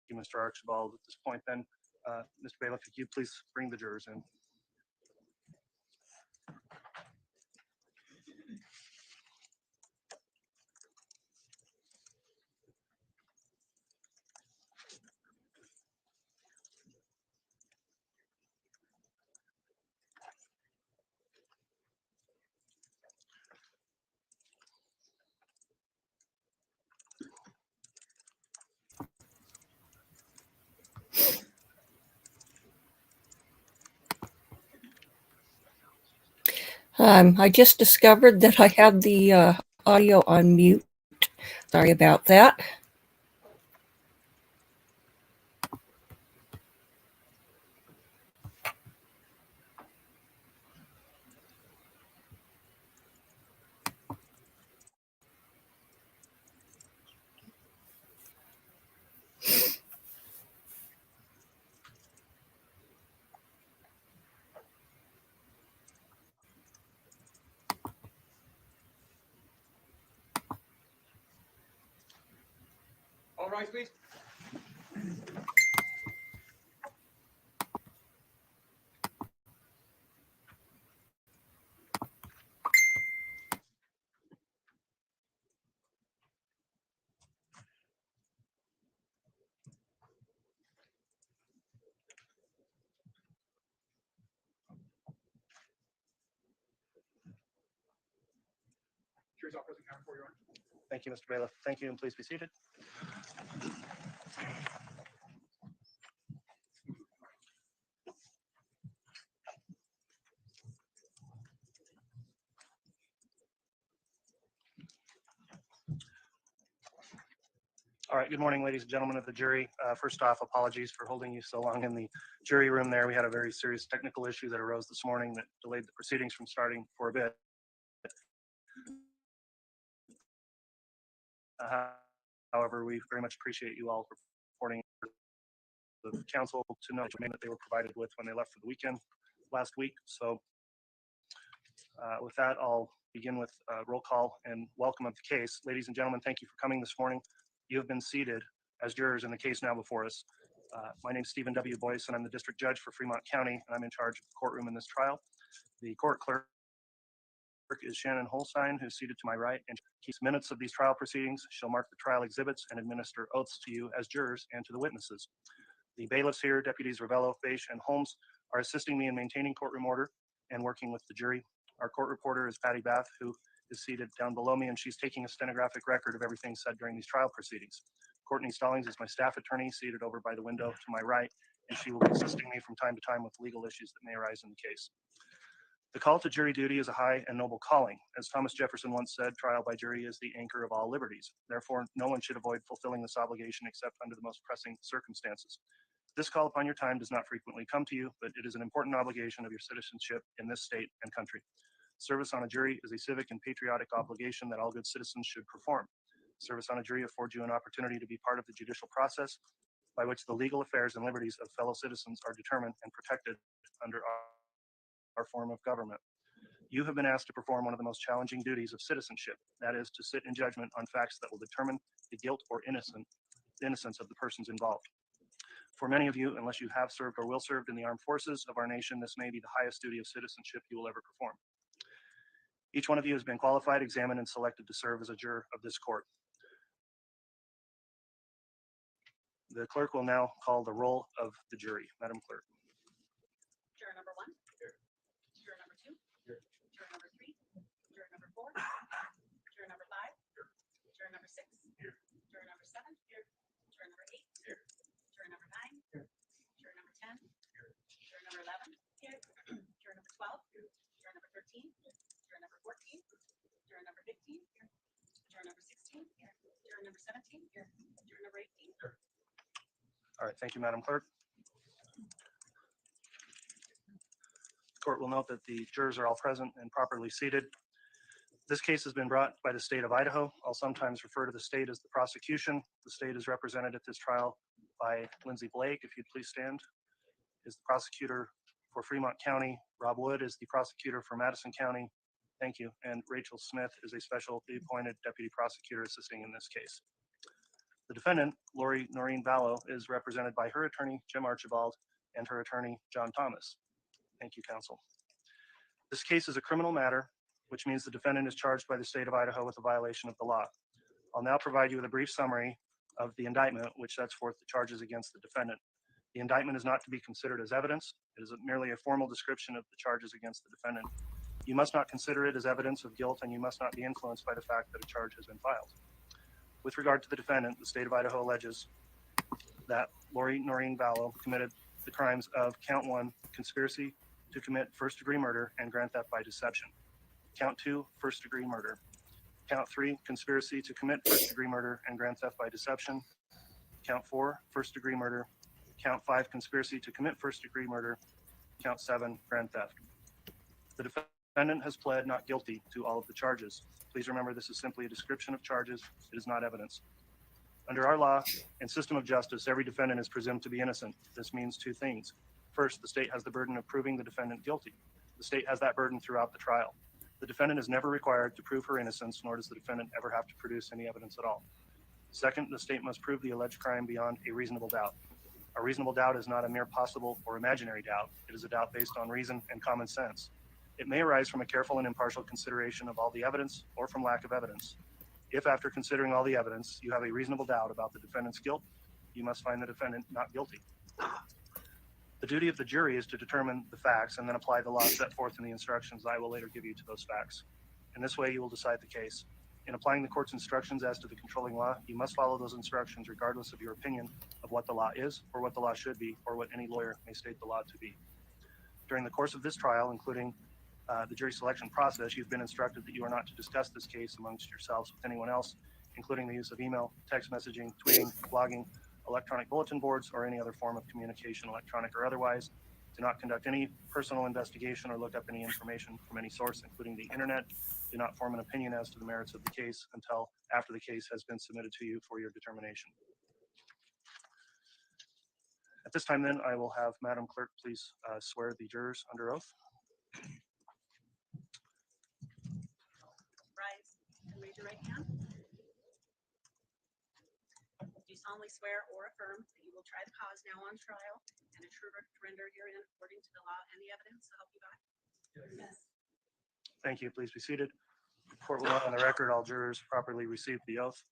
you, Mr. Archibald. At this point, then, Mr. Bailiff, if you please bring the jurors in. I just discovered that I have the audio on mute. Sorry about that. All right, please. Jury's all present, count for you. Thank you, Mr. Bailiff. Thank you, and please be seated. All right, good morning, ladies and gentlemen of the jury. First off, apologies for holding you so long in the jury room there. We had a very serious technical issue that arose this morning that delayed the proceedings from starting for a bit. However, we very much appreciate you all reporting the council to know that they were provided with when they left for the weekend last week. So with that, I'll begin with roll call and welcome of the case. Ladies and gentlemen, thank you for coming this morning. You have been seated as jurors in the case now before us. My name is Stephen W. Boyce, and I'm the district judge for Fremont County, and I'm in charge of the courtroom in this trial. The court clerk is Shannon Holstein, who's seated to my right, and keeps minutes of these trial proceedings. She'll mark the trial exhibits and administer oaths to you as jurors and to the witnesses. The bailiffs here, Deputies Ravello, Beish, and Holmes, are assisting me in maintaining courtroom order and working with the jury. Our court reporter is Patty Bath, who is seated down below me, and she's taking a stenographic record of everything said during these trial proceedings. Courtney Stallings is my staff attorney, seated over by the window to my right, and she will be assisting me from time to time with legal issues that may arise in the case. The call to jury duty is a high and noble calling. As Thomas Jefferson once said, trial by jury is the anchor of all liberties. Therefore, no one should avoid fulfilling this obligation except under the most pressing circumstances. This call upon your time does not frequently come to you, but it is an important obligation of your citizenship in this state and country. Service on a jury is a civic and patriotic obligation that all good citizens should perform. Service on a jury affords you an opportunity to be part of the judicial process by which the legal affairs and liberties of fellow citizens are determined and protected under our form of government. You have been asked to perform one of the most challenging duties of citizenship, that is, to sit in judgment on facts that will determine the guilt or innocence of the persons involved. For many of you, unless you have served or will serve in the armed forces of our nation, this may be the highest duty of citizenship you will ever perform. Each one of you has been qualified, examined, and selected to serve as a juror of this court. The clerk will now call the roll of the jury. Madam Clerk. Juror number 1. Here. Juror number 2. Here. Juror number 3. Juror number 4. Juror number 5. Here. Juror number 6. Here. Juror number 7. Here. Juror number 8. Here. Juror number 9. Here. Juror number 10. Here. Juror number 11. Here. Juror number 12. Here. Juror number 13. Here. Juror number 14. Juror number 15. Here. Juror number 16. Here. Juror number 17. Here. Juror number 18. Here. All right, thank you, Madam Clerk. The court will note that the jurors are all present and properly seated. This case has been brought by the state of Idaho. I'll sometimes refer to the state as the prosecution. The state is represented at this trial by Lindsay Blake, if you'd please stand, is the prosecutor for Fremont County. Rob Wood is the prosecutor for Madison County. Thank you. And Rachel Smith is a specially appointed deputy prosecutor assisting in this case. The defendant, Lori Noreen Vallow, is represented by her attorney, Jim Archibald, and her attorney, John Thomas. Thank you, counsel. This case is a criminal matter, which means the defendant is charged by the state of Idaho with a violation of the law. I'll now provide you with a brief summary of the indictment, which sets forth the charges against the defendant. The indictment is not to be considered as evidence. It is merely a formal description of the charges against the defendant. You must not consider it as evidence of guilt, and you must not be influenced by the fact that a charge has been filed. With regard to the defendant, the state of Idaho alleges that Lori Noreen Vallow committed the crimes of count 1, conspiracy to commit first-degree murder and grand theft by deception. Count 2, first-degree murder. Count 3, conspiracy to commit first-degree murder and grand theft by deception. Count 4, first-degree murder. Count 5, conspiracy to commit first-degree murder. Count 7, grand theft. The defendant has pled not guilty to all of the charges. Please remember, this is simply a description of charges. It is not evidence. Under our law and system of justice, every defendant is presumed to be innocent. This means two things. First, the state has the burden of proving the defendant guilty. The state has that burden throughout the trial. The defendant is never required to prove her innocence, nor does the defendant ever have to produce any evidence at all. Second, the state must prove the alleged crime beyond a reasonable doubt. A reasonable doubt is not a mere possible or imaginary doubt. It is a doubt based on reason and common sense. It may arise from a careful and impartial consideration of all the evidence or from lack of evidence. If after considering all the evidence, you have a reasonable doubt about the defendant's guilt, you must find the defendant not guilty. The duty of the jury is to determine the facts and then apply the law set forth in the instructions I will later give you to those facts. In this way, you will decide the case. In applying the court's instructions as to the controlling law, you must follow those instructions regardless of your opinion of what the law is or what the law should be or what any lawyer may state the law to be. During the course of this trial, including the jury selection process, you've been instructed that you are not to discuss this case amongst yourselves with anyone else, including the use of email, text messaging, tweeting, blogging, electronic bulletin boards, or any other form of communication, electronic or otherwise. Do not conduct any personal investigation or look up any information from any source, including the internet. Do not form an opinion as to the merits of the case until after the case has been submitted to you for your determination. At this time, then, I will have Madam Clerk please swear the jurors under oath. Rise and raise your right hand. Do you solemnly swear or affirm that you will try the cause now on trial and a true render herein according to the law and the evidence, so help you God? Yes. Thank you. Please be seated. Court will note on the record all jurors properly received the oath.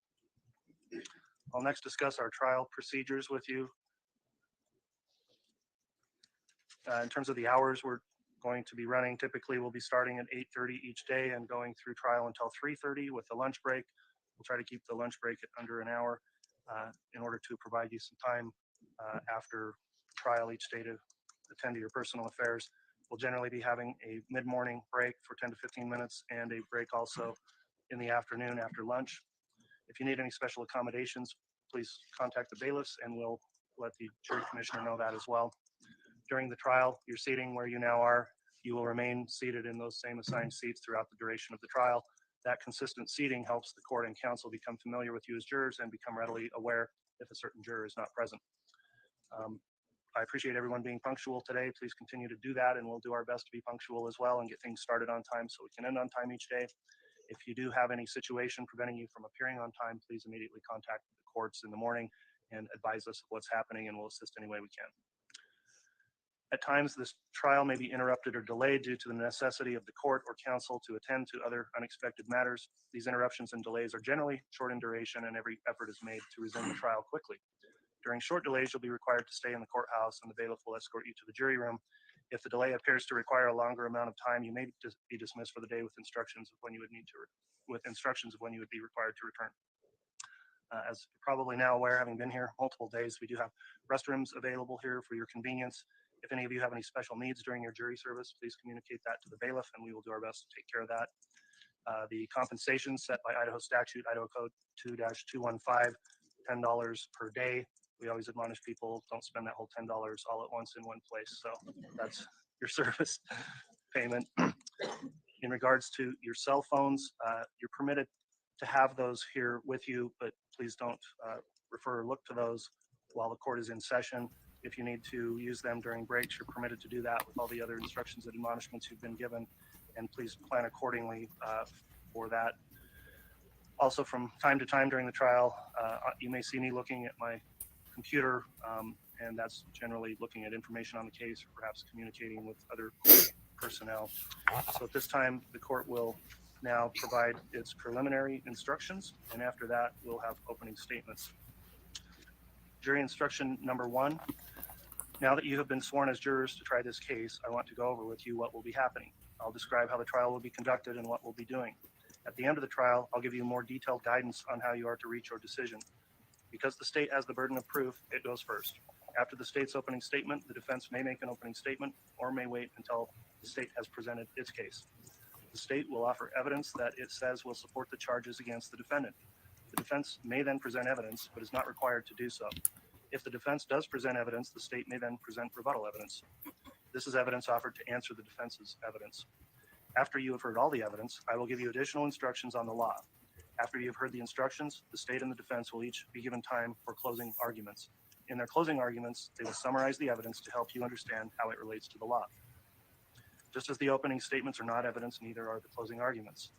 I'll next discuss our trial procedures with you. In terms of the hours we're going to be running, typically we'll be starting at 8:30 each day and going through trial until 3:30 with a lunch break. We'll try to keep the lunch break at under an hour in order to provide you some time after trial each day to attend to your personal affairs. We'll generally be having a mid-morning break for 10 to 15 minutes and a break also in the afternoon after lunch. If you need any special accommodations, please contact the bailiffs and we'll let the jury commissioner know that as well. During the trial, your seating where you now are, you will remain seated in those same assigned seats throughout the duration of the trial. That consistent seating helps the court and counsel become familiar with you as jurors and become readily aware if a certain juror is not present. I appreciate everyone being punctual today. Please continue to do that, and we'll do our best to be punctual as well and get things started on time so we can end on time each day. If you do have any situation preventing you from appearing on time, please immediately contact the courts in the morning and advise us of what's happening, and we'll assist any way we can. At times, this trial may be interrupted or delayed due to the necessity of the court or counsel to attend to other unexpected matters. These interruptions and delays are generally short in duration, and every effort is made to resume the trial quickly. During short delays, you'll be required to stay in the courthouse, and the bailiff will escort you to the jury room. If the delay appears to require a longer amount of time, you may be dismissed for the day with instructions of when you would be required to return. As you're probably now aware, having been here multiple days, we do have restrooms available here for your convenience. If any of you have any special needs during your jury service, please communicate that to the bailiff, and we will do our best to take care of that. The compensation set by Idaho statute, Idaho Code 2-215, $10 per day. We always admonish people, don't spend that whole $10 all at once in one place. So that's your service payment. In regards to your cell phones, you're permitted to have those here with you, but please don't refer or look to those while the court is in session. If you need to use them during breaks, you're permitted to do that with all the other instructions and admonishments you've been given, and please plan accordingly for that. Also, from time to time during the trial, you may see me looking at my computer, and that's generally looking at information on the case or perhaps communicating with other court personnel. So at this time, the court will now provide its preliminary instructions, and after that, we'll have opening statements. Jury instruction number 1. Now that you have been sworn as jurors to try this case, I want to go over with you what will be happening. I'll describe how the trial will be conducted and what we'll be doing. At the end of the trial, I'll give you more detailed guidance on how you are to reach your decision. Because the state has the burden of proof, it goes first. After the state's opening statement, the defense may make an opening statement or may wait until the state has presented its case. The state will offer evidence that it says will support the charges against the defendant. The defense may then present evidence, but is not required to do so. If the defense does present evidence, the state may then present rebuttal evidence. This is evidence offered to answer the defense's evidence. After you have heard all the evidence, I will give you additional instructions on the law. After you have heard the instructions, the state and the defense will each be given time for closing arguments. In their closing arguments, they will summarize the evidence to help you understand how it relates to the law. Just as the opening statements are not evidence, neither are the closing arguments.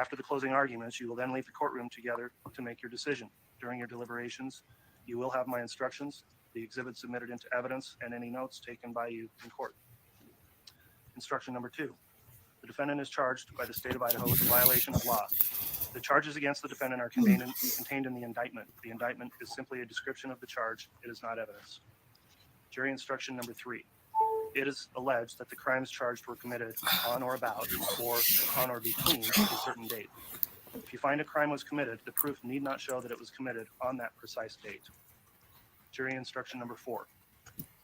After the closing arguments, you will then leave the courtroom together to make your decision. During your deliberations, you will have my instructions, the exhibits submitted into evidence, and any notes taken by you in court. Instruction number 2. The defendant is charged by the state of Idaho with a violation of law. The charges against the defendant are contained in the indictment. The indictment is simply a description of the charge. It is not evidence. Jury instruction number 3. It is alleged that the crimes charged were committed on or about or on or between a certain date. If you find a crime was committed, the proof need not show that it was committed on that precise date. Jury instruction number 4.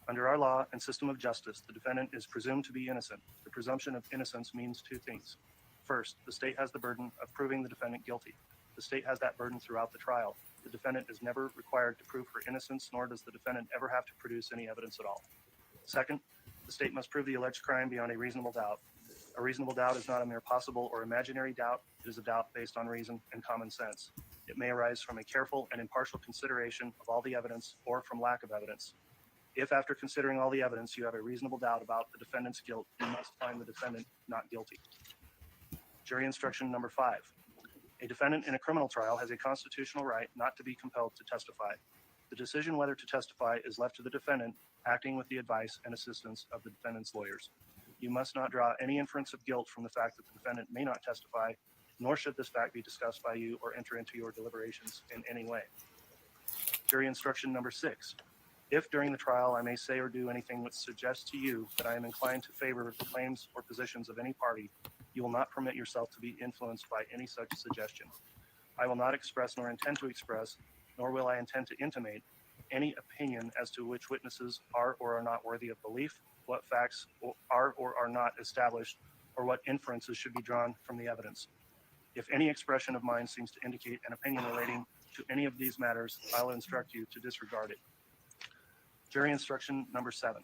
Under our law and system of justice, the defendant is presumed to be innocent. The presumption of innocence means 2 things. First, the state has the burden of proving the defendant guilty. The state has that burden throughout the trial. The defendant is never required to prove her innocence, nor does the defendant ever have to produce any evidence at all. Second, the state must prove the alleged crime beyond a reasonable doubt. A reasonable doubt is not a mere possible or imaginary doubt. It is a doubt based on reason and common sense. It may arise from a careful and impartial consideration of all the evidence or from lack of evidence. If after considering all the evidence you have a reasonable doubt about the defendant's guilt, you must find the defendant not guilty. Jury instruction number 5. A defendant in a criminal trial has a constitutional right not to be compelled to testify. The decision whether to testify is left to the defendant, acting with the advice and assistance of the defendant's lawyers. You must not draw any inference of guilt from the fact that the defendant may not testify, nor should this fact be discussed by you or enter into your deliberations in any way. Jury instruction number 6. If during the trial I may say or do anything which suggests to you that I am inclined to favor the claims or positions of any party, you will not permit yourself to be influenced by any such suggestion. I will not express nor intend to express, nor will I intend to intimate any opinion as to which witnesses are or are not worthy of belief, what facts are or are not established, or what inferences should be drawn from the evidence. If any expression of mine seems to indicate an opinion relating to any of these matters, I will instruct you to disregard it. Jury instruction number 7.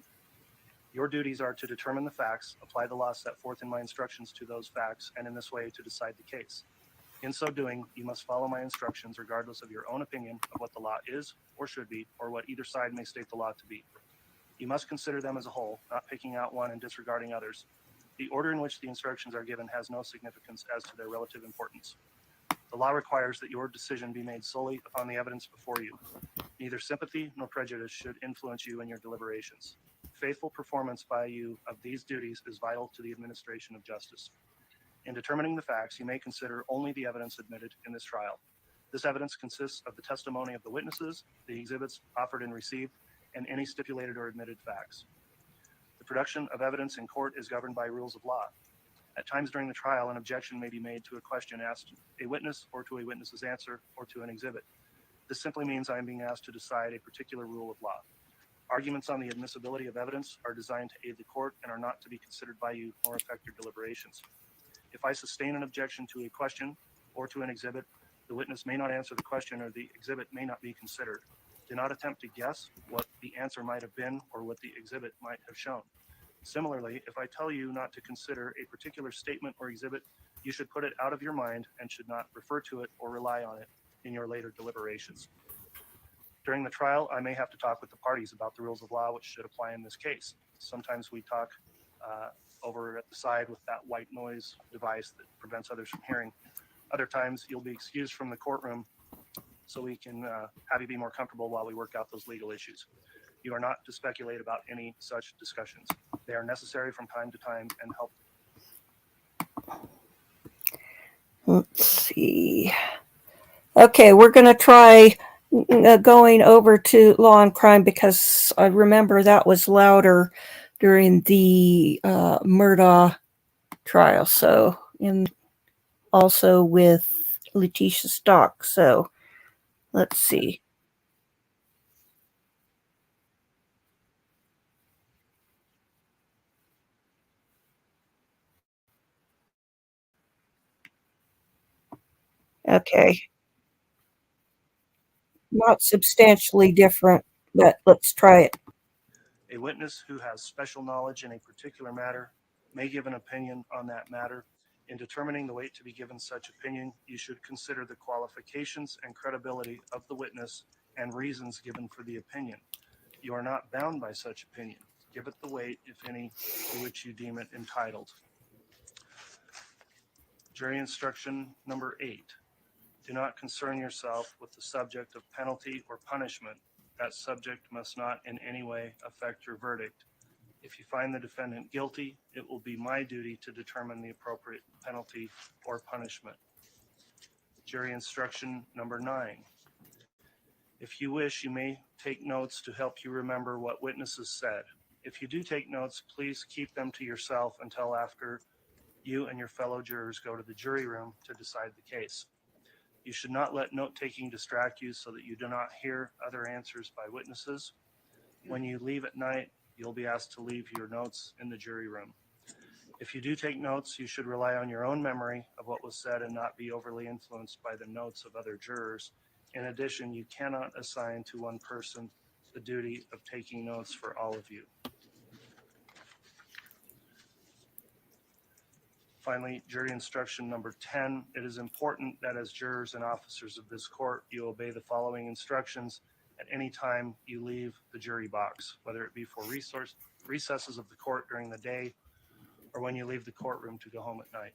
Your duties are to determine the facts, apply the law set forth in my instructions to those facts, and in this way to decide the case. In so doing, you must follow my instructions regardless of your own opinion of what the law is or should be, or what either side may state the law to be. You must consider them as a whole, not picking out one and disregarding others. The order in which the instructions are given has no significance as to their relative importance. The law requires that your decision be made solely upon the evidence before you. Neither sympathy nor prejudice should influence you in your deliberations. Faithful performance by you of these duties is vital to the administration of justice. In determining the facts, you may consider only the evidence admitted in this trial. This evidence consists of the testimony of the witnesses, the exhibits offered and received, and any stipulated or admitted facts. The production of evidence in court is governed by rules of law. At times during the trial, an objection may be made to a question asked a witness or to a witness's answer or to an exhibit. This simply means I am being asked to decide a particular rule of law. Arguments on the admissibility of evidence are designed to aid the court and are not to be considered by you nor affect your deliberations. If I sustain an objection to a question or to an exhibit, the witness may not answer the question or the exhibit may not be considered. Do not attempt to guess what the answer might have been or what the exhibit might have shown. Similarly, if I tell you not to consider a particular statement or exhibit, you should put it out of your mind and should not refer to it or rely on it in your later deliberations. During the trial, I may have to talk with the parties about the rules of law which should apply in this case. Sometimes we talk over at the side with that white noise device that prevents others from hearing. Other times you'll be excused from the courtroom so we can have you be more comfortable while we work out those legal issues. You are not to speculate about any such discussions. They are necessary from time to time and help. Let's see. Okay, we're going to try going over to law and crime because I remember that was louder during the Murdaugh trial. So, and also with Letitia Stock. So, let's see. Okay. Not substantially different, but let's try it. A witness who has special knowledge in a particular matter may give an opinion on that matter. In determining the weight to be given such opinion, you should consider the qualifications and credibility of the witness and reasons given for the opinion. You are not bound by such opinion. Give it the weight, if any, to which you deem it entitled. Jury instruction number 8. Do not concern yourself with the subject of penalty or punishment. That subject must not in any way affect your verdict. If you find the defendant guilty, it will be my duty to determine the appropriate penalty or punishment. Jury instruction number 9. If you wish, you may take notes to help you remember what witnesses said. If you do take notes, please keep them to yourself until after you and your fellow jurors go to the jury room to decide the case. You should not let note-taking distract you so that you do not hear other answers by witnesses. When you leave at night, you'll be asked to leave your notes in the jury room. If you do take notes, you should rely on your own memory of what was said and not be overly influenced by the notes of other jurors. In addition, you cannot assign to one person the duty of taking notes for all of you. Finally, jury instruction number 10. It is important that as jurors and officers of this court, you obey the following instructions at any time you leave the jury box, whether it be for recesses of the court during the day or when you leave the courtroom to go home at night.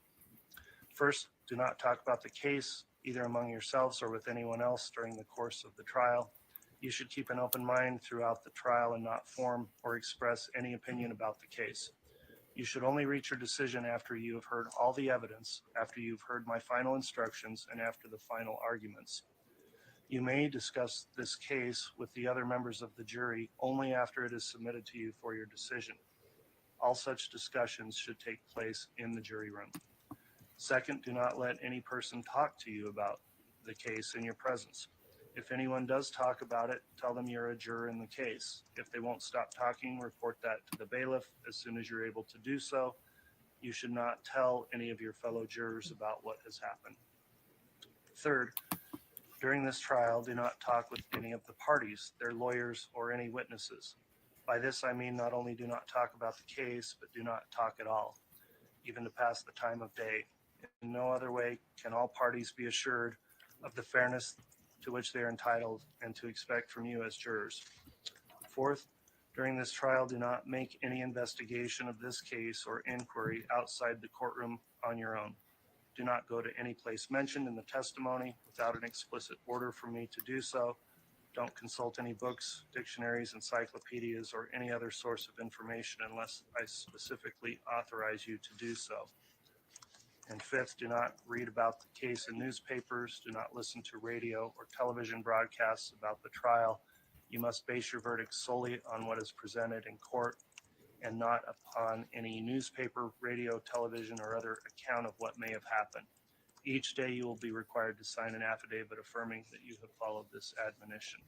First, do not talk about the case either among yourselves or with anyone else during the course of the trial. You should keep an open mind throughout the trial and not form or express any opinion about the case. You should only reach your decision after you have heard all the evidence, after you've heard my final instructions, and after the final arguments. You may discuss this case with the other members of the jury only after it is submitted to you for your decision. All such discussions should take place in the jury room. Second, do not let any person talk to you about the case in your presence. If anyone does talk about it, tell them you're a juror in the case. If they won't stop talking, report that to the bailiff as soon as you're able to do so. You should not tell any of your fellow jurors about what has happened. Third, during this trial, do not talk with any of the parties, their lawyers, or any witnesses. By this, I mean not only do not talk about the case, but do not talk at all, even to pass the time of day. In no other way can all parties be assured of the fairness to which they are entitled and to expect from you as jurors. Fourth, during this trial, do not make any investigation of this case or inquiry outside the courtroom on your own. Do not go to any place mentioned in the testimony without an explicit order from me to do so. Don't consult any books, dictionaries, encyclopedias, or any other source of information unless I specifically authorize you to do so. And fifth, do not read about the case in newspapers. Do not listen to radio or television broadcasts about the trial. You must base your verdict solely on what is presented in court and not upon any newspaper, radio, television, or other account of what may have happened. Each day you will be required to sign an affidavit affirming that you have followed this admonition.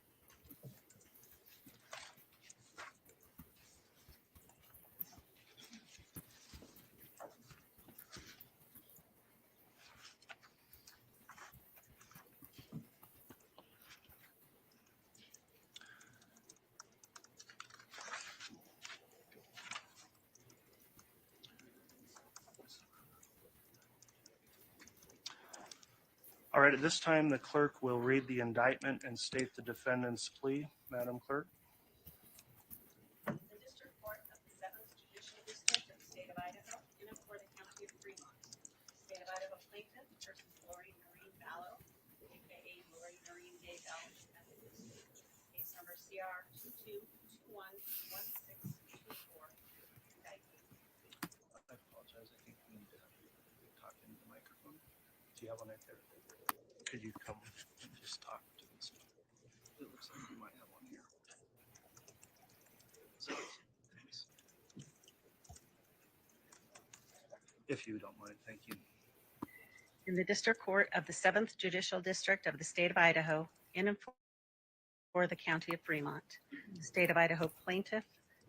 All right, at this time, the clerk will read the indictment and state the defendant's plea. Madam Clerk. The District Court of the 7th Judicial District of the State of Idaho, in County of Fremont. State of Idaho plaintiff versus Lorraine number CR 22211624. I apologize. I think we need to talk into the microphone. Do you have one right there? Could you come and just talk to this one? It looks like we might have one here. So, thanks. If you don't mind, thank you. In the District Court of the 7th Judicial District of the State of Idaho, in and for the County of Fremont, State of Idaho plaintiff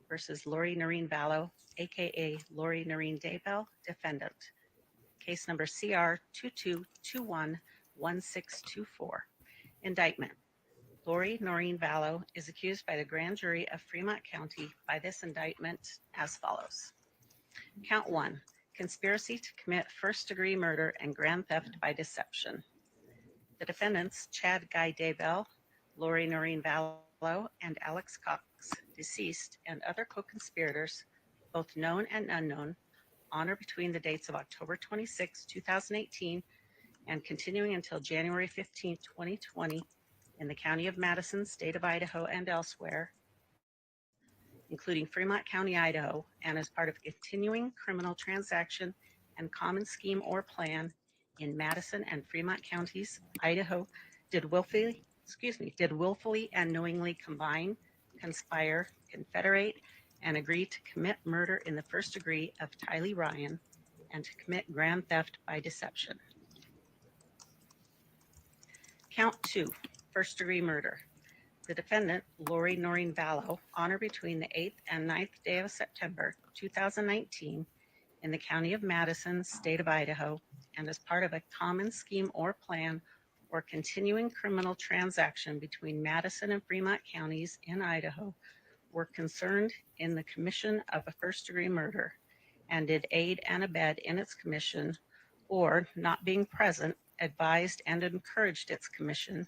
versus Lori Noreen Vallow, aka Lori Noreen Daybell, defendant. Case number CR 22211624. Indictment. Lori Noreen Vallow is accused by the grand jury of Fremont County by this indictment as follows. Count 1. Conspiracy to commit first-degree murder and grand theft by deception. The defendants, Chad Guy Daybell, Lori Noreen Vallow, and Alex Cox, deceased, and other co-conspirators, both known and unknown, on or between the dates of October 26, 2018, and continuing until January 15, 2020, in the County of Madison, State of Idaho, and elsewhere, including Fremont County, Idaho, and as part of a continuing criminal transaction and common scheme or plan in Madison and Fremont counties, Idaho, did willfully and knowingly combine, conspire, confederate, and agree to commit murder in the first degree of Tylee Ryan and to commit grand theft by deception. Count 2, first-degree murder. The defendant, Lori Noreen Vallow, on or between the 8th and 9th day of September 2019, in the County of Madison, State of Idaho, and as part of a common scheme or plan or continuing criminal transaction between Madison and Fremont counties in Idaho, were concerned in the commission of a first-degree murder and did aid and abet in its commission, or, not being present, advised and encouraged its commission,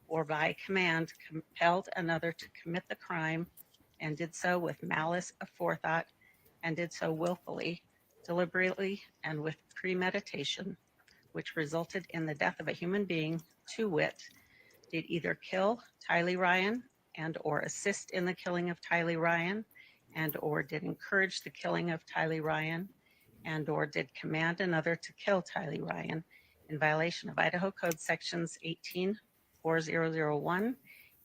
or by command compelled another to commit the crime and did so with malice aforethought and did so willfully, deliberately, and with premeditation, which resulted in the death of a human being, to wit, did either kill Tylee Ryan and or assist in the killing of Tylee Ryan and or did encourage the killing of Tylee Ryan and or did command another to kill Tylee Ryan in violation of Idaho Code Sections 184001,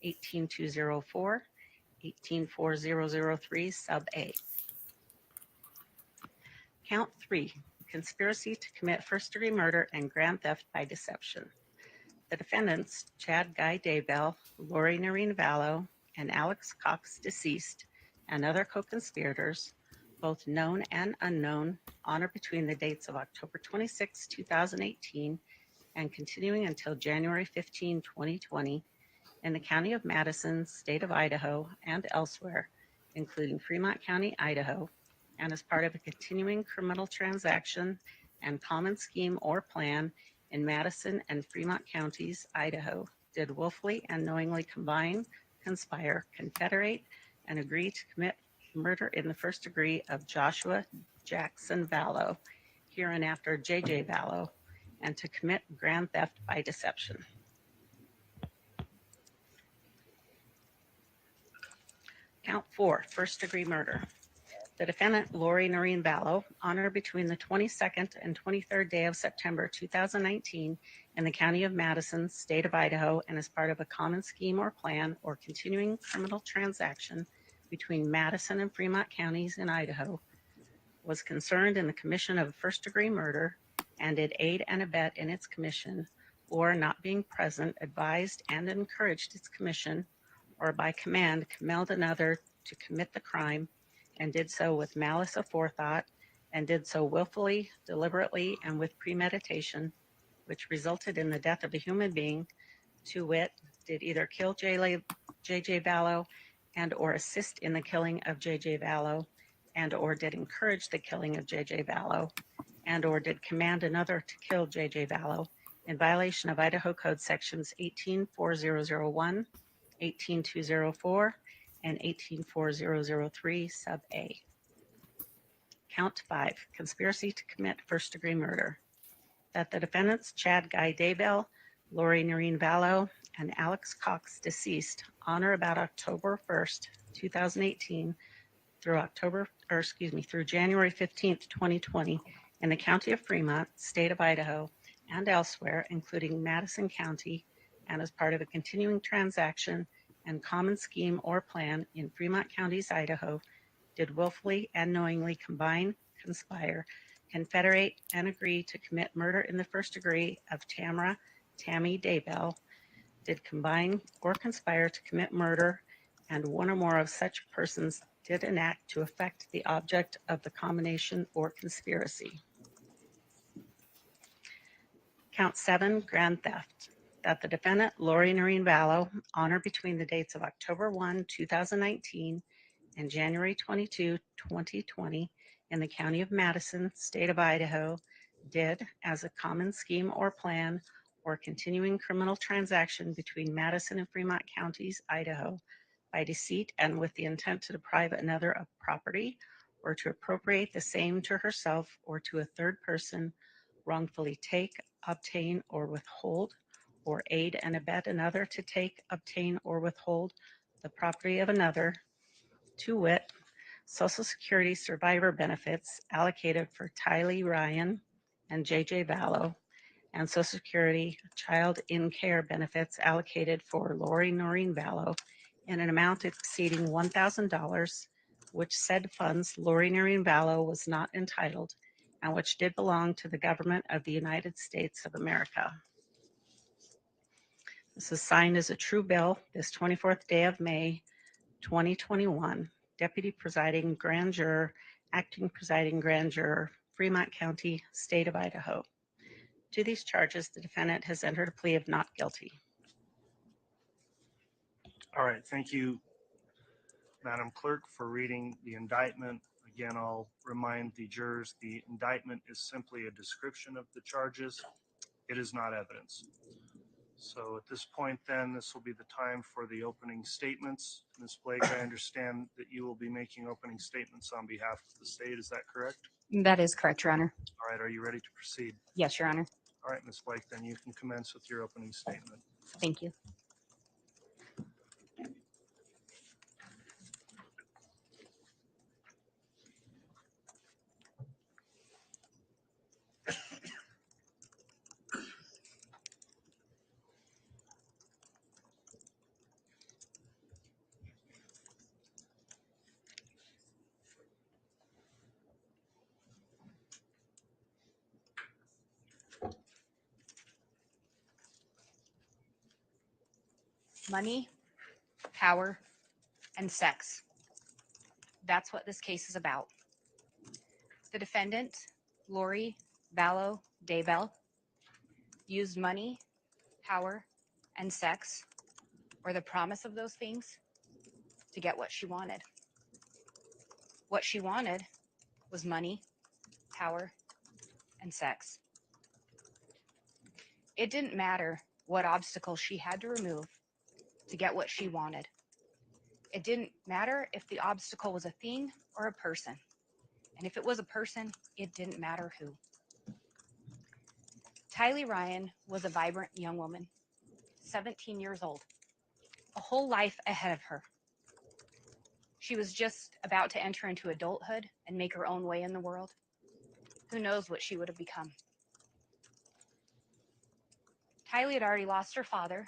18204, 18403, sub A. Count 3, conspiracy to commit first-degree murder and grand theft by deception. The defendants, Chad Guy Daybell, Lori Noreen Vallow, and Alex Cox, deceased, and other co-conspirators, both known and unknown, on or between the dates of October 26, 2018, and continuing until January 15, 2020, in the County of Madison, State of Idaho, and elsewhere, including Fremont County, Idaho, and as part of a continuing criminal transaction and common scheme or plan in Madison and Fremont counties, Idaho, did willfully and knowingly combine, conspire, confederate, and agree to commit murder in the first degree of Joshua Jackson Vallow, hereinafter JJ Vallow, and to commit grand theft by deception. Count 4, first-degree murder. The defendant, Lori Noreen Vallow, on or between the 22nd and 23rd day of September 2019 in the County of Madison, State of Idaho, and as part of a common scheme or plan or continuing criminal transaction between Madison and Fremont counties in Idaho, was concerned in the commission of first-degree murder and did aid and abet in its commission, or not being present, advised and encouraged its commission, or by command compelled another to commit the crime, and did so with malice aforethought, and did so willfully, deliberately, and with premeditation, which resulted in the death of a human being, to wit, did either kill JJ Vallow and or assist in the killing of JJ Vallow, and or did encourage the killing of JJ Vallow, and or did command another to kill JJ Vallow in violation of Idaho Code Sections 184001, 18204, and 18403, sub A. Count 5, conspiracy to commit first-degree murder. That the defendants, Chad Guy Daybell, Lori Noreen Vallow, and Alex Cox, deceased, on or about October 1st, 2018 through through January 15th, 2020 in the County of Fremont, State of Idaho, and elsewhere, including Madison County, and as part of a continuing transaction and common scheme or plan in Fremont counties, Idaho, did willfully and knowingly combine, conspire, confederate, and agree to commit murder in the first degree of Tammy Daybell, did combine or conspire to commit murder, and one or more of such persons did enact to effect the object of the combination or conspiracy. Count 7, grand theft. That the defendant, Lori Noreen Vallow, on or between the dates of October 1, 2019 and January 22, 2020 in the County of Madison, State of Idaho, did, as a common scheme or plan or continuing criminal transaction between Madison and Fremont counties, Idaho, by deceit and with the intent to deprive another of property or to appropriate the same to herself or to a third person, wrongfully take, obtain, or withhold, or aid and abet another to take, obtain, or withhold the property of another, to wit, Social Security survivor benefits allocated for Tylee Ryan and JJ Vallow, and Social Security child in care benefits allocated for Lori Noreen Vallow in an amount exceeding $1,000, which said funds Lori Noreen Vallow was not entitled and which did belong to the government of the United States of America. This is signed as a true bill this 24th day of May, 2021. Deputy Presiding Grand Juror, Acting Presiding Grand Juror, Fremont County, State of Idaho. To these charges, the defendant has entered a plea of not guilty. All right, thank you, Madam Clerk, for reading the indictment. Again, I'll remind the jurors the indictment is simply a description of the charges. It is not evidence. So at this point, then, this will be the time for the opening statements. Ms. Blake, I understand that you will be making opening statements on behalf of the state. Is that correct? That is correct, Your Honor. All right, are you ready to proceed? Yes, Your Honor. All right, Ms. Blake, then you can commence with your opening statement. Thank you. Money, power, and sex. That's what this case is about. The defendant, Lori Vallow Daybell, used money, power, and sex, or the promise of those things, to get what she wanted. What she wanted was money, power, and sex. It didn't matter what obstacles she had to remove to get what she wanted. It didn't matter if the obstacle was a thing or a person. And if it was a person, it didn't matter who. Tylee Ryan was a vibrant young woman, 17 years old, a whole life ahead of her. She was just about to enter into adulthood and make her own way in the world. Who knows what she would have become? Tylee had already lost her father,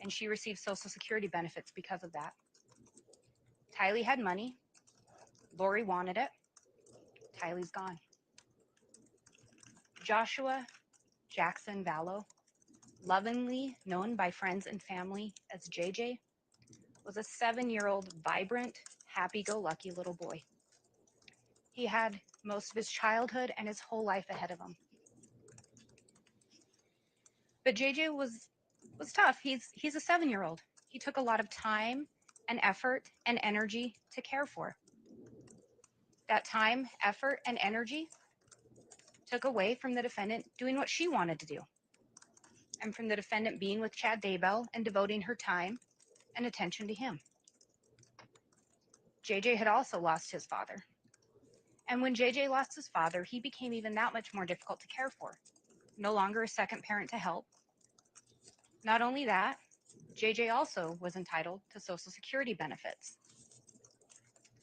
and she received Social Security benefits because of that. Tylee had money. Lori wanted it. Tylee's gone. Joshua Jackson Vallow, lovingly known by friends and family as JJ, was a 7-year-old, vibrant, happy-go-lucky little boy. He had most of his childhood and his whole life ahead of him. But JJ was tough. He's a 7-year-old. He took a lot of time and effort and energy to care for. That time, effort, and energy took away from the defendant doing what she wanted to do, and from the defendant being with Chad Daybell and devoting her time and attention to him. JJ had also lost his father. And when JJ lost his father, he became even that much more difficult to care for. No longer a second parent to help. Not only that, JJ also was entitled to Social Security benefits.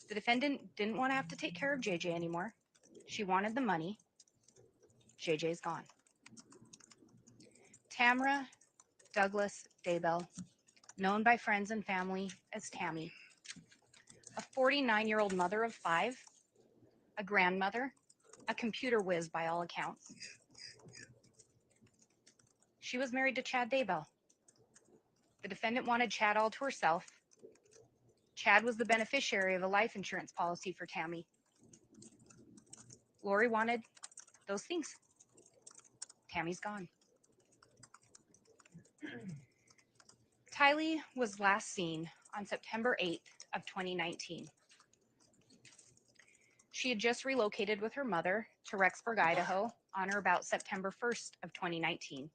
The defendant didn't want to have to take care of JJ anymore. She wanted the money. JJ's gone. Tamara Douglas Daybell, known by friends and family as Tammy, a 49-year-old mother of 5, a grandmother, a computer whiz by all accounts. She was married to Chad Daybell. The defendant wanted Chad all to herself. Chad was the beneficiary of a life insurance policy for Tammy. Lori wanted those things. Tammy's gone. Tylee was last seen on September 8th of 2019. She had just relocated with her mother to Rexburg, Idaho on or about September 1st of 2019.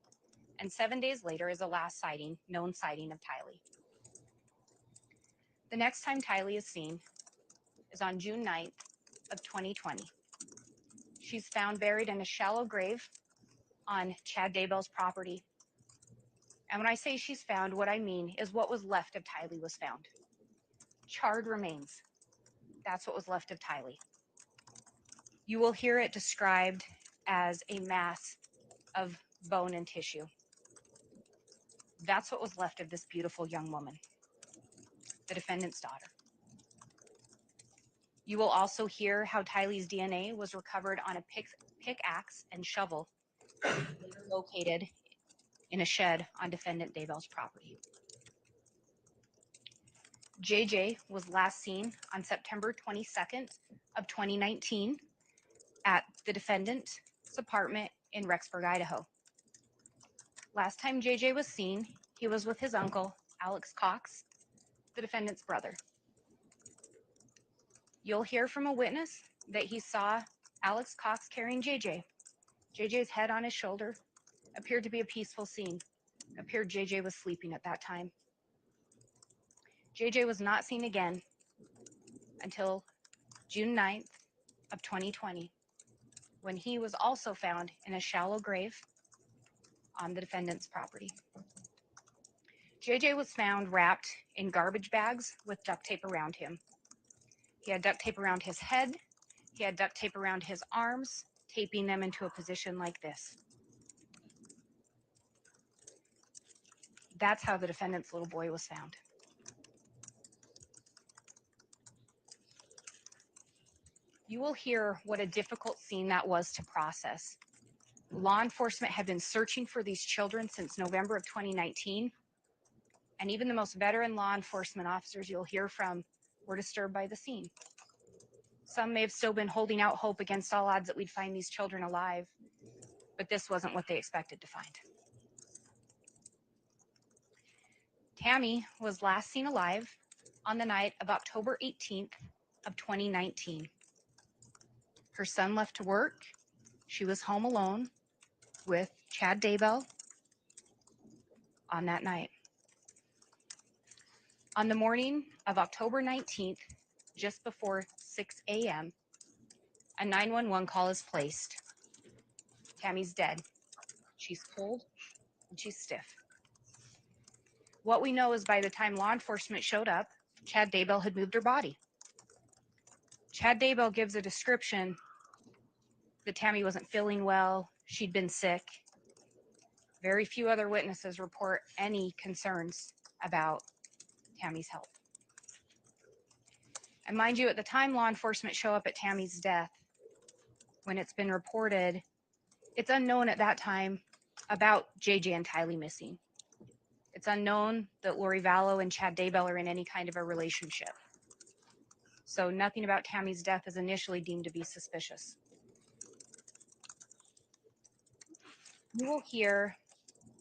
And 7 days later is the last known sighting of Tylee. The next time Tylee is seen is on June 9th of 2020. She's found buried in a shallow grave on Chad Daybell's property. And when I say she's found, what I mean is what was left of Tylee was found. Charred remains. That's what was left of Tylee. You will hear it described as a mass of bone and tissue. That's what was left of this beautiful young woman, the defendant's daughter. You will also hear how Tylee's DNA was recovered on a pickaxe and shovel located in a shed on defendant Daybell's property. JJ was last seen on September 22nd of 2019 at the defendant's apartment in Rexburg, Idaho. Last time JJ was seen, he was with his uncle, Alex Cox, the defendant's brother. You'll hear from a witness that he saw Alex Cox carrying JJ. JJ's head on his shoulder. Appeared to be a peaceful scene. Appeared JJ was sleeping at that time. JJ was not seen again until June 9th of 2020, when he was also found in a shallow grave on the defendant's property. JJ was found wrapped in garbage bags with duct tape around him. He had duct tape around his head. He had duct tape around his arms, taping them into a position like this. That's how the defendant's little boy was found. You will hear what a difficult scene that was to process. Law enforcement had been searching for these children since November of 2019. And even the most veteran law enforcement officers you'll hear from were disturbed by the scene. Some may have still been holding out hope against all odds that we'd find these children alive, but this wasn't what they expected to find. Tammy was last seen alive on the night of October 18th of 2019. Her son left to work. She was home alone with Chad Daybell on that night. On the morning of October 19th, just before 6 a.m., a 911 call is placed. Tammy's dead. She's cold and she's stiff. What we know is by the time law enforcement showed up, Chad Daybell had moved her body. Chad Daybell gives a description that Tammy wasn't feeling well, she'd been sick. Very few other witnesses report any concerns about Tammy's health. And mind you, at the time law enforcement show up at Tammy's death, when it's been reported, it's unknown at that time about JJ and Tylee missing. It's unknown that Lori Vallow and Chad Daybell are in any kind of a relationship. So nothing about Tammy's death is initially deemed to be suspicious. You will hear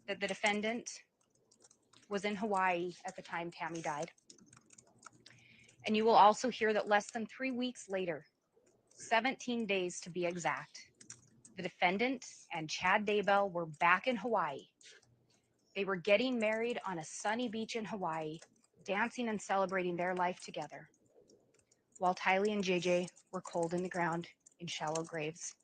that the defendant was in Hawaii at the time Tammy died. And you will also hear that less than 3 weeks later, 17 days to be exact, the defendant and Chad Daybell were back in Hawaii. They were getting married on a sunny beach in Hawaii, dancing and celebrating their life together, while Tylee and JJ were cold in the ground in shallow graves,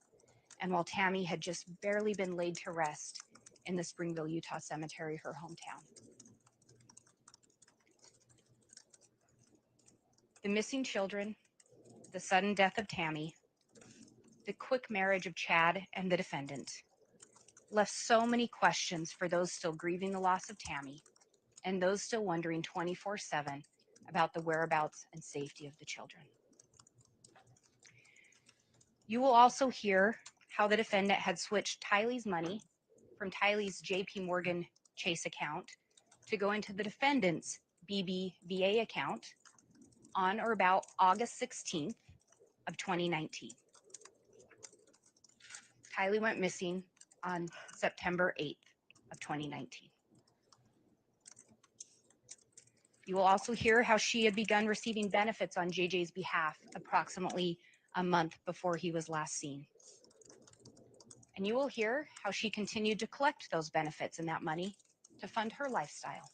and while Tammy had just barely been laid to rest in the Springville, Utah cemetery, her hometown. The missing children, the sudden death of Tammy, the quick marriage of Chad and the defendant left so many questions for those still grieving the loss of Tammy and those still wondering 24/7 about the whereabouts and safety of the children. You will also hear how the defendant had switched Tylee's money from Tylee's JP Morgan Chase account to go into the defendant's BBVA account on or about August 16th of 2019. Tylee went missing on September 8th of 2019. You will also hear how she had begun receiving benefits on JJ's behalf approximately a month before he was last seen. And you will hear how she continued to collect those benefits and that money to fund her lifestyle.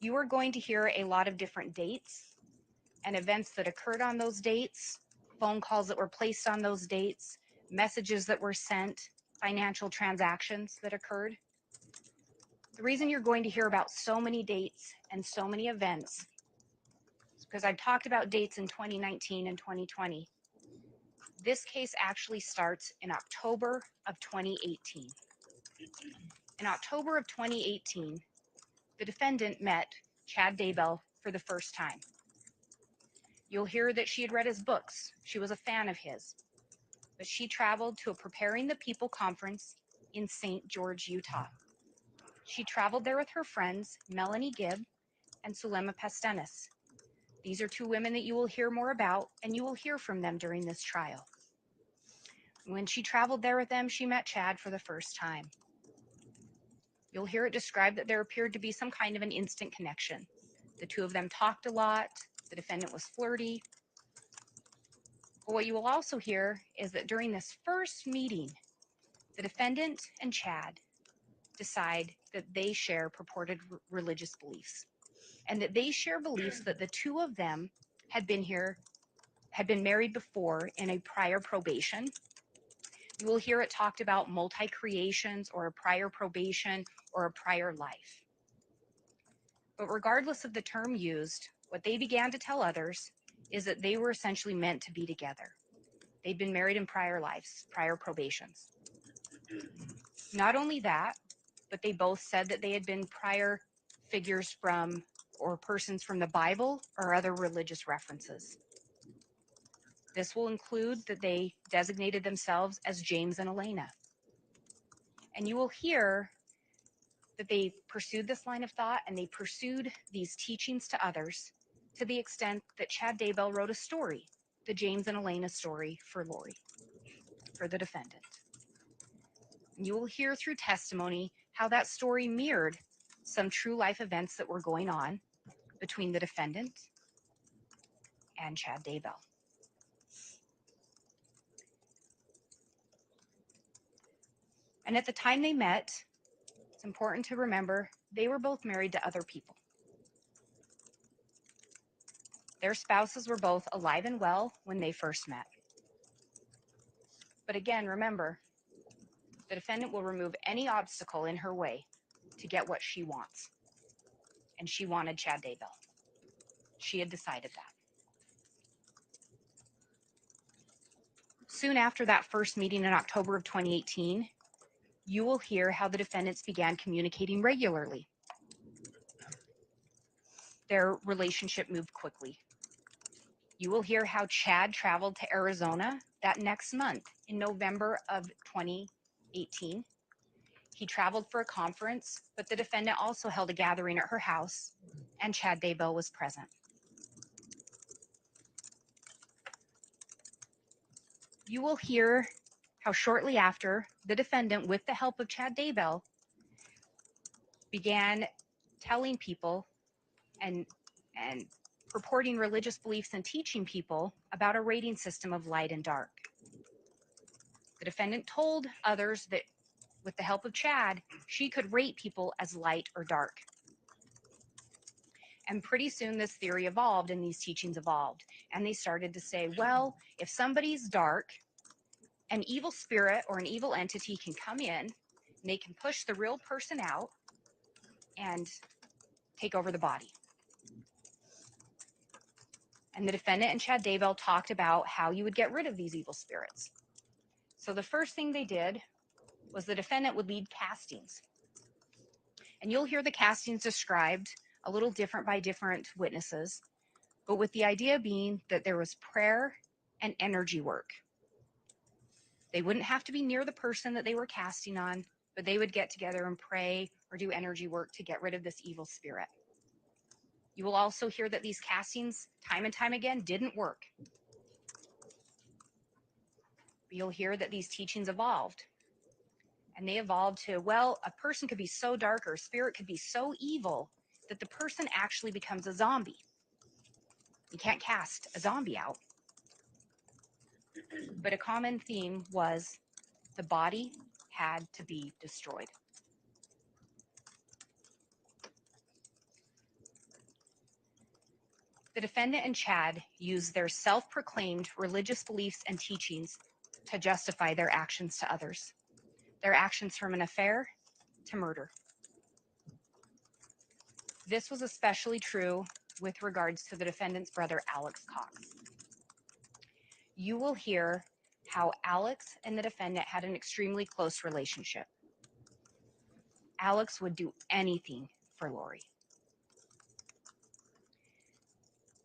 You are going to hear a lot of different dates and events that occurred on those dates, phone calls that were placed on those dates, messages that were sent, financial transactions that occurred. The reason you're going to hear about so many dates and so many events is because I've talked about dates in 2019 and 2020. This case actually starts in October of 2018. In October of 2018, the defendant met Chad Daybell for the first time. You'll hear that she had read his books. She was a fan of his. But she traveled to a Preparing the People conference in St. George, Utah. She traveled there with her friends, Melanie Gibb and Sulema Pastenis. These are two women that you will hear more about, and you will hear from them during this trial. When she traveled there with them, she met Chad for the first time. You'll hear it described that there appeared to be some kind of an instant connection. The two of them talked a lot. The defendant was flirty. But what you will also hear is that during this first meeting, the defendant and Chad decide that they share purported religious beliefs, and that they share beliefs that the two of them had been married before in a prior probation. You will hear it talked about multi-creations or a prior probation or a prior life. But regardless of the term used, what they began to tell others is that they were essentially meant to be together. They'd been married in prior lives, prior probations. Not only that, but they both said that they had been prior figures from or persons from the Bible or other religious references. This will include that they designated themselves as James and Elena. And you will hear that they pursued this line of thought and they pursued these teachings to others to the extent that Chad Daybell wrote a story, the James and Elena story for Lori, for the defendant. And you will hear through testimony how that story mirrored some true life events that were going on between the defendant and Chad Daybell. And at the time they met, it's important to remember they were both married to other people. Their spouses were both alive and well when they first met. But again, remember, the defendant will remove any obstacle in her way to get what she wants. And she wanted Chad Daybell. She had decided that. Soon after that first meeting in October of 2018, you will hear how the defendants began communicating regularly. Their relationship moved quickly. You will hear how Chad traveled to Arizona that next month in November of 2018. He traveled for a conference, but the defendant also held a gathering at her house, and Chad Daybell was present. You will hear how shortly after, the defendant, with the help of Chad Daybell, began telling people and purporting religious beliefs and teaching people about a rating system of light and dark. The defendant told others that with the help of Chad, she could rate people as light or dark. And pretty soon this theory evolved and these teachings evolved. And they started to say, well, if somebody's dark, an evil spirit or an evil entity can come in and they can push the real person out and take over the body. And the defendant and Chad Daybell talked about how you would get rid of these evil spirits. So the first thing they did was the defendant would lead castings. And you'll hear the castings described a little different by different witnesses, but with the idea being that there was prayer and energy work. They wouldn't have to be near the person that they were casting on, but they would get together and pray or do energy work to get rid of this evil spirit. You will also hear that these castings, time and time again, didn't work. But you'll hear that these teachings evolved. And they evolved to, well, a person could be so dark or a spirit could be so evil that the person actually becomes a zombie. You can't cast a zombie out. But a common theme was the body had to be destroyed. The defendant and Chad used their self-proclaimed religious beliefs and teachings to justify their actions to others. Their actions from an affair to murder. This was especially true with regards to the defendant's brother, Alex Cox. You will hear how Alex and the defendant had an extremely close relationship. Alex would do anything for Lori.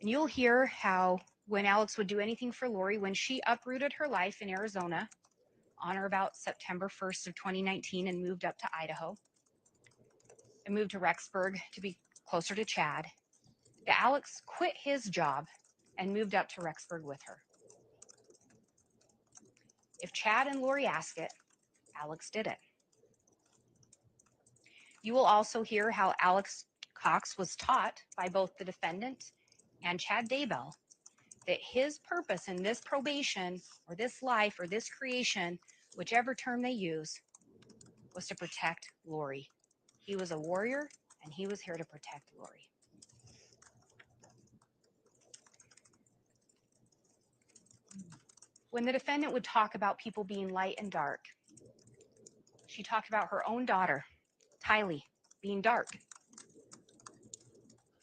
And you'll hear how when Alex would do anything for Lori, when she uprooted her life in Arizona on or about September 1st of 2019 and moved up to Idaho and moved to Rexburg to be closer to Chad, that Alex quit his job and moved up to Rexburg with her. If Chad and Lori ask it, Alex did it. You will also hear how Alex Cox was taught by both the defendant and Chad Daybell that his purpose in this probation or this life or this creation, whichever term they use, was to protect Lori. He was a warrior and he was here to protect Lori. When the defendant would talk about people being light and dark, she talked about her own daughter, Tylee, being dark.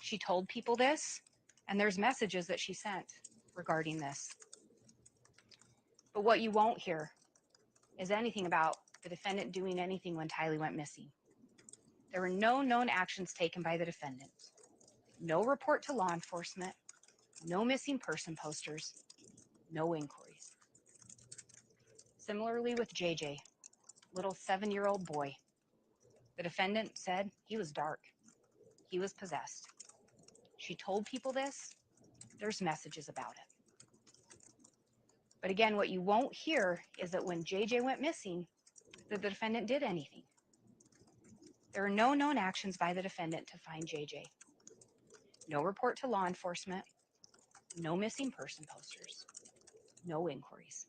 She told people this, and there's messages that she sent regarding this. But what you won't hear is anything about the defendant doing anything when Tylee went missing. There were no known actions taken by the defendant. No report to law enforcement, no missing person posters, no inquiries. Similarly with JJ, little 7-year-old boy. The defendant said he was dark. He was possessed. She told people this. There's messages about it. But again, what you won't hear is that when JJ went missing, that the defendant did anything. There are no known actions by the defendant to find JJ. No report to law enforcement, no missing person posters, no inquiries.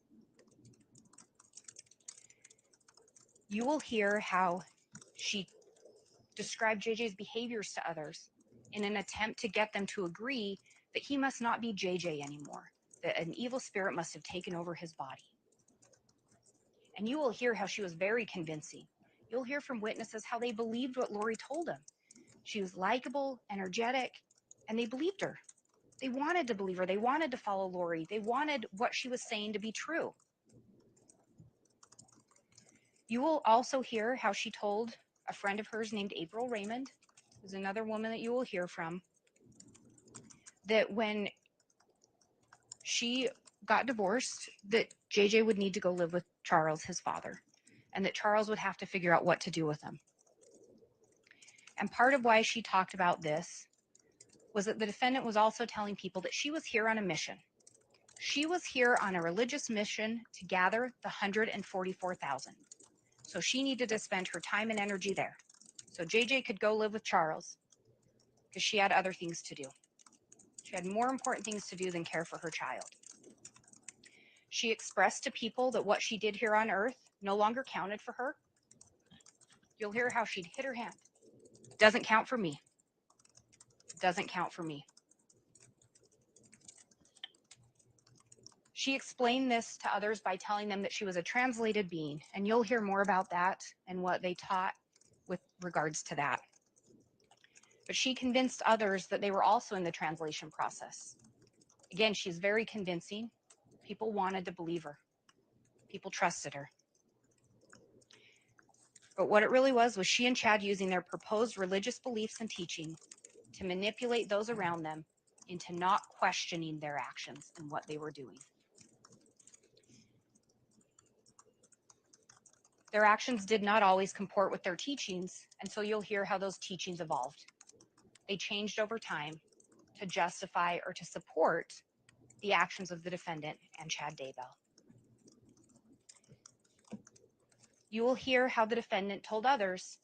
You will hear how she described JJ's behaviors to others in an attempt to get them to agree that he must not be JJ anymore, that an evil spirit must have taken over his body. And you will hear how she was very convincing. You'll hear from witnesses how they believed what Lori told them. She was likable, energetic, and they believed her. They wanted to believe her. They wanted to follow Lori. They wanted what she was saying to be true. You will also hear how she told a friend of hers named April Raymond, who's another woman that you will hear from, that when she got divorced, that JJ would need to go live with Charles, his father, and that Charles would have to figure out what to do with him. And part of why she talked about this was that the defendant was also telling people that she was here on a mission. She was here on a religious mission to gather the 144,000. So she needed to spend her time and energy there. So JJ could go live with Charles because she had other things to do. She had more important things to do than care for her child. She expressed to people that what she did here on earth no longer counted for her. You'll hear how she'd hit her hand. Doesn't count for me. Doesn't count for me. She explained this to others by telling them that she was a translated being, and you'll hear more about that and what they taught with regards to that. but she convinced others that they were also in the translation process. Again, she's very convincing. People wanted to believe her. People trusted her. But what it really was she and Chad using their proposed religious beliefs and teaching to manipulate those around them into not questioning their actions and what they were doing. Their actions did not always comport with their teachings, and so you'll hear how those teachings evolved. They changed over time to justify or to support the actions of the defendant and Chad Daybell. You will hear how the defendant told others,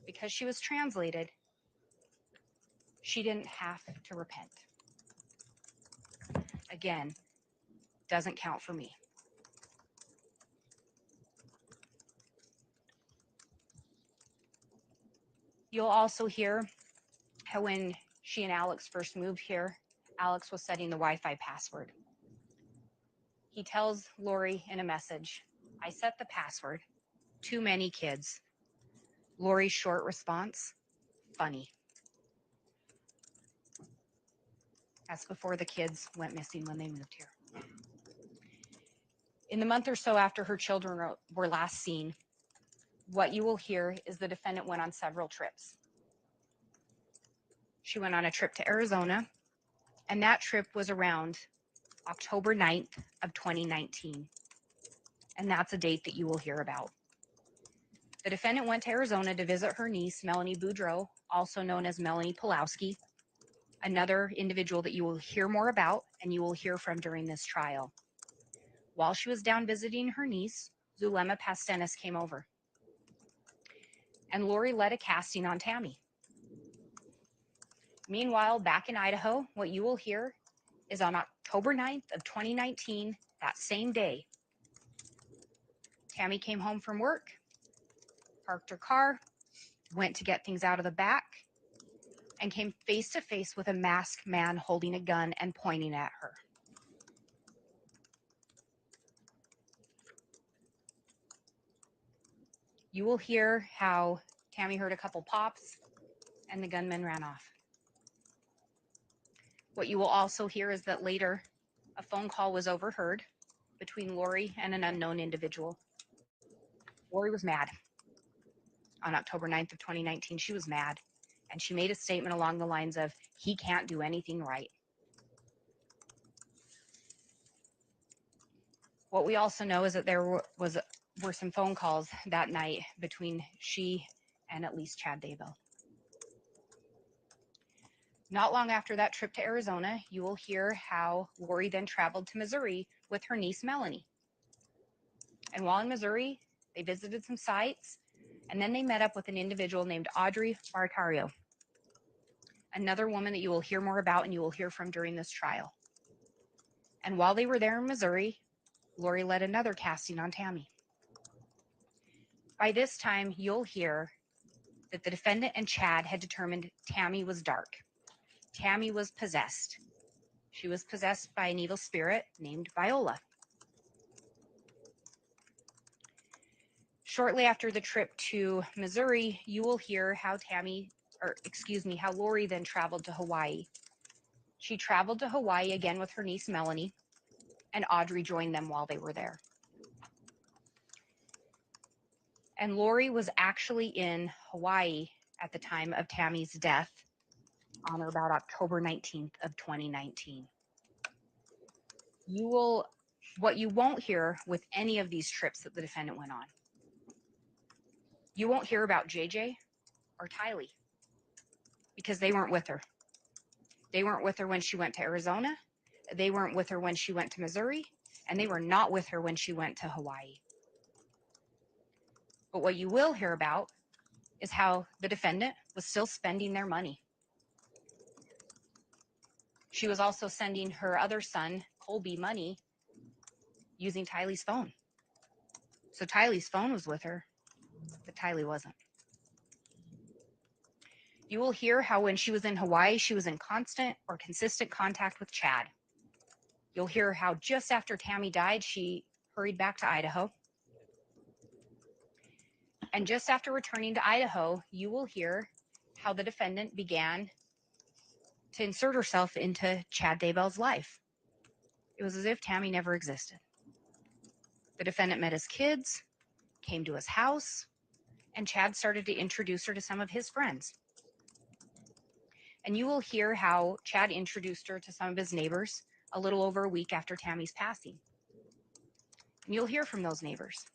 because she was translated, she didn't have to repent. Again, doesn't count for me. You'll also hear how when she and Alex first moved here, Alex was setting the Wi-Fi password. He tells Lori in a message, "I set the password. Too many kids." Lori's short response, "Funny." That's before the kids went missing when they moved here. In the month or so after her children were last seen, what you will hear is the defendant went on several trips. She went on a trip to Arizona, and that trip was around October 9th of 2019. And that's a date that you will hear about. The defendant went to Arizona to visit her niece, Melanie Boudreau, also known as Melanie Pulowski, another individual that you will hear more about and you will hear from during this trial. While she was down visiting her niece, Zulema Pastenis came over. And Lori led a casting on Tammy. Meanwhile, back in Idaho, what you will hear is on October 9th of 2019, that same day, Tammy came home from work, parked her car, went to get things out of the back, and came face to face with a masked man holding a gun and pointing at her. You will hear how Tammy heard a couple pops and the gunman ran off. What you will also hear is that later a phone call was overheard between Lori and an unknown individual. Lori was mad. On October 9th of 2019, she was mad. And she made a statement along the lines of, "He can't do anything right." What we also know is that there were some phone calls that night between she and at least Chad Daybell. Not long after that trip to Arizona, you will hear how Lori then traveled to Missouri with her niece, Melanie. And while in Missouri, they visited some sites, and then they met up with an individual named Audrey Bartario, another woman that you will hear more about and you will hear from during this trial. And while they were there in Missouri, Lori led another casting on Tammy. By this time, you'll hear that the defendant and Chad had determined Tammy was dark. Tammy was possessed. She was possessed by an evil spirit named Viola. Shortly after the trip to Missouri, you will hear how Lori then traveled to Hawaii. She traveled to Hawaii again with her niece Melanie, and Audrey joined them while they were there. And Lori was actually in Hawaii at the time of Tammy's death on or about October 19th of 2019. What you won't hear with any of these trips that the defendant went on, you won't hear about JJ or Tylee because they weren't with her. They weren't with her when she went to Arizona. They weren't with her when she went to Missouri, and they were not with her when she went to Hawaii. But what you will hear about is how the defendant was still spending their money. She was also sending her other son, Colby, money using Tylee's phone. So Tylee's phone was with her, but Tylee wasn't. You will hear how when she was in Hawaii, she was in constant or consistent contact with Chad. You'll hear how just after Tammy died, she hurried back to Idaho. And just after returning to Idaho, you will hear how the defendant began to insert herself into Chad Daybell's life. It was as if Tammy never existed. The defendant met his kids, came to his house, and Chad started to introduce her to some of his friends. And you will hear how Chad introduced her to some of his neighbors a little over a week after Tammy's passing. And you'll hear from those neighbors,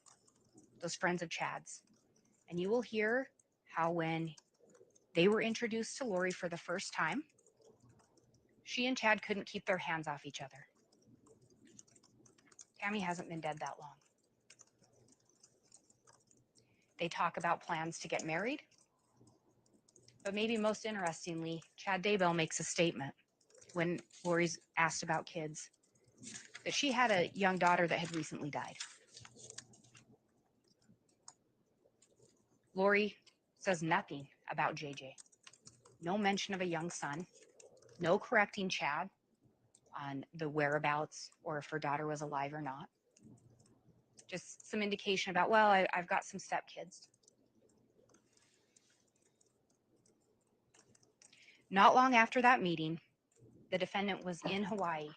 those friends of Chad's. And you will hear how when they were introduced to Lori for the first time, she and Chad couldn't keep their hands off each other. Tammy hasn't been dead that long. They talk about plans to get married. But maybe most interestingly, Chad Daybell makes a statement when Lori's asked about kids that she had a young daughter that had recently died. Lori says nothing about JJ. No mention of a young son. No correcting Chad on the whereabouts or if her daughter was alive or not. Just some indication about, well, I've got some stepkids. Not long after that meeting, the defendant was in Hawaii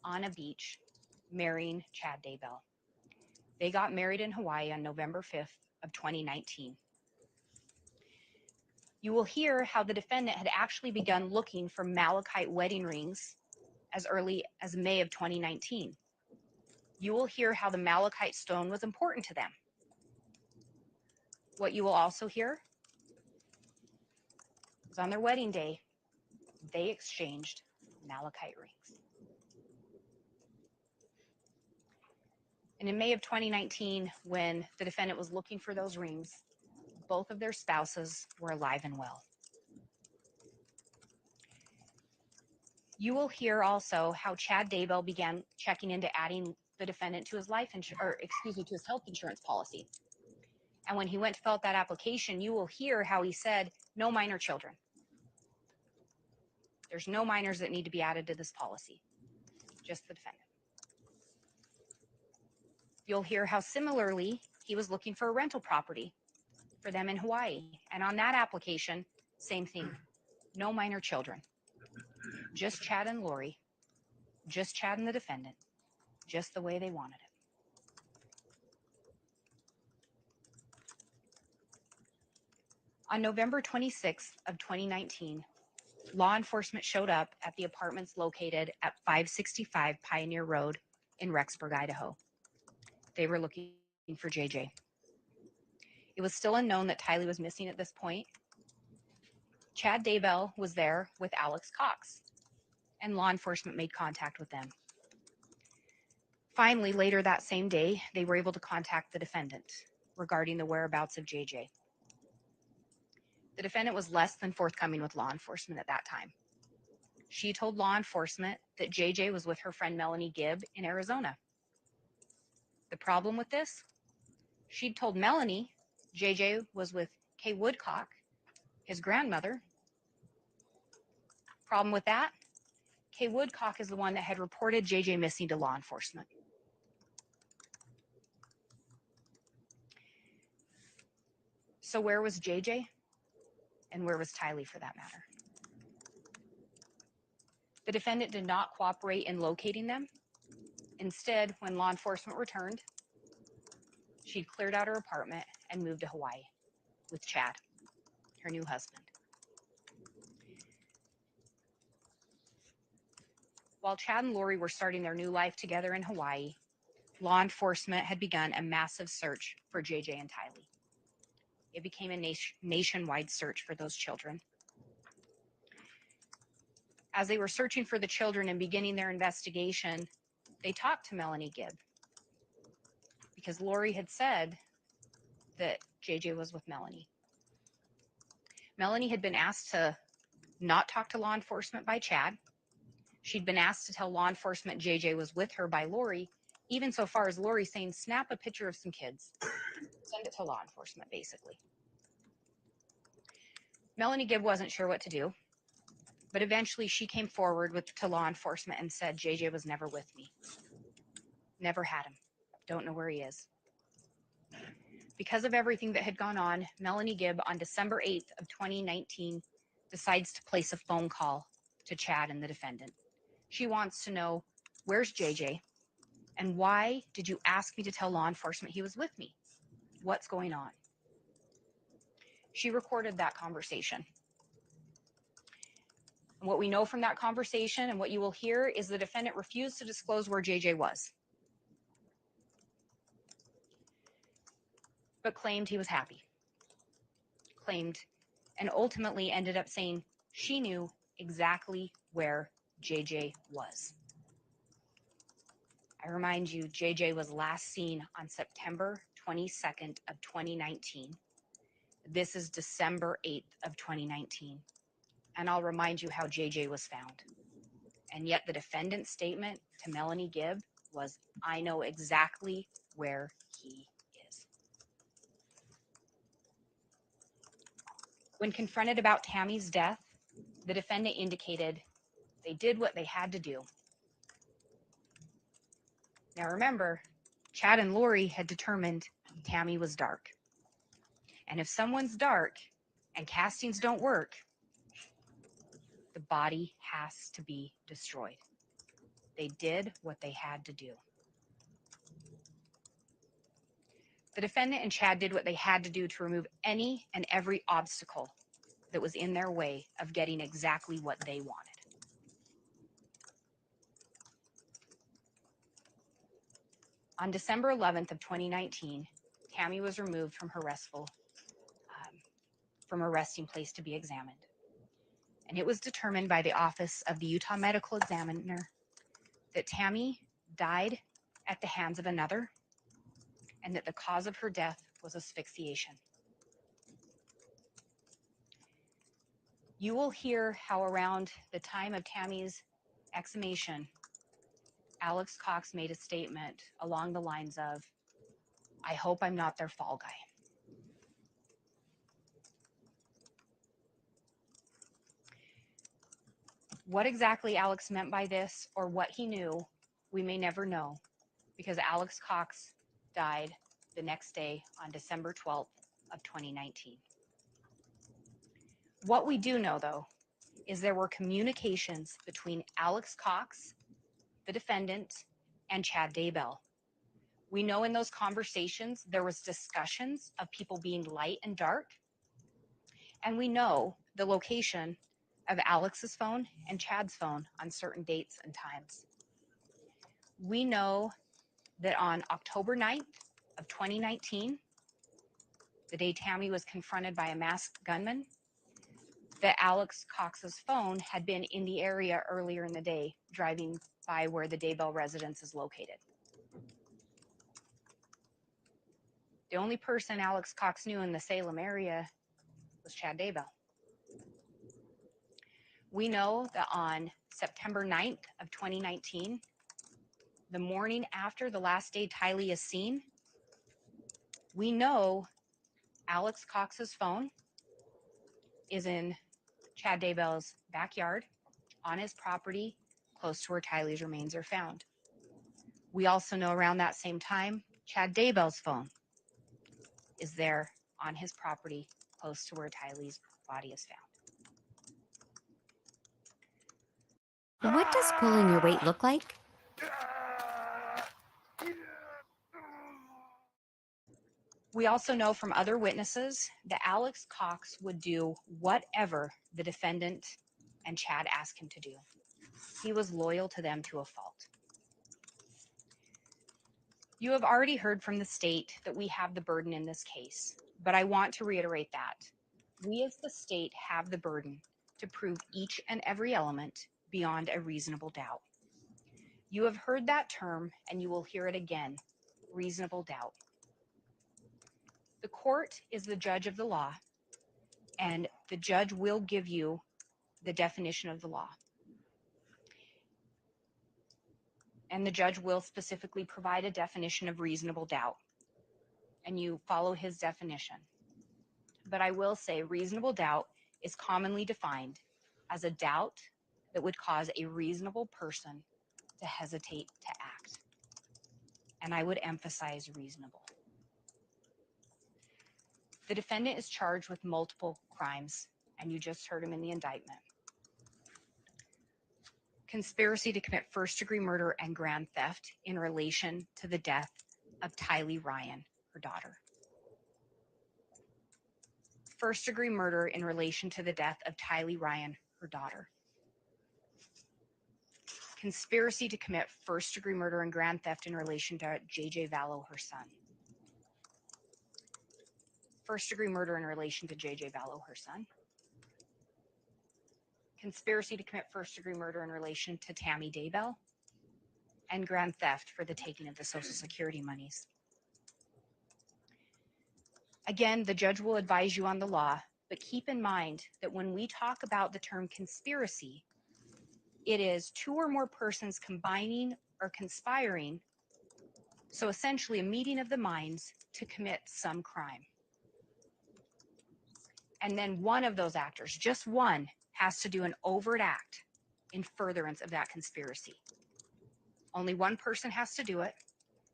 on a beach marrying Chad Daybell. They got married in Hawaii on November 5th of 2019. You will hear how the defendant had actually begun looking for malachite wedding rings as early as May of 2019. You will hear how the malachite stone was important to them. What you will also hear is on their wedding day, they exchanged malachite rings. And in May of 2019, when the defendant was looking for those rings, both of their spouses were alive and well. You will hear also how Chad Daybell began checking into adding the defendant to his to his health insurance policy. And when he went to fill out that application, you will hear how he said, no minor children. There's no minors that need to be added to this policy, just the defendant. You'll hear how similarly he was looking for a rental property for them in Hawaii. And on that application, same thing, no minor children, just Chad and Lori, just Chad and the defendant, just the way they wanted it. On November 26th of 2019, law enforcement showed up at the apartments located at 565 Pioneer Road in Rexburg, Idaho. They were looking for JJ. It was still unknown that Tylee was missing at this point. Chad Daybell was there with Alex Cox, and law enforcement made contact with them. Finally, later that same day, they were able to contact the defendant regarding the whereabouts of JJ. The defendant was less than forthcoming with law enforcement at that time. She told law enforcement that JJ was with her friend Melanie Gibb in Arizona. The problem with this? She'd told Melanie JJ was with Kay Woodcock, his grandmother. Problem with that? Kay Woodcock is the one that had reported JJ missing to law enforcement. So where was JJ? And where was Tylee for that matter? The defendant did not cooperate in locating them. Instead, when law enforcement returned, she'd cleared out her apartment and moved to Hawaii with Chad, her new husband. While Chad and Lori were starting their new life together in Hawaii, law enforcement had begun a massive search for JJ and Tylee. It became a nationwide search for those children. As they were searching for the children and beginning their investigation, they talked to Melanie Gibb because Lori had said that JJ was with Melanie. Melanie had been asked to not talk to law enforcement by Chad. She'd been asked to tell law enforcement JJ was with her by Lori, even so far as Lori saying, snap a picture of some kids, send it to law enforcement, basically. Melanie Gibb wasn't sure what to do, but eventually she came forward to law enforcement and said, JJ was never with me. Never had him. Don't know where he is. Because of everything that had gone on, Melanie Gibb on December 8th of 2019 decides to place a phone call to Chad and the defendant. She wants to know, where's JJ? And why did you ask me to tell law enforcement he was with me? What's going on? She recorded that conversation. And what we know from that conversation and what you will hear is the defendant refused to disclose where JJ was, but claimed he was happy. Claimed and ultimately ended up saying she knew exactly where JJ was. I remind you, JJ was last seen on September 22nd of 2019. This is December 8th of 2019. And I'll remind you how JJ was found. And yet the defendant's statement to Melanie Gibb was, I know exactly where he is. When confronted about Tammy's death, the defendant indicated they did what they had to do. Now remember, Chad and Lori had determined Tammy was dark. And if someone's dark and castings don't work, the body has to be destroyed. They did what they had to do. The defendant and Chad did what they had to do to remove any and every obstacle that was in their way of getting exactly what they wanted. On December 11th of 2019, Tammy was removed from her resting place to be examined. And it was determined by the Office of the Utah Medical Examiner that Tammy died at the hands of another and that the cause of her death was asphyxiation. You will hear how around the time of Tammy's exhumation, Alex Cox made a statement along the lines of, I hope I'm not their fall guy. What exactly Alex meant by this or what he knew, we may never know, because Alex Cox died the next day on December 12th of 2019. What we do know, though, is there were communications between Alex Cox, the defendant, and Chad Daybell. We know in those conversations there was discussions of people being light and dark, and we know the location of Alex's phone and Chad's phone on certain dates and times. We know that on October 9th of 2019, the day Tammy was confronted by a masked gunman, that Alex Cox's phone had been in the area earlier in the day, driving by where the Daybell residence is located. The only person Alex Cox knew in the Salem area was Chad Daybell. We know that on September 9th of 2019, the morning after the last day Tylee is seen, we know Alex Cox's phone is in Chad Daybell's backyard on his property close to where Tylee's remains are found. We also know around that same time, Chad Daybell's phone is there on his property close to where Tylee's body is found. What does pulling your weight look like? We also know from other witnesses that Alex Cox would do whatever the defendant and Chad asked him to do. He was loyal to them to a fault. You have already heard from the state that we have the burden in this case, but I want to reiterate that. We as the state have the burden to prove each and every element beyond a reasonable doubt. You have heard that term and you will hear it again, reasonable doubt. The court is the judge of the law, and the judge will give you the definition of the law. And the judge will specifically provide a definition of reasonable doubt, and you follow his definition. But I will say reasonable doubt is commonly defined as a doubt that would cause a reasonable person to hesitate to act. And I would emphasize reasonable. The defendant is charged with multiple crimes, and you just heard him in the indictment. Conspiracy to commit first-degree murder and grand theft in relation to the death of Tylee Ryan, her daughter. First-degree murder in relation to the death of Tylee Ryan, her daughter. Conspiracy to commit first-degree murder and grand theft in relation to JJ Vallow, her son. First-degree murder in relation to JJ Vallow, her son. Conspiracy to commit first-degree murder in relation to Tammy Daybell, and grand theft for the taking of the Social Security monies. Again, the judge will advise you on the law, but keep in mind that when we talk about the term conspiracy, it is two or more persons combining or conspiring, so essentially a meeting of the minds to commit some crime. And then one of those actors, just one, has to do an overt act in furtherance of that conspiracy. Only one person has to do it,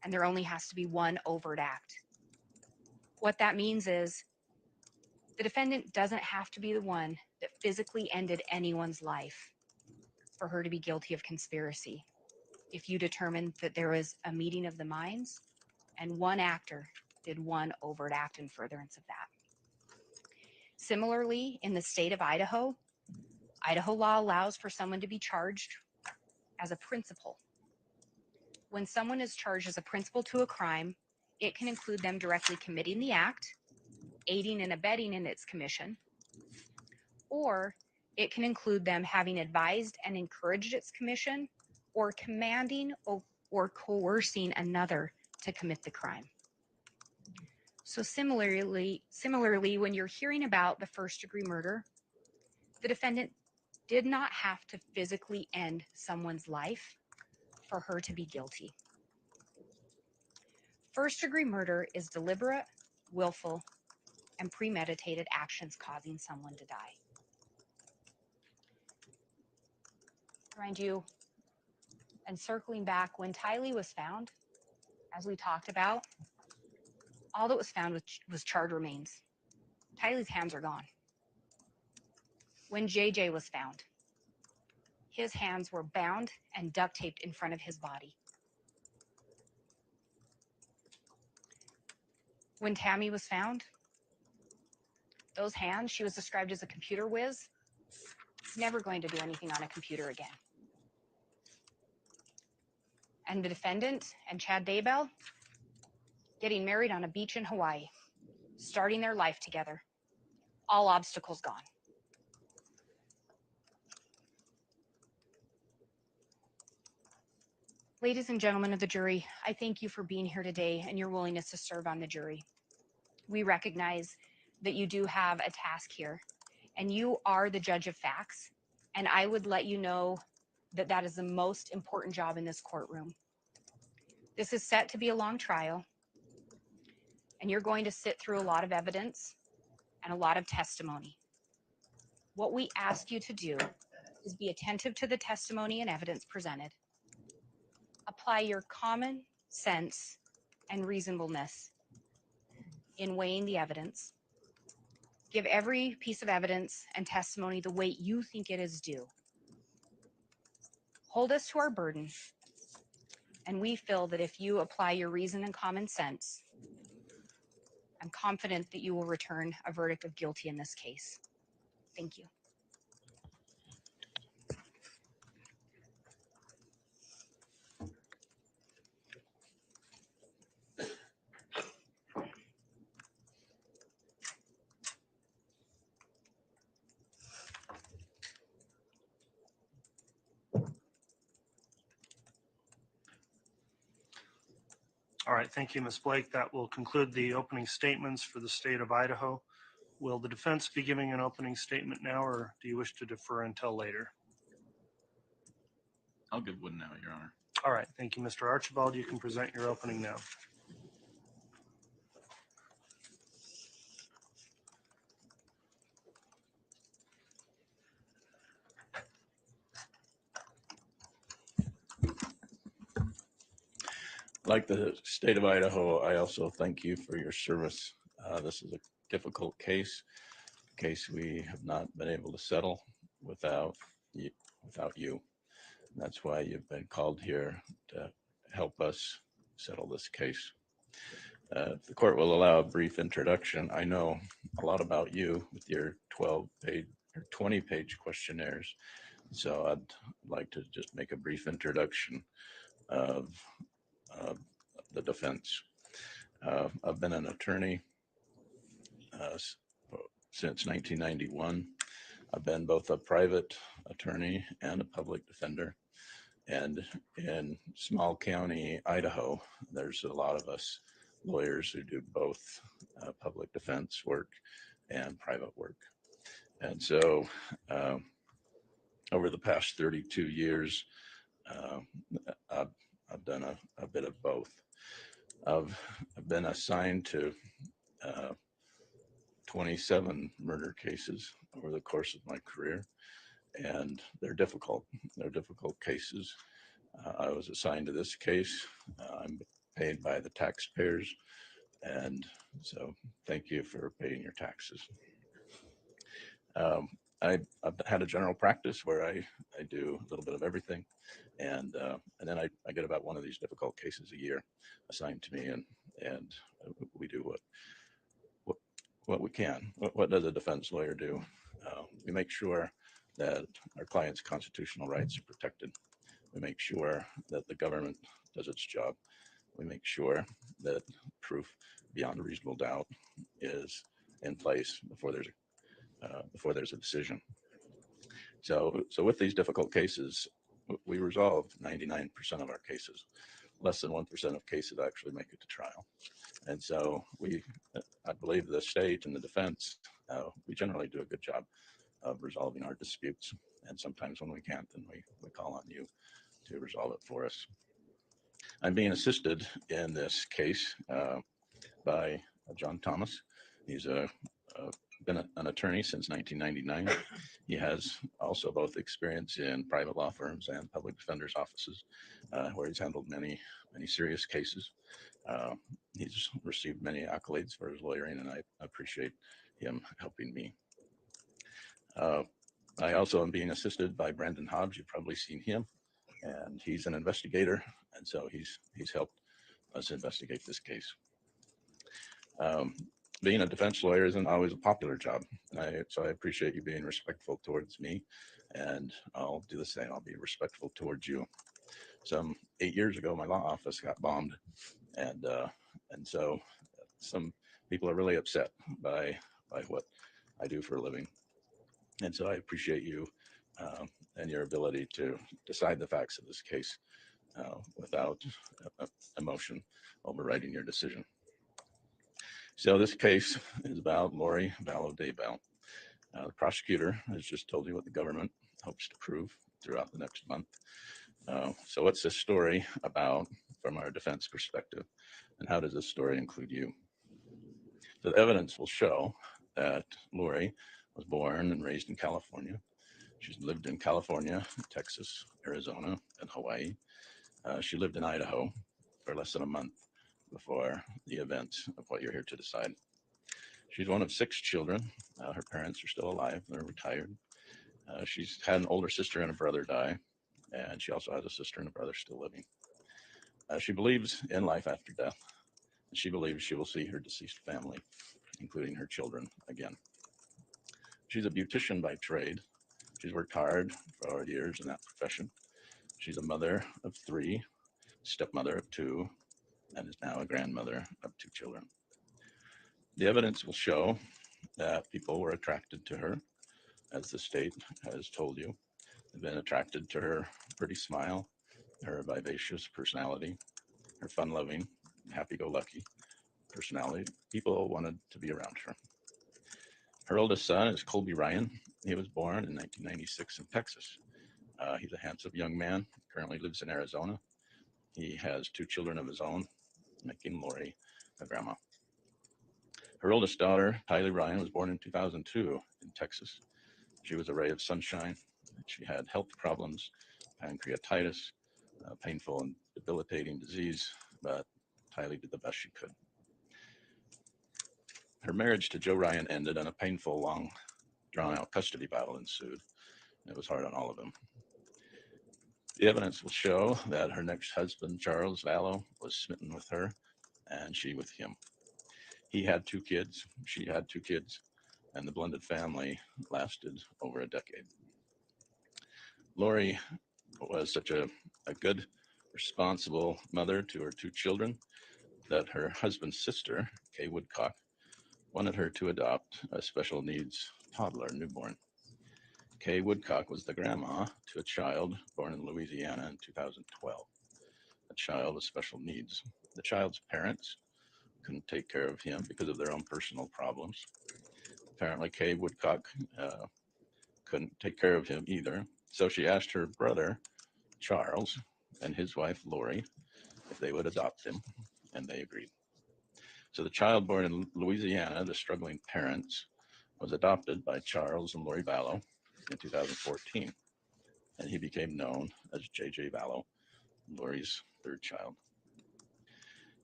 and there only has to be one overt act. What that means is the defendant doesn't have to be the one that physically ended anyone's life for her to be guilty of conspiracy. If you determine that there was a meeting of the minds and one actor did one overt act in furtherance of that. Similarly, in the state of Idaho, Idaho law allows for someone to be charged as a principal. When someone is charged as a principal to a crime, it can include them directly committing the act, aiding and abetting in its commission, or it can include them having advised and encouraged its commission, or commanding or coercing another to commit the crime. So similarly, when you're hearing about the first-degree murder, the defendant did not have to physically end someone's life for her to be guilty. First-degree murder is deliberate, willful, and premeditated actions causing someone to die. Remind you, and circling back, when Tylee was found, as we talked about, all that was found was charred remains. Tylee's hands are gone. When JJ was found, his hands were bound and duct taped in front of his body. When Tammy was found, those hands, she was described as a computer whiz, never going to do anything on a computer again. And the defendant and Chad Daybell getting married on a beach in Hawaii, starting their life together, all obstacles gone. Ladies and gentlemen of the jury, I thank you for being here today and your willingness to serve on the jury. We recognize that you do have a task here, and you are the judge of facts, and I would let you know that that is the most important job in this courtroom. This is set to be a long trial, and you're going to sit through a lot of evidence and a lot of testimony. What we ask you to do is be attentive to the testimony and evidence presented. Apply your common sense and reasonableness in weighing the evidence. Give every piece of evidence and testimony the weight you think it is due. Hold us to our burden, and we feel that if you apply your reason and common sense, I'm confident that you will return a verdict of guilty in this case. Thank you. All right, thank you, Ms. Blake. That will conclude the opening statements for the state of Idaho. Will the defense be giving an opening statement now, or do you wish to defer until later? I'll give one now, Your Honor. All right, thank you, Mr. Archibald. You can present your opening now. Like the state of Idaho, I also thank you for your service. This is a difficult case, a case we have not been able to settle without you. Without you. That's why you've been called here to help us settle this case. If the court will allow a brief introduction, I know a lot about you with your 12-page or 20-page questionnaires. So I'd like to just make a brief introduction of the defense. I've been an attorney since 1991. I've been both a private attorney and a public defender. And in small county, Idaho, there's a lot of us lawyers who do both public defense work and private work. And so over the past 32 years, I've done a bit of both. I've been assigned to 27 murder cases over the course of my career, and they're difficult. They're difficult cases. I was assigned to this case. I'm paid by the taxpayers, and so thank you for paying your taxes. I've had a general practice where I do a little bit of everything, and then I get about one of these difficult cases a year assigned to me, and we do what we can. What does a defense lawyer do? We make sure that our clients' constitutional rights are protected. We make sure that the government does its job. We make sure that proof beyond a reasonable doubt is in place before there's a decision. So with these difficult cases, we resolve 99% of our cases. Less than 1% of cases actually make it to trial. And so I believe the state and the defense, we generally do a good job of resolving our disputes. And sometimes when we can't, then we call on you to resolve it for us. I'm being assisted in this case by John Thomas. He's been an attorney since 1999. He has also both experience in private law firms and public defender's offices, where he's handled many serious cases. He's received many accolades for his lawyering, and I appreciate him helping me. I also am being assisted by Brandon Hobbs. You've probably seen him, and he's an investigator, and so he's helped us investigate this case. Being a defense lawyer isn't always a popular job, so I appreciate you being respectful towards me, and I'll do the same. I'll be respectful towards you. Some 8 years ago, my law office got bombed, and so some people are really upset by what I do for a living. And so I appreciate you and your ability to decide the facts of this case without emotion overriding your decision. So this case is about Lori Vallow Daybell. The prosecutor has just told you what the government hopes to prove throughout the next month. So what's this story about from our defense perspective, and how does this story include you? So the evidence will show that Lori was born and raised in California. She's lived in California, Texas, Arizona, and Hawaii. She lived in Idaho for less than a month before the event of what you're here to decide. She's one of 6 children. Her parents are still alive. They're retired. She's had an older sister and a brother die, and she also has a sister and a brother still living. She believes in life after death, and she believes she will see her deceased family, including her children, again. She's a beautician by trade. She's worked hard for years in that profession. She's a mother of 3, stepmother of 2, and is now a grandmother of 2 children. The evidence will show that people were attracted to her, as the state has told you. They've been attracted to her pretty smile, her vivacious personality, her fun-loving, happy-go-lucky personality. People wanted to be around her. Her oldest son is Colby Ryan. He was born in 1996 in Texas. He's a handsome young man, currently lives in Arizona. He has 2 children of his own, making Lori a grandma. Her oldest daughter, Tylee Ryan, was born in 2002 in Texas. She was a ray of sunshine. She had health problems, pancreatitis, painful and debilitating disease, but Tylee did the best she could. Her marriage to Joe Ryan ended, and a painful, long, drawn-out custody battle ensued. It was hard on all of them. The evidence will show that her next husband, Charles Vallow, was smitten with her, and she with him. He had 2 kids, she had 2 kids, and the blended family lasted over a decade. Lori was such a good, responsible mother to her 2 children that her husband's sister, Kay Woodcock, wanted her to adopt a special needs toddler newborn. Kay Woodcock was the grandma to a child born in Louisiana in 2012, a child with special needs. The child's parents couldn't take care of him because of their own personal problems. Apparently, Kay Woodcock couldn't take care of him either, so she asked her brother, Charles, and his wife, Lori, if they would adopt him, and they agreed. So the child born in Louisiana, the struggling parents, was adopted by Charles and Lori Vallow in 2014, and he became known as J.J. Vallow, Lori's 3rd child.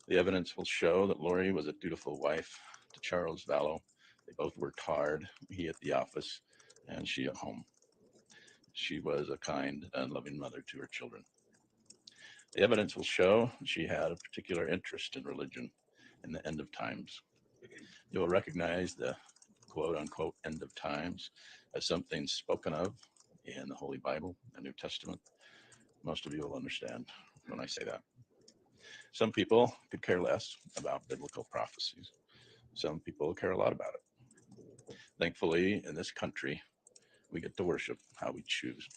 The evidence will show that Lori was a dutiful wife to Charles Vallow. They both worked hard, he at the office and she at home. She was a kind and loving mother to her children. The evidence will show she had a particular interest in religion in the end of times. You will recognize the quote unquote end of times as something spoken of in the Holy Bible, the New Testament. Most of you will understand when I say that. Some people could care less about biblical prophecies. Some people care a lot about it. Thankfully, in this country, we get to worship how we choose.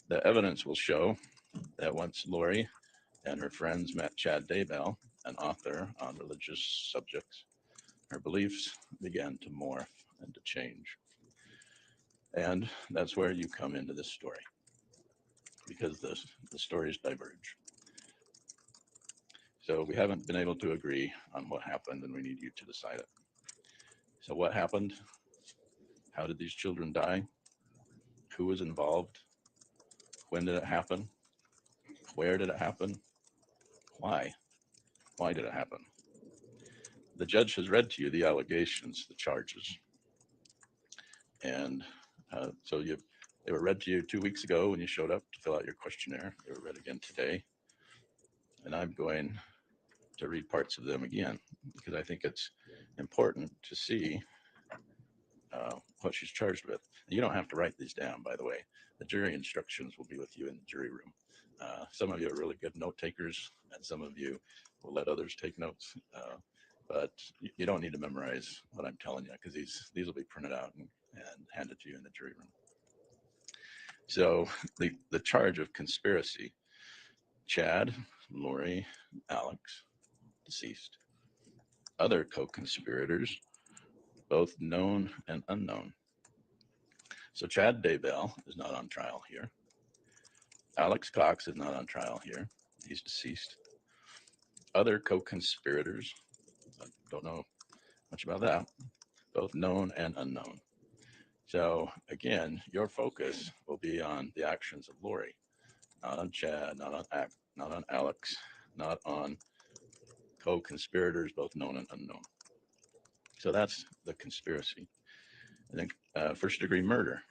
The evidence will show that once Lori and her friends met Chad Daybell, an author on religious subjects, her beliefs began to morph and to change. And that's where you come into this story, because the stories diverge. So we haven't been able to agree on what happened, and we need you to decide it. So what happened? How did these children die? Who was involved? When did it happen? Where did it happen? Why? Why did it happen? The judge has read to you the allegations, the charges. And they were read to you 2 weeks ago when you showed up to fill out your questionnaire. They were read again today. And I'm going to read parts of them again, because I think it's important to see what she's charged with. You don't have to write these down, by the way. The jury instructions will be with you in the jury room. Some of you are really good note takers, and some of you will let others take notes. But you don't need to memorize what I'm telling you, because these will be printed out and handed to you in the jury room. So the charge of conspiracy: Chad, Lori, Alex, deceased. Other co-conspirators, both known and unknown. So Chad Daybell is not on trial here. Alex Cox is not on trial here. He's deceased. Other co-conspirators, I don't know much about that, both known and unknown. So again, your focus will be on the actions of Lori, not on Chad, not on Alex, not on co-conspirators, both known and unknown. So that's the conspiracy. I think first-degree murder,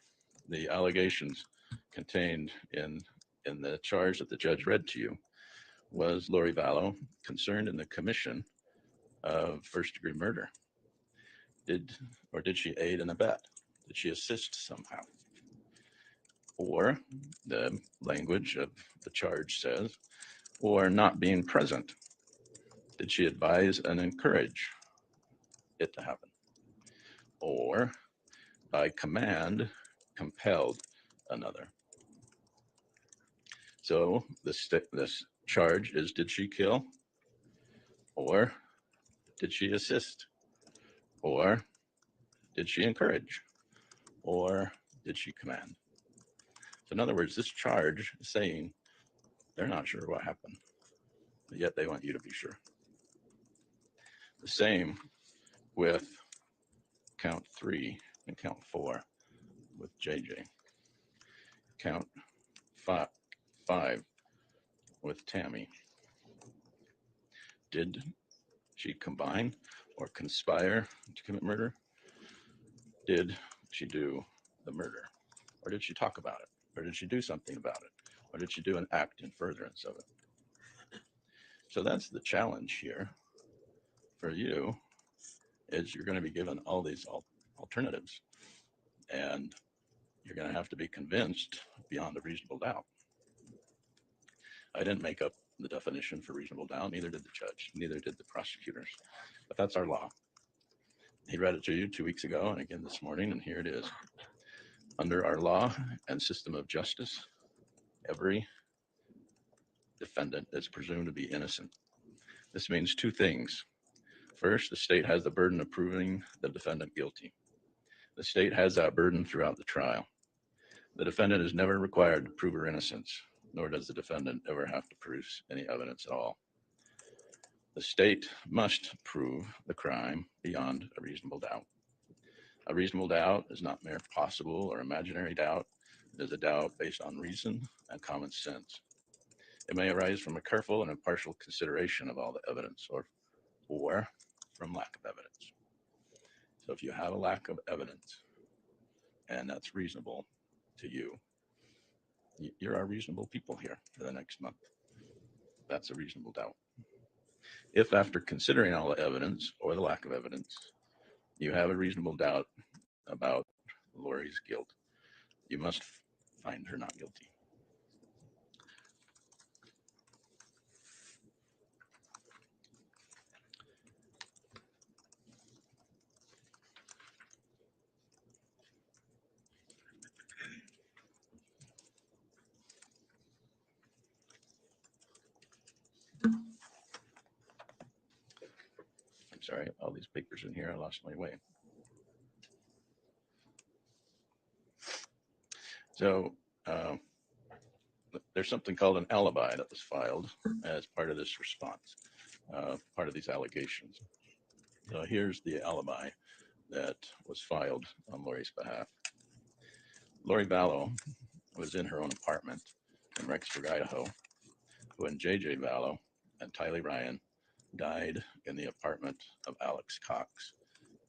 the allegations contained in the charge that the judge read to you, was Lori Vallow concerned in the commission of first-degree murder? Did she aid and abet? Did she assist somehow? Or the language of the charge says, or not being present. Did she advise and encourage it to happen? Or by command, compelled another? So this charge is, did she kill? Or did she assist? Or did she encourage? Or did she command? So in other words, this charge is saying they're not sure what happened, but yet they want you to be sure. The same with count 3 and count 4 with JJ. Count 5 with Tammy. Did she combine or conspire to commit murder? Did she do the murder? Or did she talk about it? Or did she do something about it? Or did she do an act in furtherance of it? So that's the challenge here for you, is you're going to be given all these alternatives, and you're going to have to be convinced beyond a reasonable doubt. I didn't make up the definition for reasonable doubt, neither did the judge, neither did the prosecutors, but that's our law. He read it to you 2 weeks ago and again this morning, and here it is. Under our law and system of justice, every defendant is presumed to be innocent. This means two things. First, the state has the burden of proving the defendant guilty. The state has that burden throughout the trial. The defendant is never required to prove her innocence, nor does the defendant ever have to produce any evidence at all. The state must prove the crime beyond a reasonable doubt. A reasonable doubt is not mere possible or imaginary doubt. It is a doubt based on reason and common sense. It may arise from a careful and impartial consideration of all the evidence, or from lack of evidence. So if you have a lack of evidence, and that's reasonable to you, you're our reasonable people here for the next month. That's a reasonable doubt. If after considering all the evidence or the lack of evidence, you have a reasonable doubt about Lori's guilt, you must find her not guilty. I'm sorry, all these papers in here, I lost my way. So there's something called an alibi that was filed as part of this response, part of these allegations. So here's the alibi that was filed on Lori's behalf. Lori Vallow was in her own apartment in Rexburg, Idaho, when J.J. Vallow and Tylee Ryan died in the apartment of Alex Cox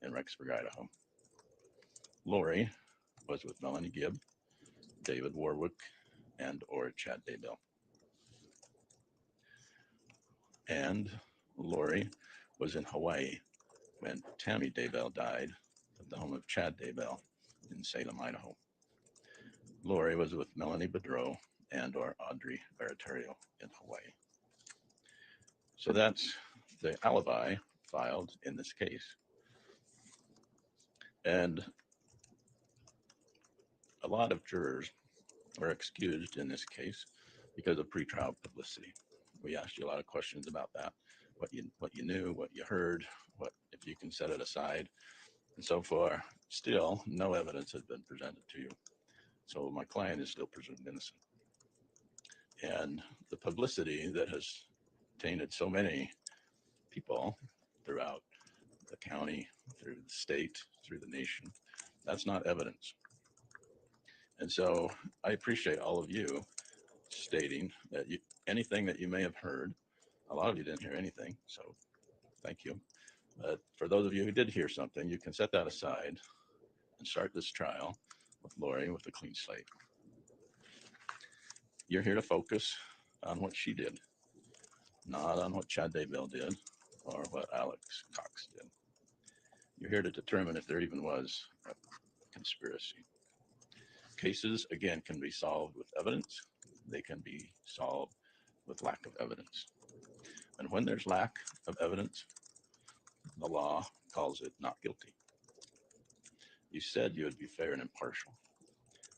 in Rexburg, Idaho. Lori was with Melanie Gibb, David Warwick, or Chad Daybell. And Lori was in Hawaii when Tammy Daybell died at the home of Chad Daybell in Salem, Idaho. Lori was with Melanie Bedreau or Audrey Baratario in Hawaii. So that's the alibi filed in this case. And a lot of jurors were excused in this case because of pretrial publicity. We asked you a lot of questions about that, what you knew, what you heard, what if you can set it aside. And so far, still no evidence has been presented to you. So my client is still presumed innocent. And the publicity that has tainted so many people throughout the county, through the state, through the nation, that's not evidence. And so I appreciate all of you stating that anything that you may have heard, a lot of you didn't hear anything, so thank you. But for those of you who did hear something, you can set that aside and start this trial with Lori with a clean slate. You're here to focus on what she did, not on what Chad Daybell did or what Alex Cox did. You're here to determine if there even was a conspiracy. Cases, again, can be solved with evidence. They can be solved with lack of evidence. And when there's lack of evidence, the law calls it not guilty. You said you would be fair and impartial.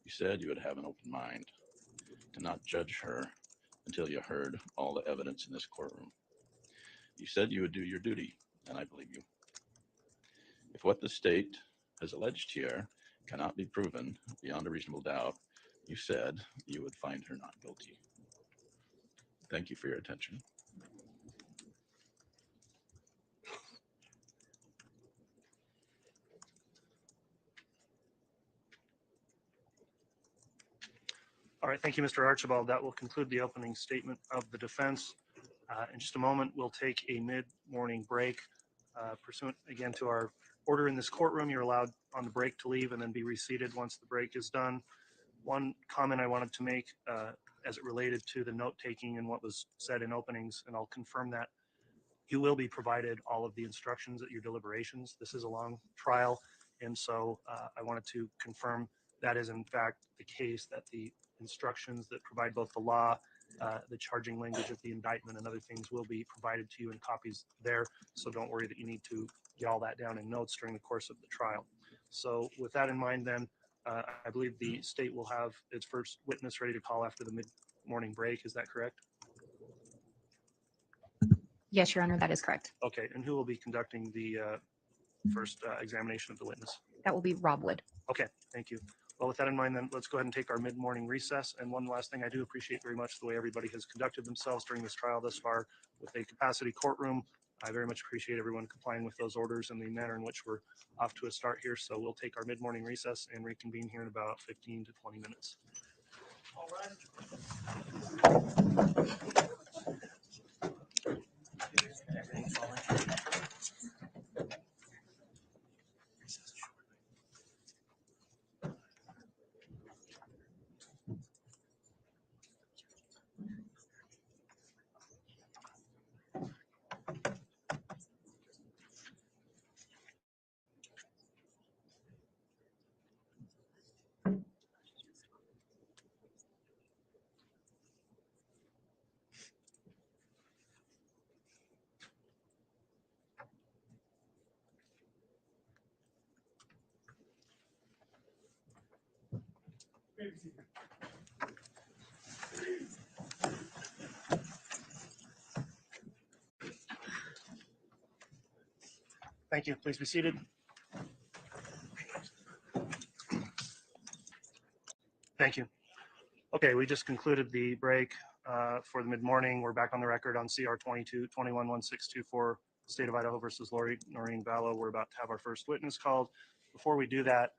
You said you would have an open mind to not judge her until you heard all the evidence in this courtroom. You said you would do your duty, and I believe you. If what the state has alleged here cannot be proven beyond a reasonable doubt, you said you would find her not guilty. Thank you for your attention. All right, thank you, Mr. Archibald. That will conclude the opening statement of the defense. In just a moment, we'll take a mid-morning break. Pursuant again to our order in this courtroom, you're allowed on the break to leave and then be reseated once the break is done. One comment I wanted to make as it related to the note taking and what was said in openings, and I'll confirm that you will be provided all of the instructions at your deliberations. This is a long trial, and so I wanted to confirm that is in fact the case, that the instructions that provide both the law, the charging language of the indictment, and other things will be provided to you in copies there. So don't worry that you need to get all that down in notes during the course of the trial. So with that in mind, then I believe the state will have its first witness ready to call after the mid-morning break. Is that correct? Yes, Your Honor, that is correct. Okay, and who will be conducting the first examination of the witness? That will be Rob Wood. Okay, thank you. Well, with that in mind, then let's go ahead and take our mid-morning recess. And one last thing, I do appreciate very much the way everybody has conducted themselves during this trial thus far with a capacity courtroom. I very much appreciate everyone complying with those orders and the manner in which we're off to a start here. So we'll take our mid-morning recess and reconvene here in about 15 to 20 minutes. All right. Thank you. Please be seated. Thank you. Okay, we just concluded the break for the mid-morning. We're back on the record on CR 22-211624, State of Idaho versus Lori Noreen Vallow. We're about to have our first witness called. Before we do that,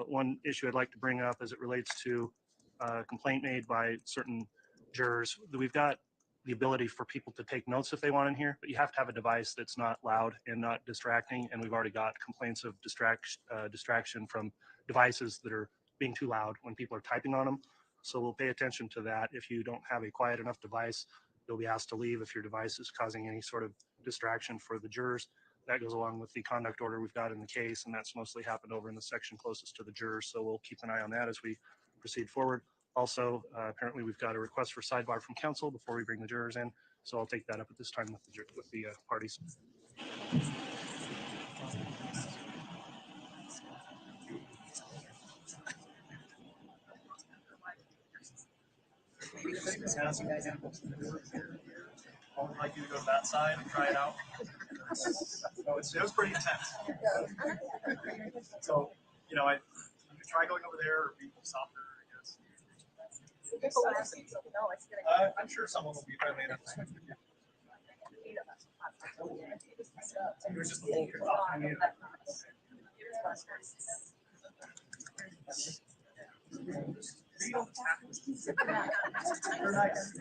one issue I'd like to bring up as it relates to a complaint made by certain jurors. We've got the ability for people to take notes if they want in here, but you have to have a device that's not loud and not distracting. And we've already got complaints of distraction from devices that are being too loud when people are typing on them. So we'll pay attention to that. If you don't have a quiet enough device, you'll be asked to leave if your device is causing any sort of distraction for the jurors. That goes along with the conduct order we've got in the case, and that's mostly happened over in the section closest to the jurors. So we'll keep an eye on that as we proceed forward. Also, apparently we've got a request for sidebar from counsel before we bring the jurors in. So I'll take that up at this time with the parties. I would like you to go to that side and try it out. It was pretty intense. So, you know, you could try going over there or be softer, I guess. I'm sure someone will be friendly enough. It was just the whole cacophony. They're nice.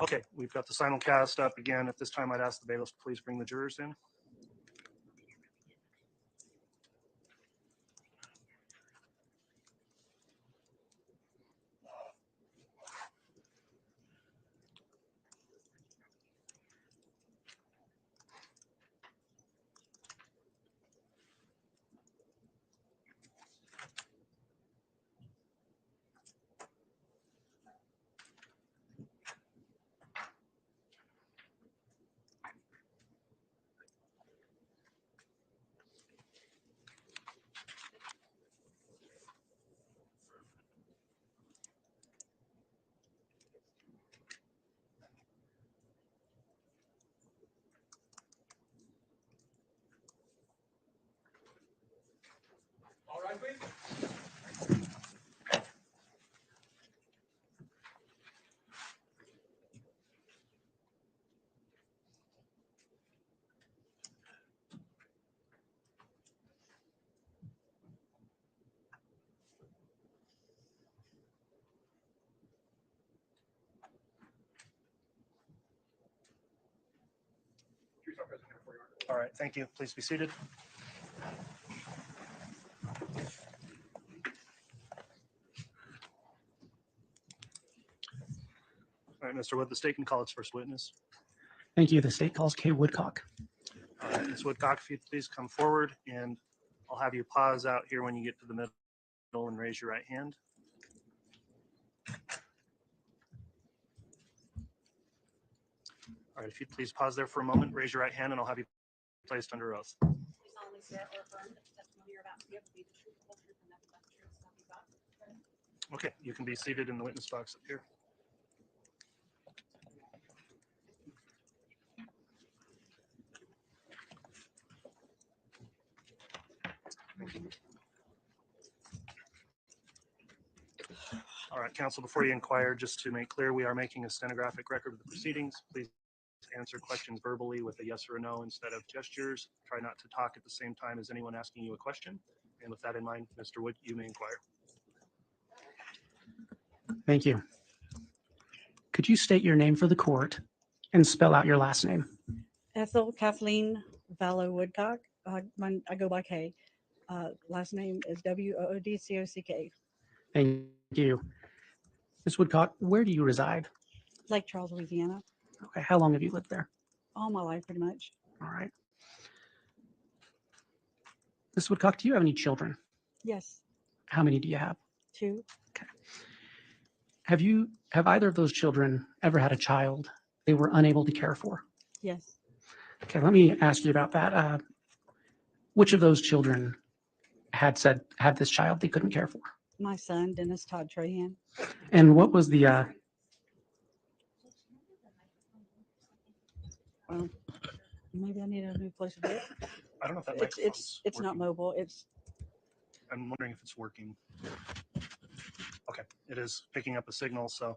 Okay, we've got the simulcast up again. At this time, I'd ask the bailiffs to please bring the jurors in. rise, please. Choose our president for your honor. All right, thank you. Please be seated. All right, Mr. Wood, the state can call its first witness. Thank you. The state calls Kay Woodcock. All right, Ms. Woodcock, if you'd please come forward, and I'll have you pause out here when you get to the middle and raise your right hand. All right, if you'd please pause there for a moment, raise your right hand, and I'll have you placed under oath. You solemnly swear or affirm that the testimony you're about to give will be the truth, the whole truth, and nothing but the truth, so help you God. Okay, you can be seated in the witness box up here. All right, counsel, before you inquire, just to make clear, we are making a stenographic record of the proceedings. Please answer questions verbally with a yes or a no instead of gestures. Try not to talk at the same time as anyone asking you a question. And with that in mind, Mr. Wood, you may inquire. Thank you. Could you state your name for the court and spell out your last name? Ethel Kathleen Vallow Woodcock. I go by Kay. Last name is Woodcock. Thank you. Ms. Woodcock, where do you reside? Lake Charles, Louisiana. Okay. How long have you lived there? All my life, pretty much. All right. Ms. Woodcock, do you have any children? Yes. How many do you have? 2. Have either of those children ever had a child they were unable to care for? Yes. Okay, let me ask you about that. Which of those children had this child they couldn't care for? My son, Dennis Todd Trahan. And what was the Well, maybe I need a new place to do it. I don't know if that It's not mobile. I'm wondering if it's working. Okay, it is picking up a signal, so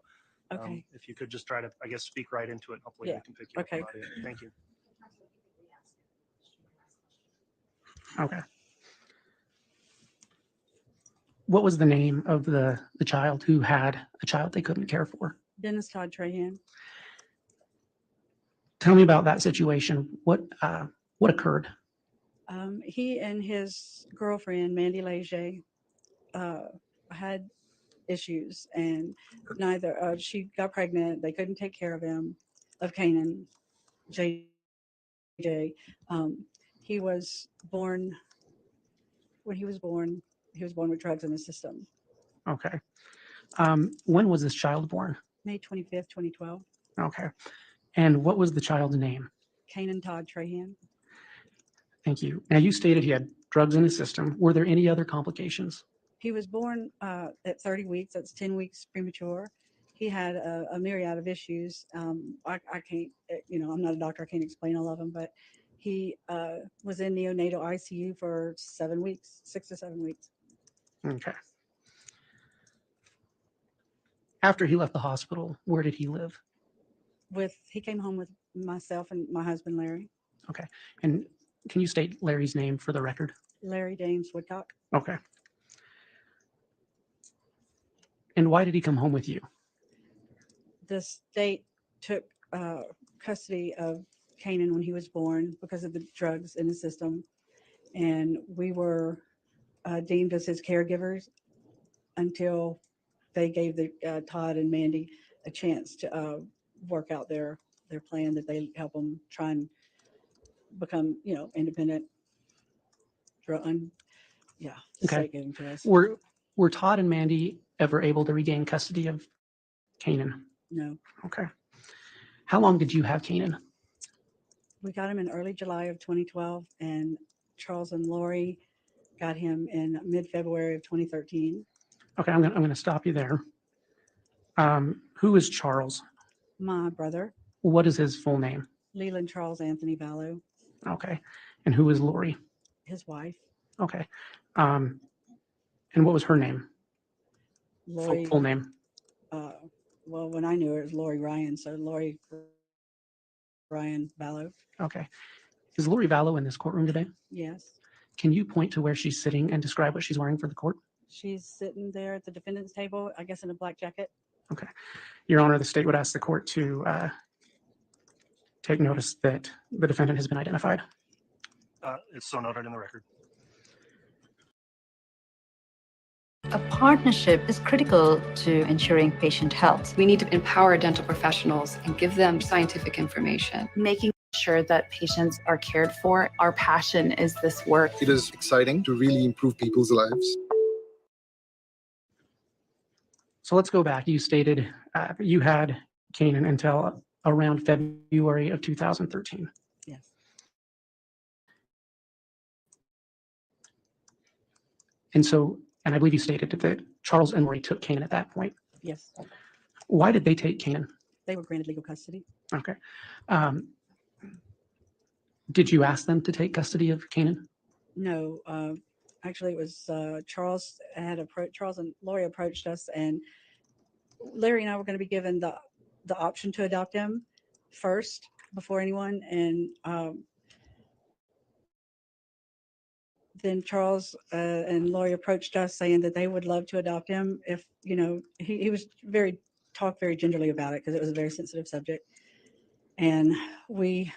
Okay. if you could just try to, I guess, speak right into it. Hopefully Yeah. we can pick you Okay. up about it. Thank you. okay? What was the name of the child who had a child they couldn't care for? Dennis Todd Trahan. Tell me about that situation. What occurred? He and his girlfriend, Mandy Leger, had issues, and she got pregnant. They couldn't take care of Kanan, JJ. He was born, when he was born with drugs in his system. Okay. When was this child born? May 25th, 2012. Okay. And what was the child's name? Kanan Todd Trahan. Thank you. Now, you stated he had drugs in his system. Were there any other complications? He was born at 30 weeks. That's 10 weeks premature. He had a myriad of issues. I can't, I'm not a doctor. I can't explain all of them, but he was in neonatal ICU for 7 weeks, 6 to 7 weeks. Okay. After he left the hospital, where did he live? He came home with myself and my husband, Larry. Okay. And can you state Larry's name for the record? Larry Dames Woodcock. Okay. And why did he come home with you? The state took custody of Kanan when he was born because of the drugs in his system. And we were deemed as his caregivers until they gave Todd and Mandy a chance to work out their plan, that they help them try and become, independent. The state gave them to us. Were Todd and Mandy ever able to regain custody of Kanan? No. Okay. How long did you have Kanan? We got him in early July of 2012, and Charles and Lori got him in mid-February of 2013. Okay, I'm going to stop you there. Who is Charles? My brother, What is his full name? Leland Charles Anthony Vallow. Okay. And who is Lori? His wife. Okay. And what was her name? Lori, Full name. well, when I knew her, it was Lori Ryan. So Lori Ryan Ballo. Okay. Is Lori Vallow in this courtroom today? Yes. Can you point to where she's sitting and describe what she's wearing for the court? She's sitting there at the defendant's table, I guess in a black jacket. Okay. Your Honor, the state would ask the court to take notice that the defendant has been identified. It's so noted in the record. A partnership is critical to ensuring patient health. We need to empower dental professionals and give them scientific information. Making sure that patients are cared for. Our passion is this work. It is exciting to really improve people's lives. So let's go back. You stated you had Kanan until around February of 2013. Yes. And so, and I believe you stated that Charles and Lori took Kanan at that point. Yes. Why did they take Kanan? They were granted legal custody. Okay. Did you ask them to take custody of Kanan? No, actually, it was Charles Charles and Lori approached us, and Larry and I were going to be given the option to adopt him first before anyone, and then Charles and Lori approached us saying that they would love to adopt him if, you know, he was talked very gingerly about it because it was a very sensitive subject, and we,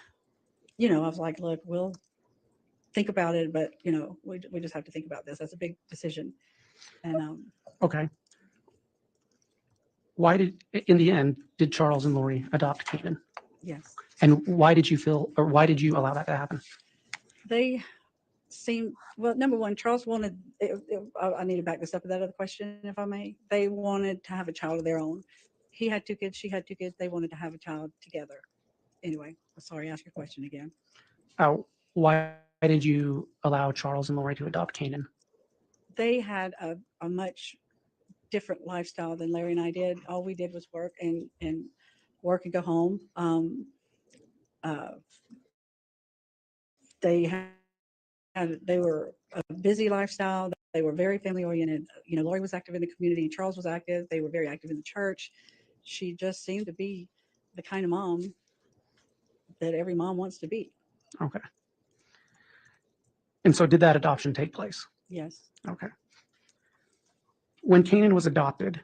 you know, I was like, look, we'll think about it, but you know, we just have to think about this. That's a big decision. And Okay. Why in the end, did Charles and Lori adopt Kanan? yes, And why did you allow that to happen? they seem, well, number one, Charles wanted, I need to back this up with that other question, if I may. They wanted to have a child of their own. He had 2 kids, she had 2 kids. They wanted to have a child together. Anyway, sorry, ask your question again. Why did you allow Charles and Lori to adopt Kanan? They had a much different lifestyle than Larry and I did. All we did was work and work and go home. They were a busy lifestyle. They were very family oriented. You know, Lori was active in the community. Charles was active. They were very active in the church. She just seemed to be the kind of mom that every mom wants to be. Okay. And so did that adoption take place? Yes. Okay. When Kanan was adopted,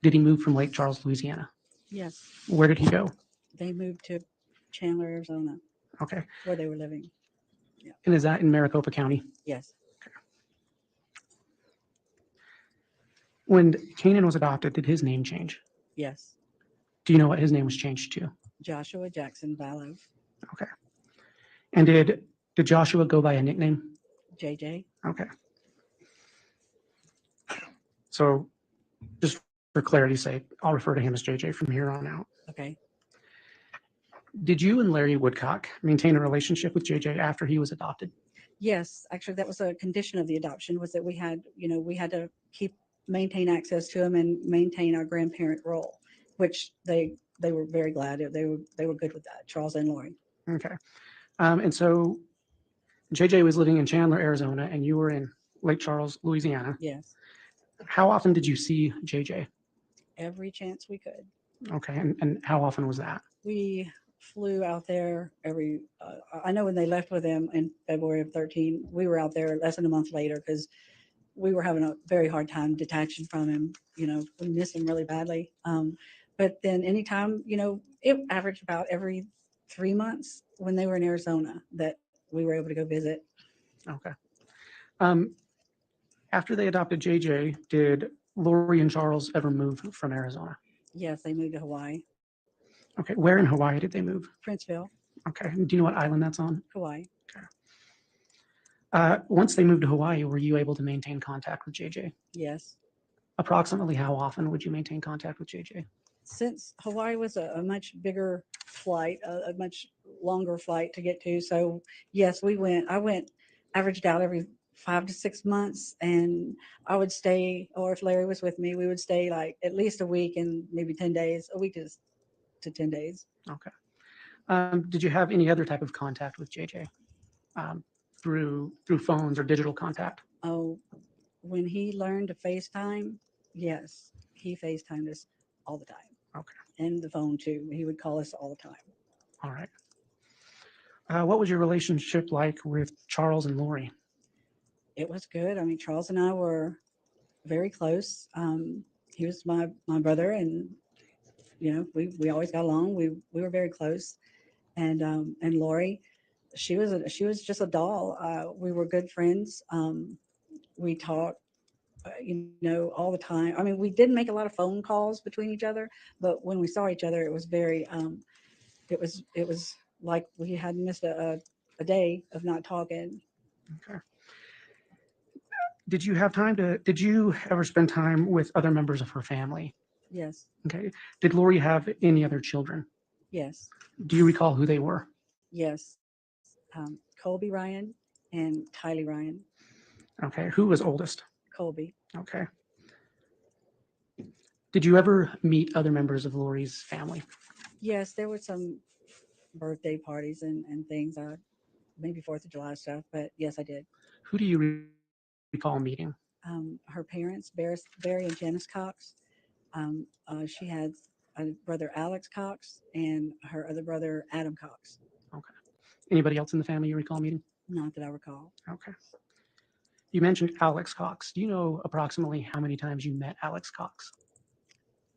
did he move from Lake Charles, Louisiana? Yes. Where did he go? They moved to Chandler, Arizona. Okay. Where they were living. Yeah. And is that in Maricopa County? Yes. Okay. When Kanan was adopted, did his name change? Yes. Do you know what his name was changed to? Joshua Jackson Vallow. Okay. And did Joshua go by a nickname? JJ. Okay. So just for clarity's sake, I'll refer to him as JJ from here on out. Okay. Did you and Larry Woodcock maintain a relationship with JJ after he was adopted? Yes, actually, that was a condition of the adoption, was that we had to maintain access to him and maintain our grandparent role, which they were very glad. They were good with that, Charles and Lori. Okay. And so JJ was living in Chandler, Arizona, and you were in Lake Charles, Louisiana. Yes. How often did you see JJ? Every chance we could. Okay. And how often was that? We flew out there I know when they left with him in February of 13, we were out there less than a month later because we were having a very hard time detaching from him. You know, we miss him really badly. But then anytime, you know, it averaged about every 3 months when they were in Arizona that we were able to go visit. Okay. After they adopted JJ, did Lori and Charles ever move from Arizona? Yes, they moved to Hawaii. Okay. Where in Hawaii did they move? Princeville. Okay. Do you know what island that's on? Hawaii. Okay. Once they moved to Hawaii, were you able to maintain contact with JJ? Yes. Approximately how often would you maintain contact with JJ? Since Hawaii was a much bigger flight, a much longer flight to get to. So yes, I went, averaged out every 5 to 6 months, and I would stay, or if Larry was with me, we would stay like at least a week and maybe 10 days, a week to 10 days. Okay. Did you have any other type of contact with JJ through phones or digital contact? Oh, when he learned to FaceTime, yes, he FaceTimed us all the time. Okay. And the phone too. He would call us all the time. All right. What was your relationship like with Charles and Lori? It was good. I mean, Charles and I were very close. He was my brother, and we always got along. We were very close. And Lori, she was just a doll. We were good friends. We talked, all the time. I mean, we didn't make a lot of phone calls between each other, but when we saw each other, it was very, it was like we had missed a day of not talking. Okay. Did you ever spend time with other members of her family? Yes, Okay. Did Lori have any other children? yes, Do you recall who they were? yes. Colby Ryan and Kylie Ryan. Okay. Who was oldest? Colby. Okay. Did you ever meet other members of Lori's family? Yes, there were some birthday parties and things, maybe 4th of July stuff, but yes, I did. Who do you recall meeting? Her parents, Barry and Janice Cox. She had a brother, Alex Cox, and her other brother, Adam Cox. Okay. Anybody else in the family you recall meeting? Not that I recall. Okay. You mentioned Alex Cox. Do you know approximately how many times you met Alex Cox?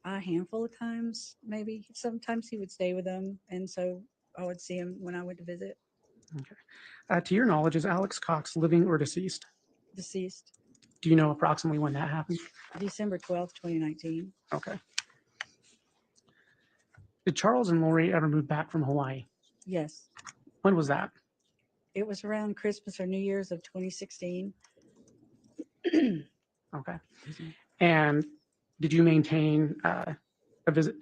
A handful of times, maybe. Sometimes he would stay with them, and so I would see him when I went to visit. Okay. To your knowledge, is Alex Cox living or deceased? Deceased. Do you know approximately when that happened? December 12th, 2019. Okay. Did Charles and Lori ever move back from Hawaii? Yes. When was that? It was around Christmas or New Year's of 2016. Okay. And did you maintain a visit?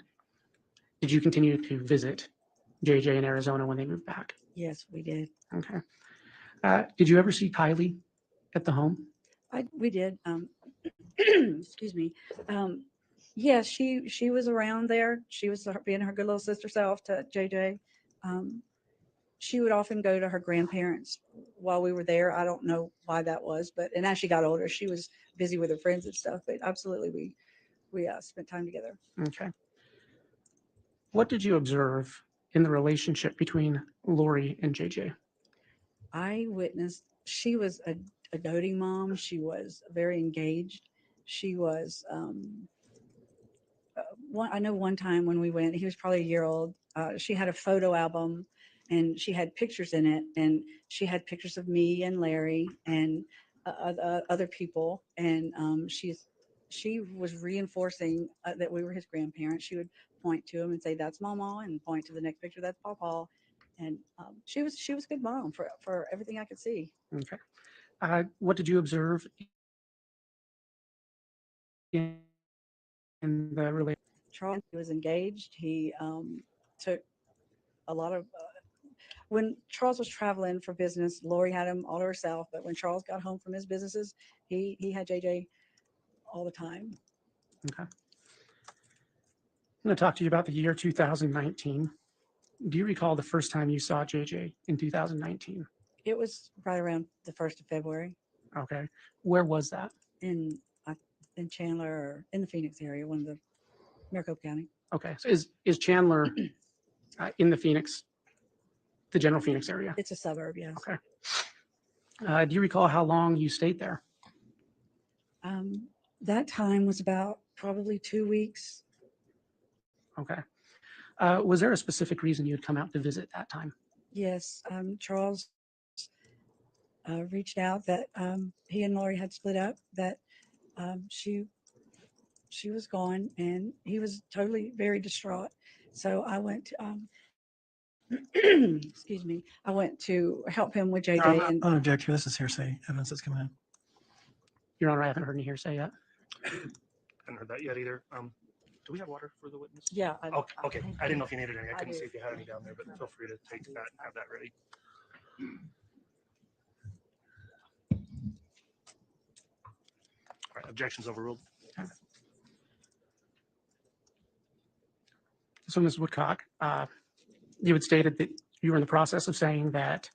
Did you continue to visit JJ in Arizona when they moved back? Yes, we did. Okay. Did you ever see Kylie at the home? We did. Excuse me. Yes, she was around there. She was being her good little sister self to JJ. She would often go to her grandparents while we were there. I don't know why that was, and as she got older, she was busy with her friends and stuff. But absolutely, we spent time together. Okay. What did you observe in the relationship between Lori and JJ? I witnessed. She was a doting mom. She was very engaged. She was. I know one time when we went, he was probably a year old. She had a photo album, and she had pictures in it, and she had pictures of me and Larry and other people, and she was reinforcing that we were his grandparents. She would point to him and say, "That's Mama," and point to the next picture, "That's Papa," and she was a good mom for everything I could see. Okay. What did you observe in the relationship? Charles was engaged. He took a lot of when Charles was traveling for business, Lori had him all to herself. But when Charles got home from his businesses, he had JJ all the time. Okay. I'm going to talk to you about the year 2019. Do you recall the first time you saw JJ in 2019? It was right around the 1st of February. Okay. Where was that? In Chandler, or in the Phoenix area, one of the Maricopa County. Okay. So is Chandler in the general Phoenix area? It's a suburb, yes. Okay. Do you recall how long you stayed there? That time was about probably 2 weeks. Okay. Was there a specific reason you had come out to visit that time? Yes. Charles reached out that he and Lori had split up, that she was gone, and he was totally very distraught. So I went excuse me, I went to help him with JJ. I don't object here. This is hearsay evidence that's coming in. Your Honor, I haven't heard any hearsay yet. Haven't heard that yet either. Do we have water for the witness? Yeah. Okay. I didn't know if you needed any. I couldn't see if you had any down there, but feel free to take that and have that ready. All right. Objections overruled. So, Ms. Woodcock, you had stated that you were in the process of saying that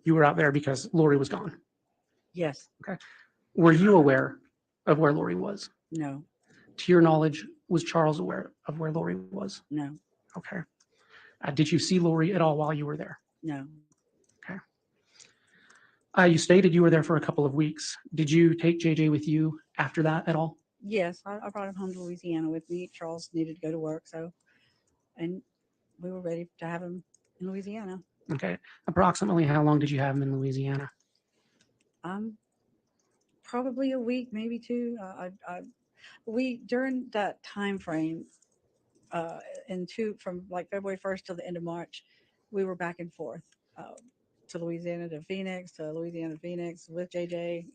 you were out there because Lori was gone. Yes. Okay. Were you aware of where Lori was? No, To your knowledge, was Charles aware of where Lori was? no, Okay. Did you see Lori at all while you were there? no. Okay. You stated you were there for a couple of weeks. Did you take JJ with you after that at all? Yes, I brought him home to Louisiana with me. Charles needed to go to work, so, and we were ready to have him in Louisiana. Okay. Approximately how long did you have him in Louisiana? Probably a week, maybe two. We during that time frame, from like February 1st till the end of March, we were back and forth to Louisiana to Phoenix, to Louisiana to Phoenix with JJ.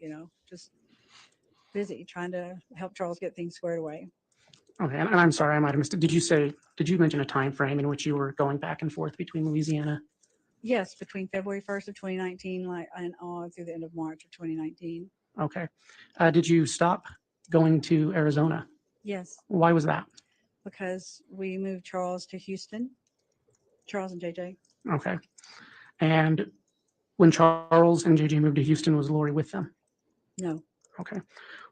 Just busy trying to help Charles get things squared away. Okay. And I'm sorry, I might have missed it. Did you mention a time frame in which you were going back and forth between Louisiana? Yes, between February 1st of 2019, and on through the end of March of 2019. Okay. Did you stop going to Arizona? Yes, Why was that? because we moved Charles to Houston. Charles and JJ. Okay. And when Charles and JJ moved to Houston, was Lori with them? No. Okay.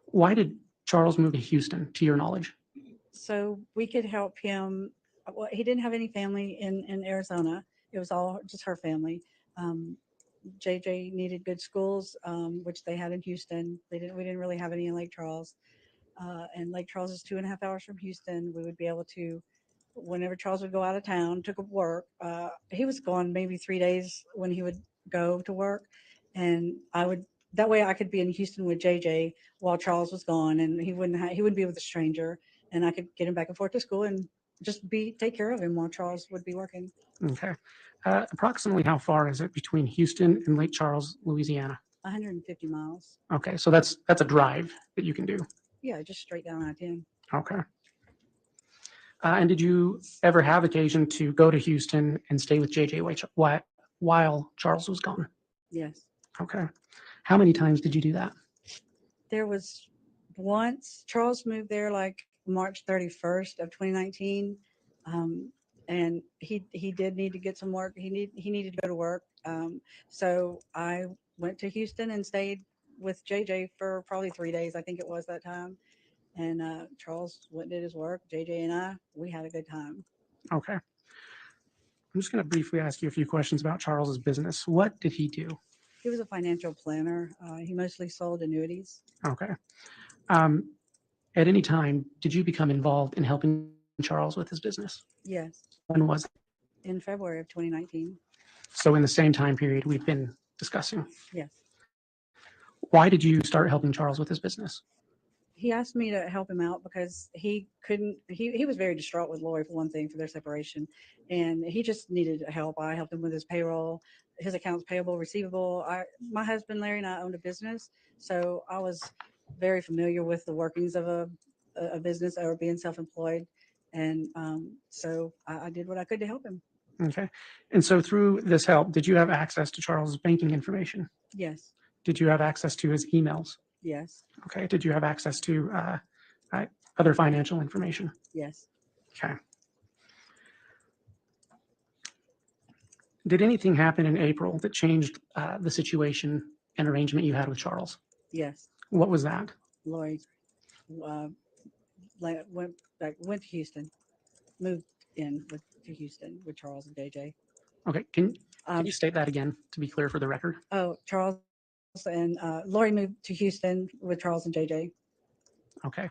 Why did Charles move to Houston, to your knowledge? So we could help him. Well, he didn't have any family in Arizona. It was all just her family. JJ needed good schools, which they had in Houston. We didn't really have any in Lake Charles. And Lake Charles is 2.5 hours from Houston. We would be able to, whenever Charles would go out of town, took up work. He was gone maybe 3 days when he would go to work, and that way I could be in Houston with JJ while Charles was gone, and he wouldn't be with a stranger, and I could get him back and forth to school and just take care of him while Charles would be working. Okay. Approximately how far is it between Houston and Lake Charles, Louisiana? 150 miles. Okay. So that's a drive that you can do. Yeah, just straight down I-10. Okay. And did you ever have occasion to go to Houston and stay with JJ while Charles was gone? Yes. Okay. How many times did you do that? There was once Charles moved there like March 31st of 2019. And he did need to get some work. He needed to go to work. So I went to Houston and stayed with JJ for probably 3 days. I think it was that time. And Charles went and did his work. JJ and we had a good time. Okay. I'm just going to briefly ask you a few questions about Charles's business. What did he do? He was a financial planner. He mostly sold annuities. Okay. At any time, did you become involved in helping Charles with his business? Yes. When was it? In February of 2019. So in the same time period we've been discussing. Yes. Why did you start helping Charles with his business? He asked me to help him out because he was very distraught with Lori, for one thing, for their separation, and he just needed help. I helped him with his payroll, his accounts payable, receivable. My husband Larry and I owned a business, so I was very familiar with the workings of a business or being self-employed, and so I did what I could to help him. Okay. And so through this help, did you have access to Charles's banking information? Yes. Did you have access to his emails? Yes. Okay. Did you have access to other financial information? Yes. Okay. Did anything happen in April that changed the situation and arrangement you had with Charles? Yes. What was that? Lori went to Houston, moved in to Houston with Charles and JJ. Okay. Can you state that again to be clear for the record? Oh, Charles and Lori moved to Houston with Charles and JJ. Okay.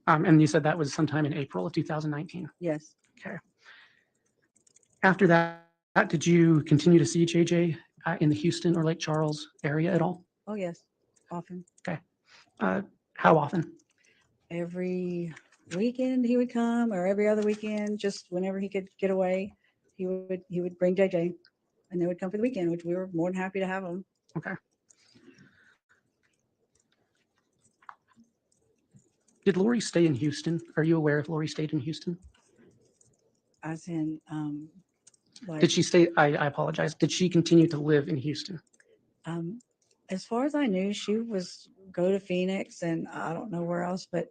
And you said that was sometime in April of 2019? Yes. Okay. After that, did you continue to see JJ in the Houston or Lake Charles area at all? Oh, yes. Often. Okay. How often? Every weekend he would come, or every other weekend, just whenever he could get away, he would bring JJ, and they would come for the weekend, which we were more than happy to have them. Okay. Did Lori stay in Houston? Are you aware if Lori stayed in Houston? As in, Did she stay? I apologize. Did she continue to live in Houston? As far as I knew, she was go to Phoenix, and I don't know where else, but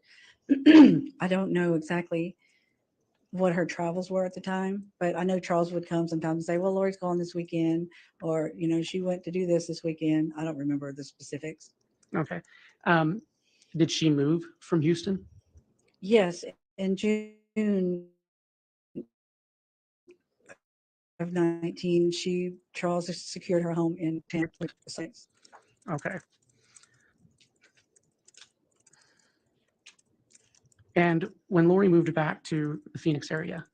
I don't know exactly what her travels were at the time. But I know Charles would come sometimes and say, "Well, Lori's gone this weekend," or she went to do this weekend. I don't remember the specifics. Okay. Um, did she move from Houston? Yes, in June of 19, Charles secured her home in Tampa. Okay. And when Lori moved back to the Phoenix area,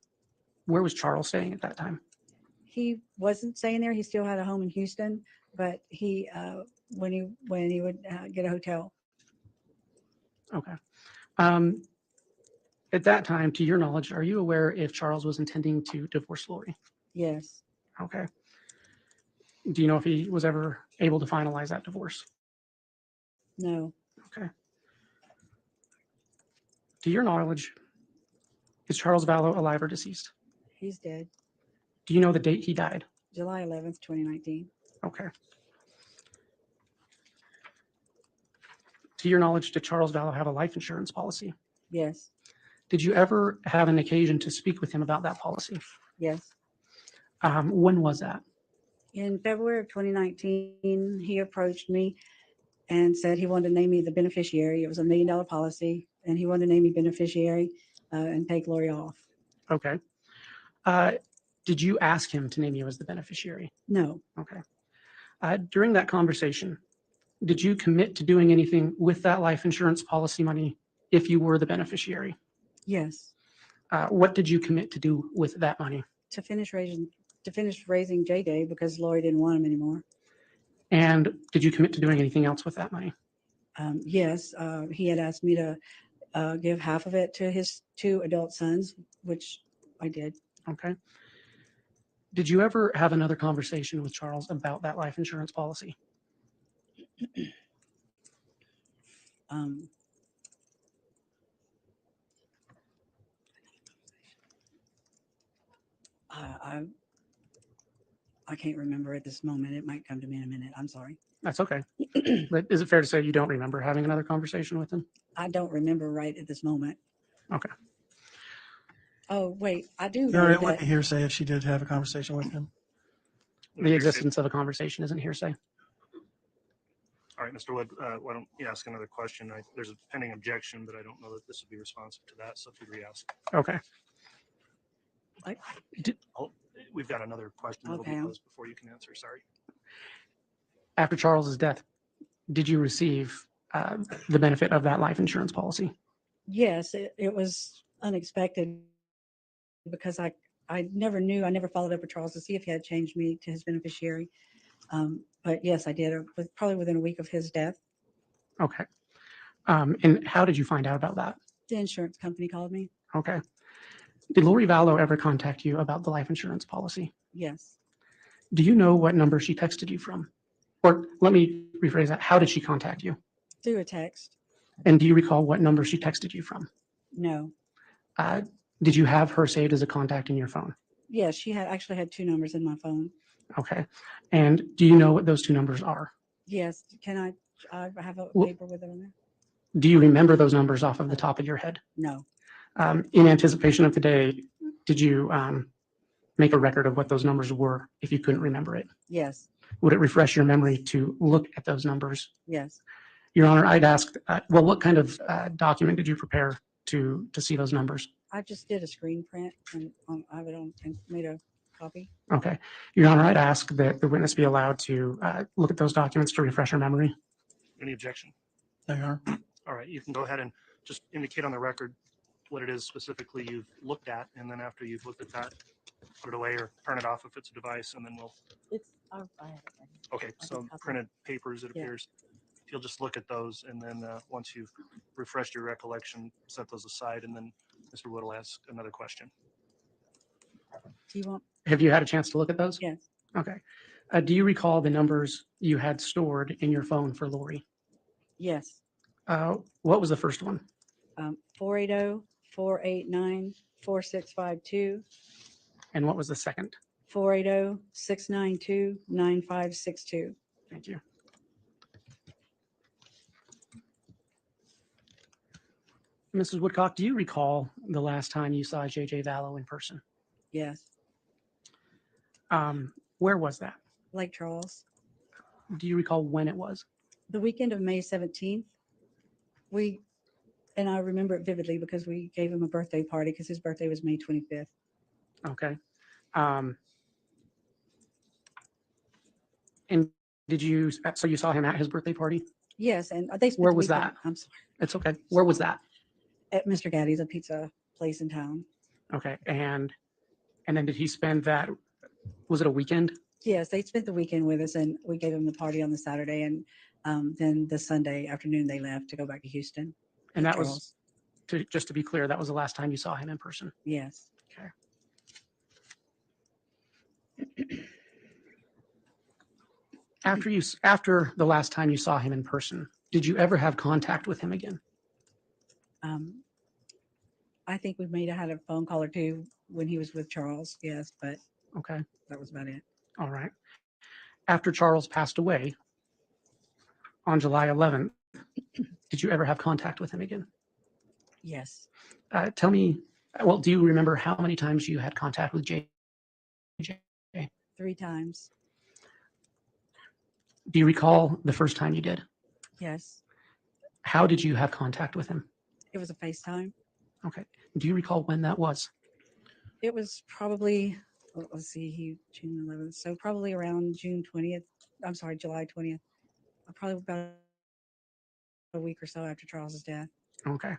where was Charles staying at that time? He wasn't staying there. He still had a home in Houston, but when he would get a hotel. Okay. Um, at that time, to your knowledge, are you aware if Charles was intending to divorce Lori? Yes. Okay. Do you know if he was ever able to finalize that divorce? No. Okay. To your knowledge, is Charles Vallow alive or deceased? He's dead. Do you know the date he died? July 11th, 2019. Okay. To your knowledge, did Charles Vallow have a life insurance policy? Yes. Did you ever have an occasion to speak with him about that policy? Yes. When was that? In February of 2019, he approached me and said he wanted to name me the beneficiary. It was $1 million policy, and he wanted to name me beneficiary and take Lori off. Okay. Did you ask him to name you as the beneficiary? No. Okay. During that conversation, did you commit to doing anything with that life insurance policy money if you were the beneficiary? Yes. What did you commit to do with that money? To finish raising JJ because Lori didn't want him anymore. And did you commit to doing anything else with that money? Yes. He had asked me to give half of it to his 2 adult sons, which I did. Okay. Did you ever have another conversation with Charles about that life insurance policy? I can't remember at this moment. It might come to me in a minute. I'm sorry. That's okay. But is it fair to say you don't remember having another conversation with him? I don't remember right at this moment. Okay. Oh, wait, I do Sure, know it would that. be hearsay if she did have a conversation with him. The existence of a conversation isn't hearsay. All right, Mr. Wood, why don't you ask another question? There's a pending objection, but I don't know that this would be responsive to that, so if you'd re-ask. Okay. We've got another question that'll be Okay. posed before you can answer, sorry. After Charles's death, did you receive the benefit of that life insurance policy? Yes, it was unexpected because I never knew. I never followed up with Charles to see if he had changed me to his beneficiary. But yes, I did. Probably within a week of his death. Okay. And how did you find out about that? The insurance company called me. Okay. Did Lori Vallow ever contact you about the life insurance policy? Yes. Do you know what number she texted you from? Or let me rephrase that. How did she contact you? Through a text. And do you recall what number she texted you from? No. Did you have her saved as a contact in your phone? Yes, she actually had 2 numbers in my phone. Okay. And do you know what those 2 numbers are? Yes. Can I have a Well, paper with it on there? Do you remember those numbers off of the top of your head? No. In anticipation of today, did you make a record of what those numbers were if you couldn't remember it? Yes. Would it refresh your memory to look at those numbers? Yes. Your Honor, I'd ask, well, what kind of document did you prepare to see those numbers? I just did a screen print and I have it on and made a copy. Okay. Your Honor, I'd ask that the witness be allowed to look at those documents to refresh her memory. Any objection? They are. All right, you can go ahead and just indicate on the record what it is specifically you've looked at, and then after you've looked at that, put it away or turn it off if it's a device, and then we'll. I have it. Okay, I so can copy printed papers, it Yeah. appears. If you'll just look at those, and then once you've refreshed your recollection, set those aside, and then Mr. Wood will ask another question. Do you want? Have you had a chance to look at those? Yes. Okay. Do you recall the numbers you had stored in your phone for Lori? Yes. What was the first one? 480-489-4652. And what was the second? 480-692-9562. Thank you. Mrs. Woodcock, do you recall the last time you saw J.J. Vallow in person? Yes. Where was that? Lake Charles. Do you recall when it was? The weekend of May 17th, and I remember it vividly because we gave him a birthday party because his birthday was May 25th. Okay. And did you, so you saw him at his birthday party? Yes, and they spent Where the was weekend. that? I'm sorry. It's okay. Where was that? At Mr. Gaddy's, a pizza place in town. Okay. And then did he spend that, was it a weekend? Yes, they spent the weekend with us, and we gave them the party on the Saturday, and then the Sunday afternoon they left to go back to Houston. And that Charles. was, just to be clear, that was the last time you saw him in person? Yes. Okay. After the last time you saw him in person, did you ever have contact with him again? I think we may have had a phone call or two when he was with Charles, yes, but Okay. that was about it. All right. After Charles passed away on July 11th, did you ever have contact with him again? Yes. Tell me, well, do you remember how many times you had contact with JJ? 3 times. Do you recall the first time you did? Yes. How did you have contact with him? It was a FaceTime. Okay. Do you recall when that was? It was probably, let's see, June 11th. So probably around June 20th. I'm sorry, July 20th. Probably about a week or so after Charles's death. Okay.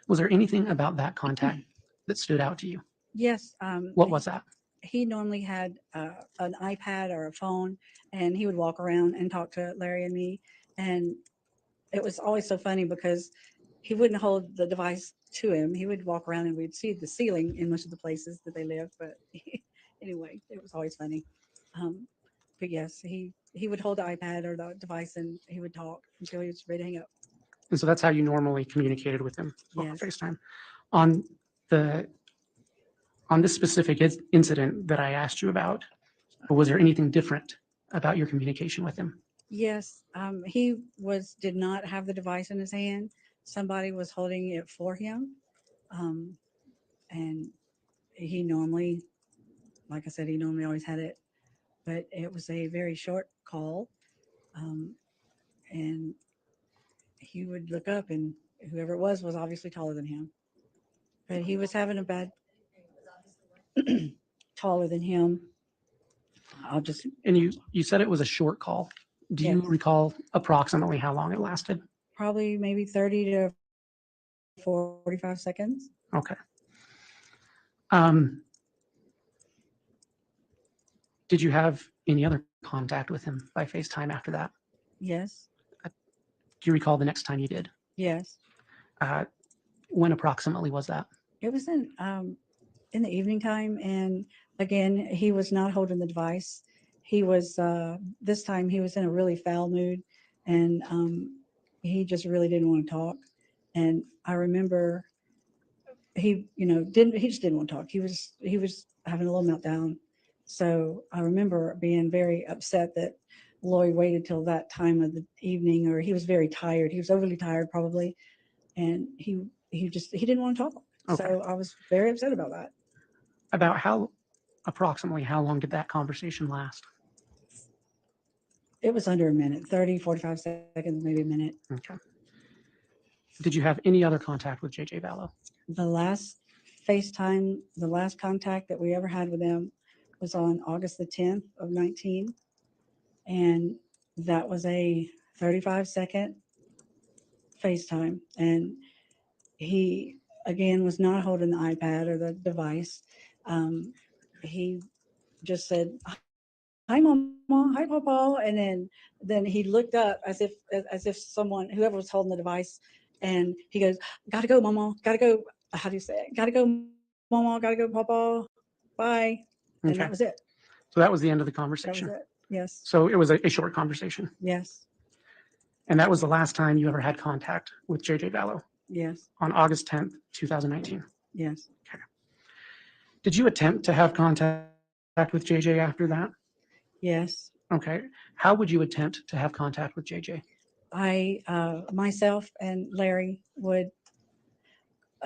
Was there anything about that contact that stood out to you? Yes. What was that? He normally had an iPad or a phone, and he would walk around and talk to Larry and me. And it was always so funny because he wouldn't hold the device to him. He would walk around and we'd see the ceiling in most of the places that they lived. But anyway, it was always funny. But yes, he would hold the iPad or the device and he would talk until he was ready to hang up. And so that's how you normally communicated with him over Yes. FaceTime. On this specific incident that I asked you about, was there anything different about your communication with him? Yes, he did not have the device in his hand. Somebody was holding it for him. And he normally, like I said, he normally always had it, but it was a very short call. And he would look up and whoever it was obviously taller than him. But he was having a bad, taller than him. And you said it was a short call. Do you Yes. recall approximately how long it lasted? Probably maybe 30 to 45 seconds. Okay. Did you have any other contact with him by FaceTime after that? Yes. Do you recall the next time you did? Yes. When approximately was that? It was in the evening time, and again, he was not holding the device. He was this time he was in a really foul mood, and he just really didn't want to talk. And I remember he just didn't want to talk. He was having a little meltdown. So I remember being very upset that Lori waited till that time of the evening, or he was very tired. He was overly tired probably, and he didn't want to talk. Okay. So I was very upset about that. About approximately how long did that conversation last? It was under a minute, 30, 45 seconds, maybe a minute. Okay. Did you have any other contact with JJ Vallow? The last FaceTime, the last contact that we ever had with them was on August the 10th of 19. And that was a 35-second FaceTime. And he, again, was not holding the iPad or the device. He just said, "Hi, Mama. Hi, Papa." And then he looked up as if someone, whoever was holding the device, and he goes, "Gotta go, Mama. Gotta go." How do you say it? "Gotta go, Mama. Gotta go, Papa. Bye." And Okay. that was it. So that was the end of the That conversation. was it. Yes. So it was a short conversation. Yes. And that was the last time you ever had contact with JJ Vallow Yes. on August 10th, 2019. Yes. Okay. Did you attempt to have contact with JJ after that? Yes. Okay. How would you attempt to have contact with JJ? I myself and Larry would,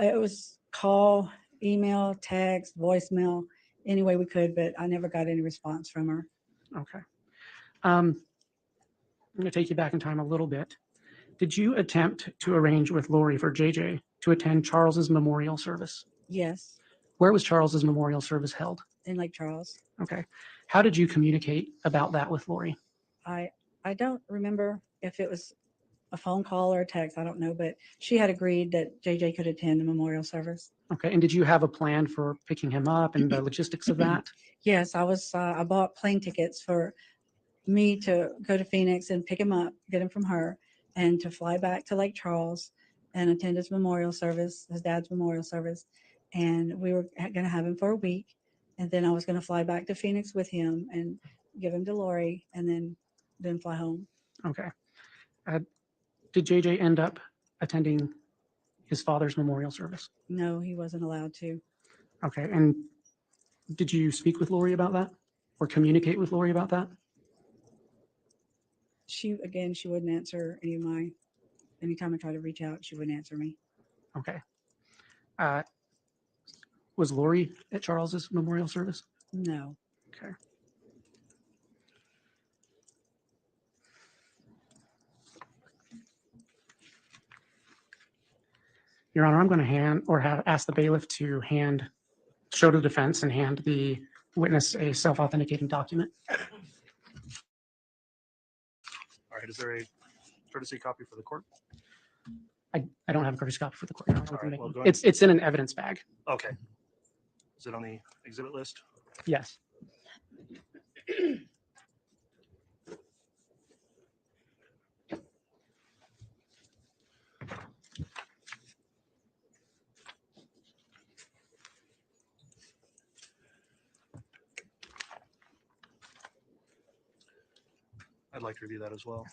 it was call, email, text, voicemail, any way we could, but I never got any response from her. Okay. I'm going to take you back in time a little bit. Did you attempt to arrange with Lori for JJ to attend Charles's memorial service? Yes, Where was Charles's memorial service held? in Lake Charles. Okay. How did you communicate about that with Lori? I don't remember if it was a phone call or a text. I don't know, but she had agreed that JJ could attend the memorial service. Okay. And did you have a plan for picking him up and the logistics of that? Yes, I bought plane tickets for me to go to Phoenix and pick him up, get him from her, and to fly back to Lake Charles and attend his memorial service, his dad's memorial service. And we were going to have him for a week. And then I was going to fly back to Phoenix with him and give him to Lori and then fly home. Okay. Did JJ end up attending his father's memorial service? No, he wasn't allowed to. Okay. And did you speak with Lori about that or communicate with Lori about that? She wouldn't answer anytime I tried to reach out, she wouldn't answer me. Okay. Was Lori at Charles's memorial service? No. Okay. Your Honor, I'm going to ask the bailiff to show the defense and hand the witness a self-authenticating document. All right, is there a courtesy copy for the court? I don't have a courtesy copy for the court. Your Honor. All right, well, go It's in an evidence bag. Okay. Is it on the exhibit list? Yes. I'd like to review that as well.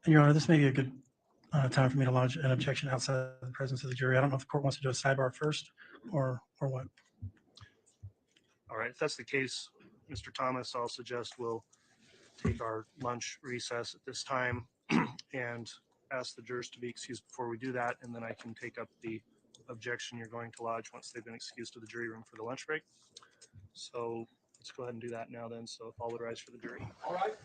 Your Honor, this may be a good time for me to lodge an objection outside the presence of the jury. I don't know if the court wants to do a sidebar first or what. All right, if that's the case, Mr. Thomas, I'll suggest we'll take our lunch recess at this time and ask the jurors to be excused before we do that, and then I can take up the objection you're going to lodge once they've been excused to the jury room for the lunch break. So let's go ahead and do that now then. So if all would rise for the jury. All right.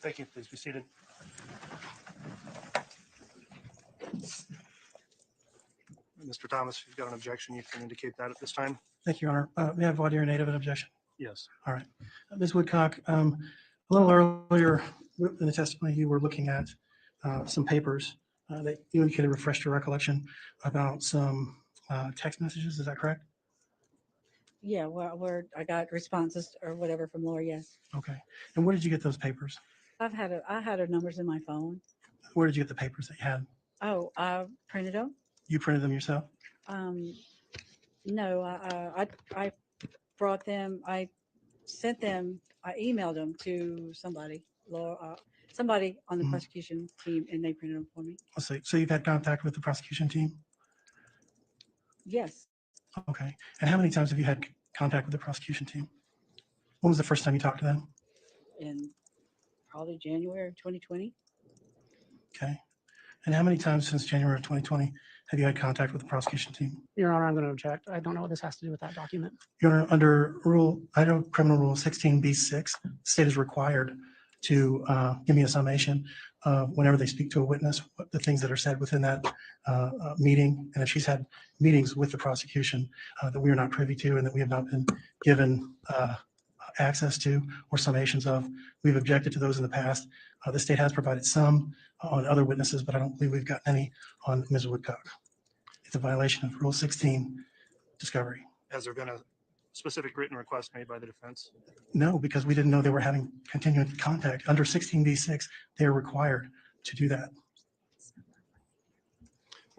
Thank you. Please be seated. Mr. Thomas, if you've got an objection, you can indicate that at this time. Thank you, Your Honor. May I have voir dire native an objection? Yes. All right. Ms. Woodcock, a little earlier in the testimony, you were looking at some papers that you indicated refreshed your recollection about some text messages. Is that correct? Yeah, where I got responses or whatever from Lori, yes. Okay. And where did you get those papers? I had her numbers in my phone. Where did you get the papers that you had? Oh, I printed them. You printed them yourself? No, I brought them, I sent them, I emailed them to somebody, somebody on the prosecution team, and they printed them for me. Let's see. So you've had contact with the prosecution team? Yes. Okay. And how many times have you had contact with the prosecution team? When was the first time you talked to them? In probably January of 2020. Okay. And how many times since January of 2020 have you had contact with the prosecution team? Your Honor, I'm going to object. I don't know what this has to do with that document. Your Honor, under Idaho Criminal Rule 16b6, the state is required to give me a summation of whenever they speak to a witness, what the things that are said within that meeting. And if she's had meetings with the prosecution that we are not privy to and that we have not been given access to or summations of, we've objected to those in the past. The state has provided some on other witnesses, but I don't believe we've gotten any on Ms. Woodcock. It's a violation of Rule 16 discovery. Has there been a specific written request made by the defense? No, because we didn't know they were having continuing contact. Under 16b6, they are required to do that.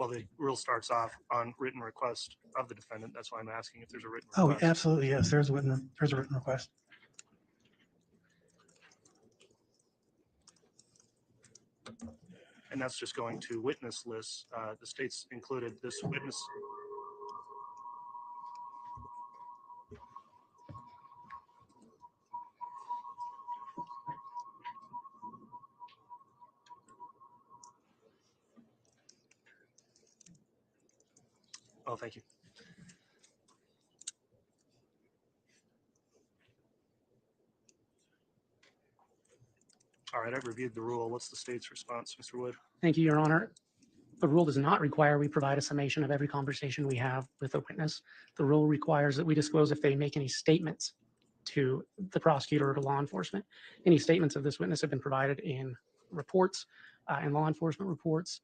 Well, the rule starts off on written request of the defendant. That's why I'm asking if there's a written Oh, request. absolutely, yes, there's a written request. And that's just going to witness lists. The state's included this witness. Oh, thank you. All right, I've reviewed the rule. What's the state's response, Mr. Wood? Thank you, Your Honor. The rule does not require we provide a summation of every conversation we have with a witness. The rule requires that we disclose if they make any statements to the prosecutor or to law enforcement. Any statements of this witness have been provided in reports, in law enforcement reports.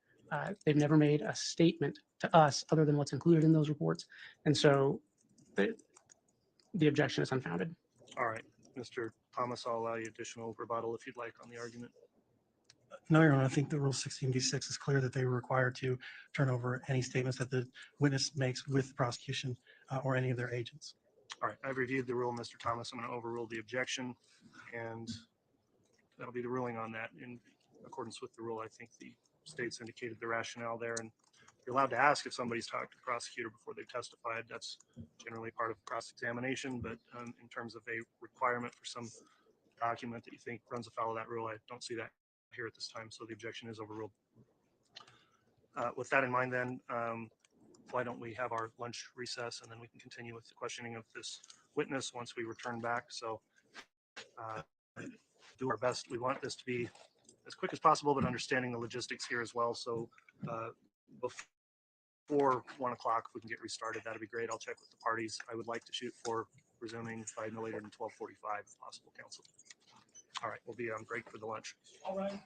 They've never made a statement to us other than what's included in those reports. And so the objection is unfounded. All right, Mr. Thomas, I'll allow you additional rebuttal if you'd like on the argument. No, Your Honor, I think the Rule 16b6 is clear that they were required to turn over any statements that the witness makes with the prosecution or any of their agents. All right, I've reviewed the rule, Mr. Thomas. I'm going to overrule the objection, and that'll be the ruling on that. In accordance with the rule, I think the state's indicated the rationale there, and you're allowed to ask if somebody's talked to the prosecutor before they've testified. That's generally part of cross-examination, but in terms of a requirement for some document that you think runs afoul of that rule, I don't see that here at this time, so the objection is overruled. With that in mind, then, why don't we have our lunch recess, and then we can continue with the questioning of this witness once we return back. So do our best. We want this to be as quick as possible, but understanding the logistics here as well. So before 1 o'clock, if we can get restarted, that'd be great. I'll check with the parties. I would like to shoot for resuming by no later than 12:45 if possible, counsel. All right, we'll be on break for the lunch. All right.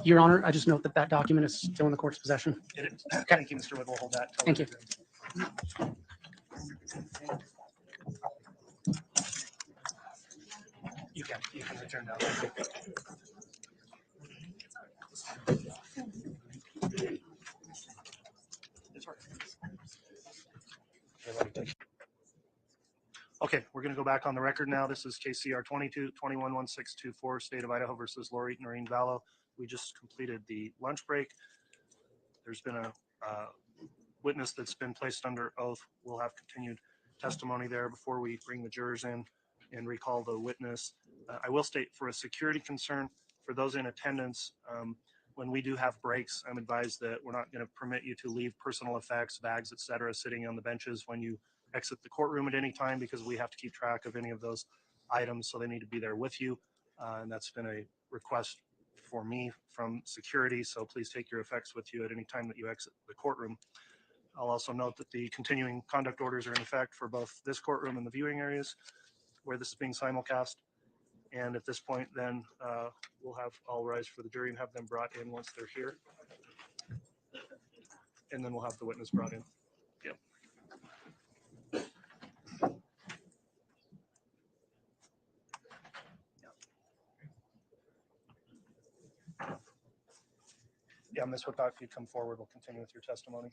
Your Honor, I just note that that document is still in the court's possession. It is. Okay. Thank you, Mr. Wood. We'll hold that. Thank you. You can return now. Okay, we're going to go back on the record now. This is KCR 22-211624, State of Idaho versus Lori Noreen Vallow. We just completed the lunch break. There's been a witness that's been placed under oath. We'll have continued testimony there before we bring the jurors in and recall the witness. I will state, for a security concern, for those in attendance, when we do have breaks, I'm advised that we're not going to permit you to leave personal effects, bags, etc., sitting on the benches when you exit the courtroom at any time, because we have to keep track of any of those items, so they need to be there with you. And that's been a request for me from security, so please take your effects with you at any time that you exit the courtroom. I'll also note that the continuing conduct orders are in effect for both this courtroom and the viewing areas where this is being simulcast. And at this point, then we'll have all rise for the jury and have them brought in once they're here. And then we'll have the witness brought in. Yep. Yeah, Ms. Woodcock, if you come forward, we'll continue with your testimony.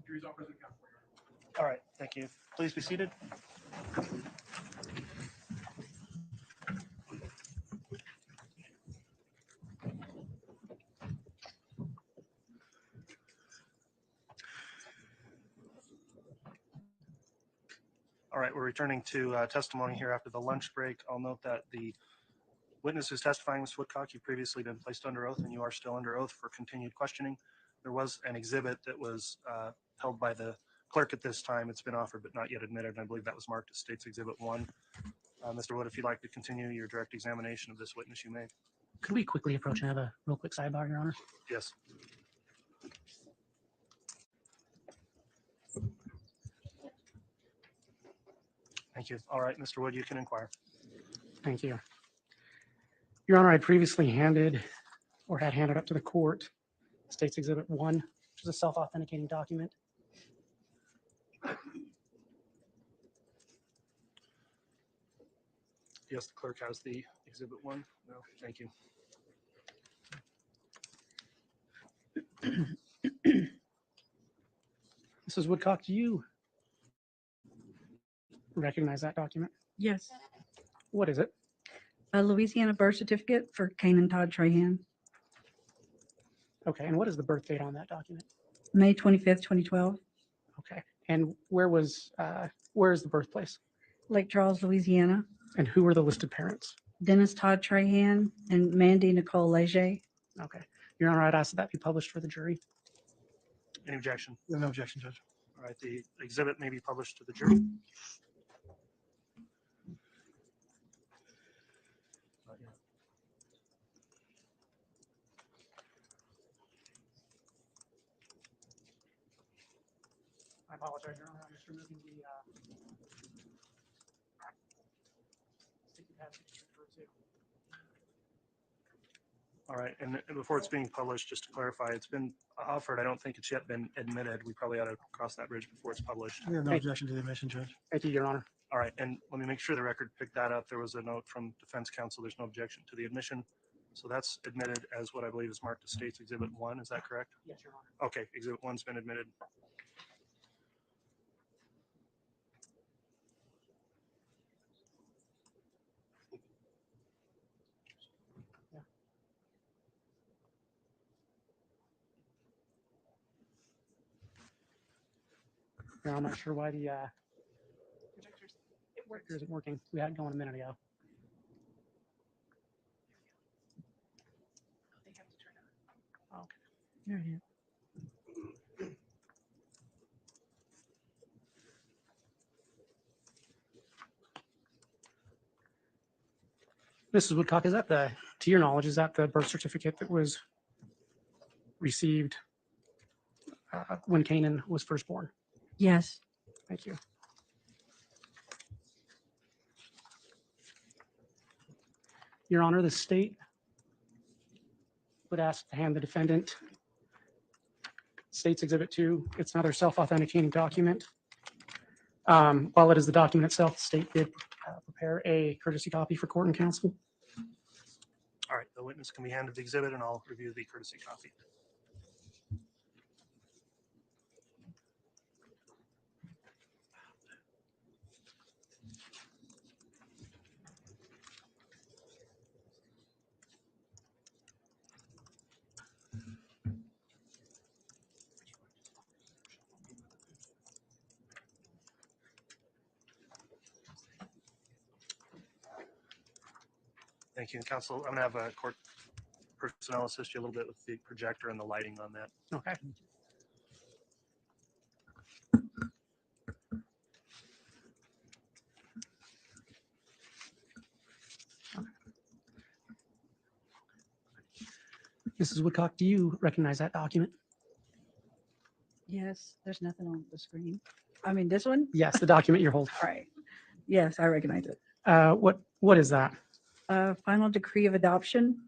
Jury's all present, count for you. All right, thank you. Please be seated. All right, we're returning to testimony here after the lunch break. I'll note that the witness who's testifying, Ms. Woodcock, you've previously been placed under oath and you are still under oath for continued questioning. There was an exhibit that was held by the clerk at this time. It's been offered but not yet admitted, and I believe that was marked as State's Exhibit 1. Mr. Wood, if you'd like to continue your direct examination of this witness, you may. Could we quickly approach and have a real quick sidebar, Your Honor? Yes. Thank you. All right, Mr. Wood, you can inquire. Thank you. Your Honor, I previously handed or had handed up to the court State's Exhibit 1, which is a self-authenticating document. Yes, the clerk has the Exhibit 1. No, thank you. Mrs. Woodcock, do you recognize that document? Yes. What is it? A Louisiana birth certificate for Kanan Todd Trahan, Okay, and what is the birth date on that document? May 25th, 2012, Okay, and where is the birthplace? Lake Charles, Louisiana. And who were the listed parents? Dennis Todd Trahan and Mandy Nicole Leger. Okay, Your Honor, I'd ask that be published for the jury. Any objection? No objection, Judge. All right, the exhibit may be published to the jury. Not yet. I apologize, Your Honor, I'm just removing the sticky pad signature for two. All right, and before it's being published, just to clarify, it's been offered. I don't think it's yet been admitted. We probably ought to cross that bridge before it's published. We have no objection to the admission, Judge. Thank you, Your Honor. All right, and let me make sure the record picked that up. There was a note from defense counsel. There's no objection to the admission. So that's admitted as what I believe is marked as State's Exhibit 1. Is that correct? Yes, Your Honor. Okay, Exhibit 1's been admitted. Yeah, I'm not sure why the projector isn't working. We had it going a minute ago. Okay. There it is. Mrs. Woodcock, is that to your knowledge, is that the birth certificate that was received when Kanan was first born? Yes. Thank you. Your Honor, the state would ask to hand the defendant State's Exhibit 2. It's another self-authenticating document. While it is the document itself, the state did prepare a courtesy copy for court and counsel. All right, the witness can be handed the exhibit and I'll review the courtesy copy. Thank you. And counsel, I'm going to have a court personnel assist you a little bit with the projector and the lighting on that. Okay. Mrs. Woodcock, do you recognize that document? Yes. There's nothing on the screen. I mean, this one? Yes, the document you're holding. All right. Yes, I recognize it. What is that? Final decree of adoption.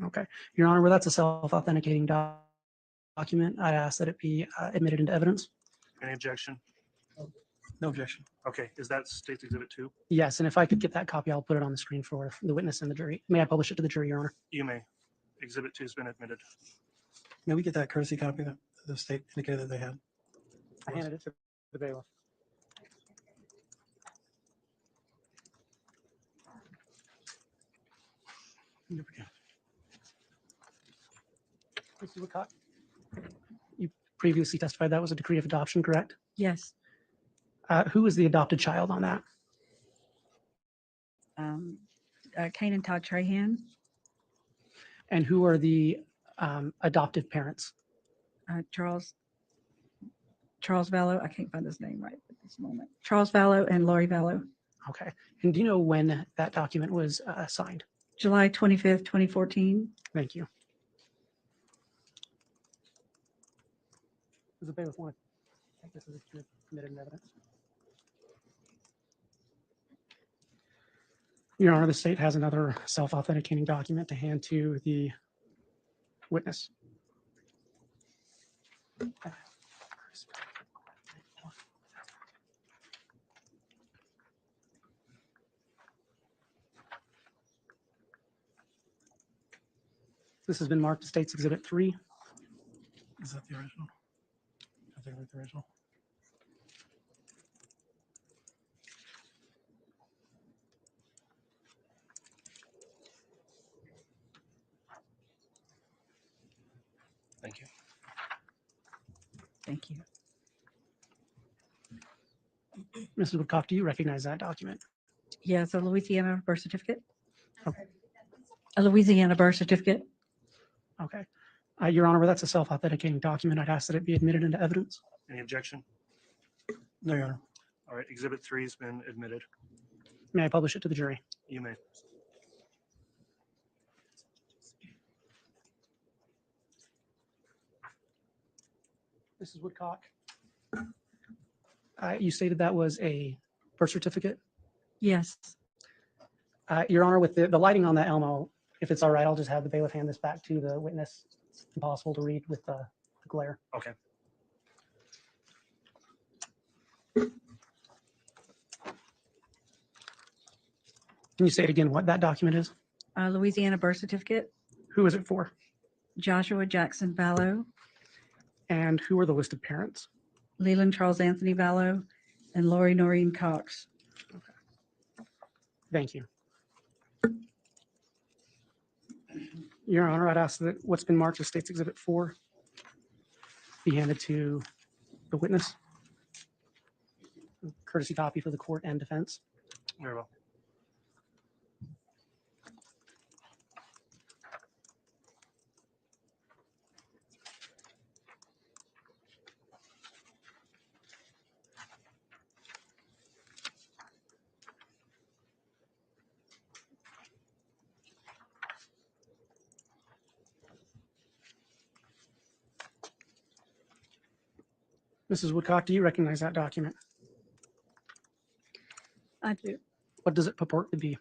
Okay. Your Honor, where that's a self-authenticating document, I'd ask that it be admitted into evidence. Any objection? No objection. Okay, is that State's Exhibit 2? Yes, and if I could get that copy, I'll put it on the screen for the witness and the jury. May I publish it to the jury, Your Honor? You may. Exhibit 2 has been admitted. May we get that courtesy copy that the state indicated that they had? I handed it to the bailiff. Mrs. Woodcock, you previously testified that was a decree of adoption, correct? Yes. Who is the adopted child on that? Kane and Todd Trahan, And who are the adoptive parents? Charles Vallow. I can't find his name right at this moment. Charles Vallow and Lori Vallow. Okay. And do you know when that document was signed? July 25th, 2014. Thank you. Does the bailiff want to take this as admitted evidence? Your Honor, the state has another self-authenticating document to hand to the witness. This has been marked as State's Exhibit 3. Is that the original? I think it's the original. Thank you. Thank you. Mrs. Woodcock, do you recognize that document? Yeah, it's a Louisiana birth certificate. Okay. A Louisiana birth certificate. Okay. Your Honor, that's a self-authenticating document. I'd ask that it be admitted into evidence. Any objection? No, Your Honor. All right, Exhibit 3 has been admitted. May I publish it to the jury? You may. Mrs. Woodcock, you stated that was a birth certificate? Yes. Your Honor, with the lighting on that Elmo, if it's all right, I'll just have the bailiff hand this back to the witness. It's impossible to read with the glare. Okay. Can you say it again, what that document is? Louisiana birth certificate. Who is it for? Joshua Jackson Vallow, And who are the listed parents? Leland Charles Anthony Vallow, and Lori Noreen Cox. Thank you. Your Honor, I'd ask that what's been marked as State's Exhibit 4 be handed to the witness. Courtesy copy for the court and defense. Very well. Mrs. Woodcock, do you recognize that document? I do. What does it purport to be?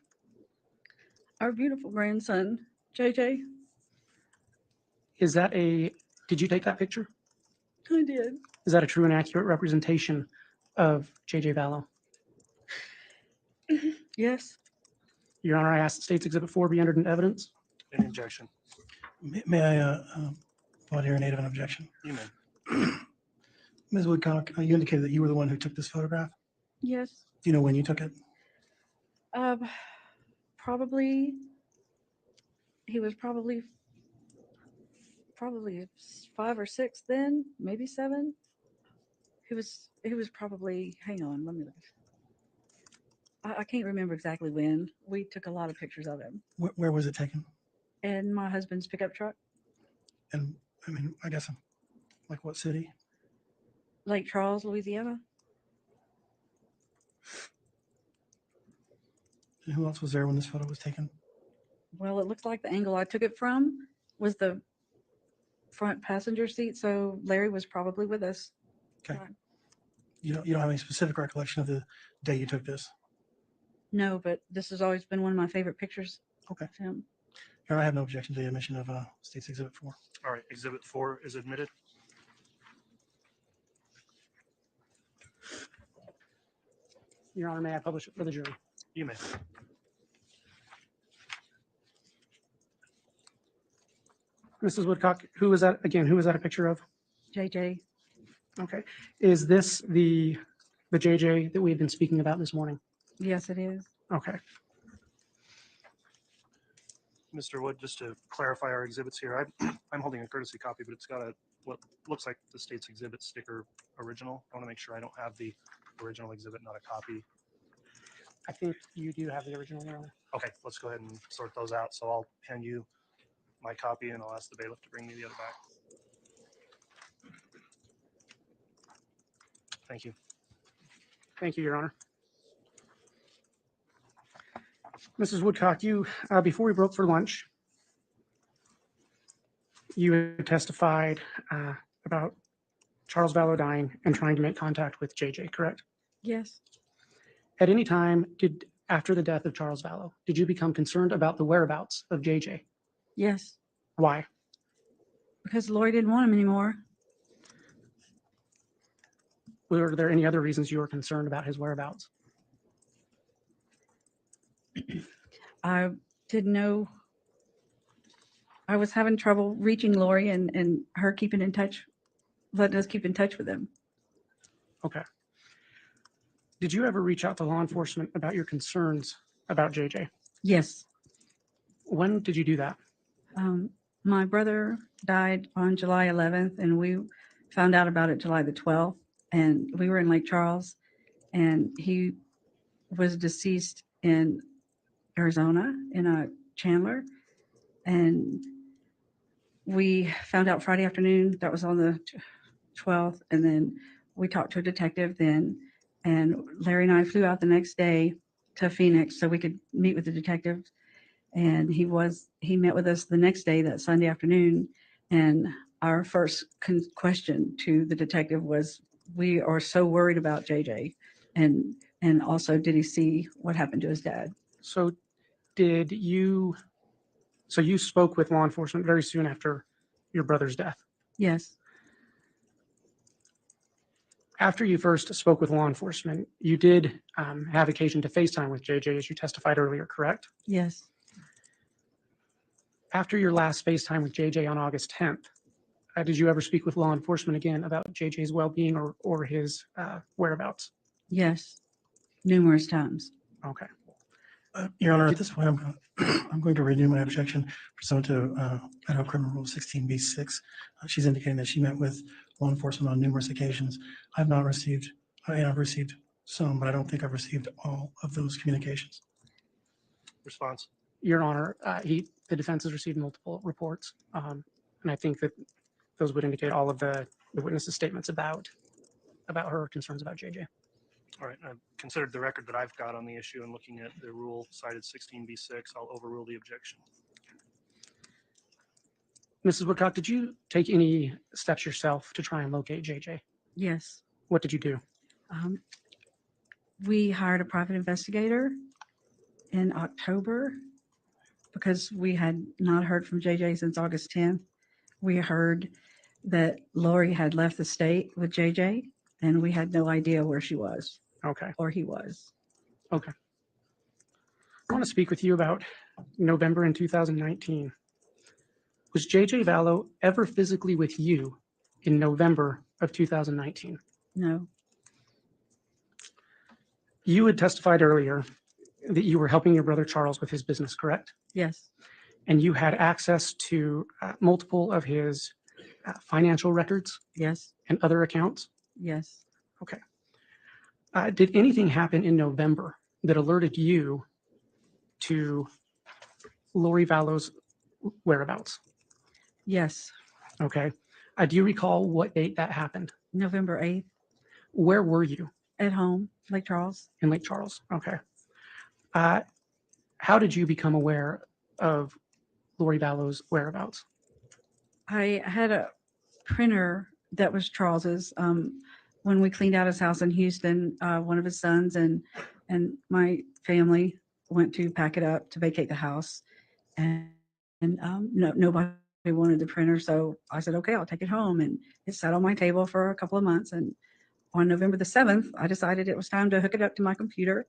Our beautiful grandson, JJ. Is that did you take that picture? I did. Is that a true and accurate representation of JJ Vallow? Yes. Your Honor, I ask that State's Exhibit 4 be entered into evidence. Any objection? May I put here a native an objection? You may. Ms. Woodcock, you indicated that you were the one who took this photograph. Yes. Do you know when you took it? Probably. He was probably 5 or 6 then, maybe 7. He was probably. Hang on, let me look. I can't remember exactly when. We took a lot of pictures of him. Where was it taken? In my husband's pickup truck. And I mean, I guess, like what city? Lake Charles, Louisiana. And who else was there when this photo was taken? Well, it looks like the angle I took it from was the front passenger seat, so Larry was probably with us. Okay. You don't have any specific recollection of the day you took this? No, but this has always been one of my favorite pictures. Okay. Of him. Your Honor, I have no objection to the admission of State's Exhibit 4. All right, Exhibit 4 is admitted. Your Honor, may I publish it for the jury? You may. Mrs. Woodcock, who is that again? Who is that a picture of? JJ. Okay. Is this the JJ that we've been speaking about this morning? Yes, it is. Okay. Mr. Wood, just to clarify our exhibits here, I'm holding a courtesy copy, but it's got a what looks like the state's exhibit sticker original. I want to make sure I don't have the original exhibit, not a copy. I think you do have the original, Your Honor. Okay, let's go ahead and sort those out. So I'll hand you my copy and I'll ask the bailiff to bring me the other back. Thank you. Thank you, Your Honor. Mrs. Woodcock, you, before we broke for lunch, you had testified about Charles Vallow dying and trying to make contact with JJ, correct? Yes. At any time, after the death of Charles Vallow, did you become concerned about the whereabouts of JJ? Yes. Why? Because Lori didn't want him anymore. Were there any other reasons you were concerned about his whereabouts? I didn't know. I was having trouble reaching Lori and her keeping in touch, letting us keep in touch with him. Okay. Did you ever reach out to law enforcement about your concerns about JJ? Yes. When did you do that? My brother died on July 11th, and we found out about it July the 12th. And we were in Lake Charles, and he was deceased in Arizona in a Chandler. And we found out Friday afternoon. That was on the 12th. And then we talked to a detective then. And Larry and I flew out the next day to Phoenix so we could meet with the detective. And he met with us the next day, that Sunday afternoon. And our first question to the detective was, we are so worried about JJ. And also, did he see what happened to his dad? So you spoke with law enforcement very soon after your brother's death? Yes. After you first spoke with law enforcement, you did have occasion to FaceTime with JJ, as you testified earlier, correct? Yes. After your last FaceTime with JJ on August 10th, did you ever speak with law enforcement again about JJ's well-being or his whereabouts? Yes. Numerous times. Okay. Your Honor, at this point, I'm going to renew my objection pursuant to Idaho Criminal Rule 16b6. She's indicating that she met with law enforcement on numerous occasions. I've received some, but I don't think I've received all of those communications. Response. Your Honor, the defense has received multiple reports, and I think that those would indicate all of the witnesses' statements about her concerns about JJ. All right. I've considered the record that I've got on the issue and looking at the rule cited 16b6. I'll overrule the objection. Mrs. Woodcock, did you take any steps yourself to try and locate JJ? Yes. What did you do? We hired a private investigator in October because we had not heard from JJ since August 10th. We heard that Lori had left the state with JJ, and we had no idea where she was. Okay. Or he was. Okay. I want to speak with you about November in 2019. Was JJ Vallow ever physically with you in November of 2019? No. You had testified earlier that you were helping your brother Charles with his business, correct? Yes. And you had access to multiple of his financial records? Yes. And other accounts? Yes. Okay. Did anything happen in November that alerted you to Lori Vallow's whereabouts? Yes. Okay. Do you recall what date that happened? November 8th. Where were you? At home, Lake Charles. In Lake Charles. Okay. How did you become aware of Lori Vallow's whereabouts? I had a printer that was Charles's. When we cleaned out his house in Houston, one of his sons and my family went to pack it up to vacate the house, and nobody wanted the printer, so I said, okay, I'll take it home, and it sat on my table for a couple of months. And on November the 7th, I decided it was time to hook it up to my computer,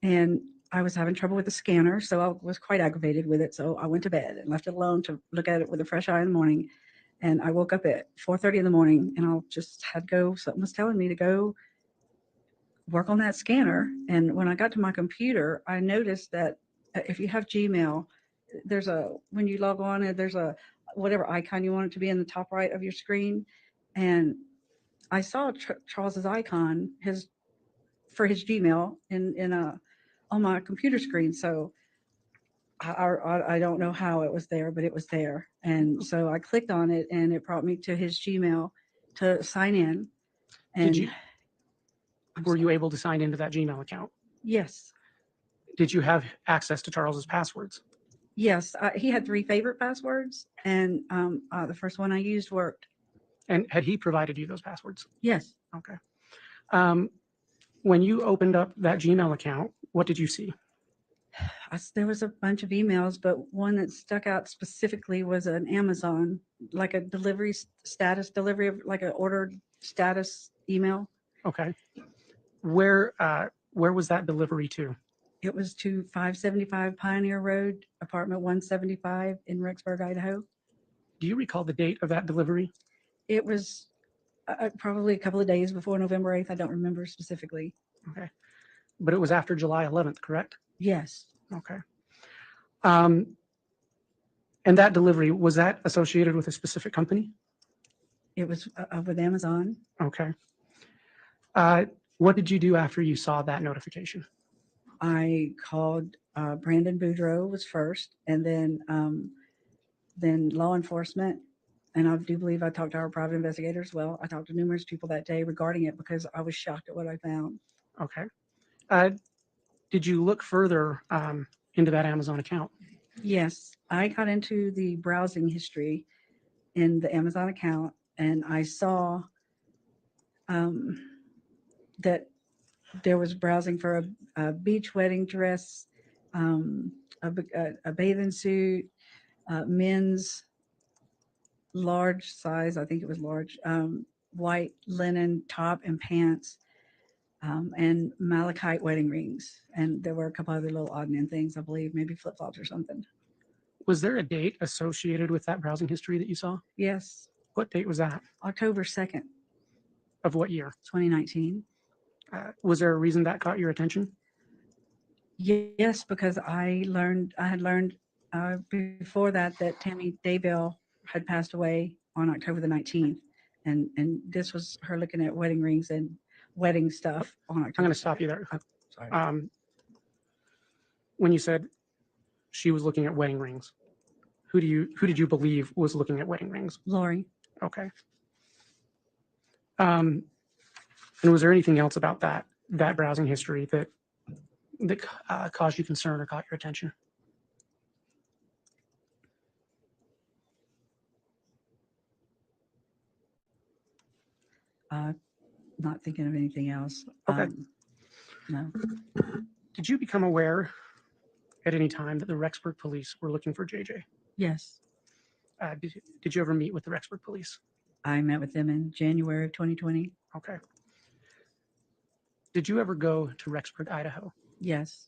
and I was having trouble with the scanner, so I was quite aggravated with it. So I went to bed and left it alone to look at it with a fresh eye in the morning. And I woke up at 4:30 in the morning and I'll just had to go, something was telling me to go work on that scanner. And when I got to my computer, I noticed that if you have Gmail, when you log on, there's a whatever icon you want it to be in the top right of your screen. And I saw Charles's icon, for his Gmail on my computer screen. So I don't know how it was there, but it was there. And so I clicked on it and it brought me to his Gmail to sign in. And Were you able to sign into that Gmail account? yes, Did you have access to Charles's passwords? yes, he had 3 favorite passwords, and the first one I used worked. And had he provided you those passwords? Yes. Okay. When you opened up that Gmail account, what did you see? There was a bunch of emails, but one that stuck out specifically was an Amazon, like a delivery like an ordered status email. Okay. Where was that delivery to? It was to 575 Pioneer Road, apartment 175 in Rexburg, Idaho. Do you recall the date of that delivery? It was probably a couple of days before November 8th. I don't remember specifically. Okay. But it was after July 11th, correct? Yes. Okay. And that delivery, was that associated with a specific company? It was with Amazon. Okay. What did you do after you saw that notification? I called Brandon Boudreaux was first, and then law enforcement. And I do believe I talked to our private investigator as well. I talked to numerous people that day regarding it because I was shocked at what I found. Okay. Did you look further into that Amazon account? Yes, I got into the browsing history in the Amazon account, and I saw that there was browsing for a beach wedding dress, a bathing suit, men's large size, I think it was large, white linen top and pants, and malachite wedding rings. And there were a couple other little odd and end things, I believe, maybe flip flops or something. Was there a date associated with that browsing history that you saw? Yes. What date was that? October 2nd. Of what year? 2019. Was there a reason that caught your attention? Yes, because I had learned before that Tammy Daybell had passed away on October the 19th. And this was her looking at wedding rings and wedding stuff on October. I'm going to stop you there. Oh, sorry. When you said she was looking at wedding rings, who did you believe was looking at wedding rings? Lori. Okay. And was there anything else about that browsing history that caused you concern or caught your attention? Not thinking of anything else. Okay. No. Did you become aware at any time that the Rexburg police were looking for JJ? Yes. Did you ever meet with the Rexburg police? I met with them in January of 2020. Okay. Did you ever go to Rexburg, Idaho? Yes.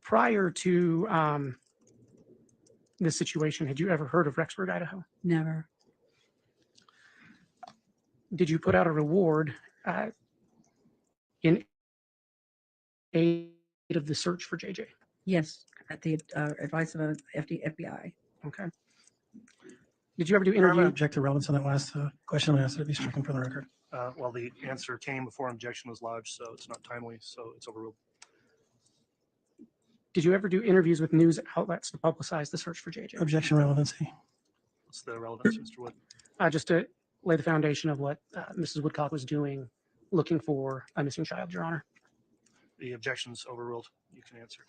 Prior to this situation, had you ever heard of Rexburg, Idaho? Never. Did you put out a reward in aid of the search for JJ? Yes, at the advice of a FBI. Okay. Did you ever do I'm going to interview? object to relevance on that last question. I'm going to ask that it be stricken from the record. Well, the answer came before objection was lodged, so it's not timely, so it's overruled. Did you ever do interviews with news outlets to publicize the search for JJ? Objection relevancy. What's the relevance, Mr. Wood? Just to lay the foundation of what Mrs. Woodcock was doing, looking for a missing child, Your Honor. The objection's overruled. You can answer.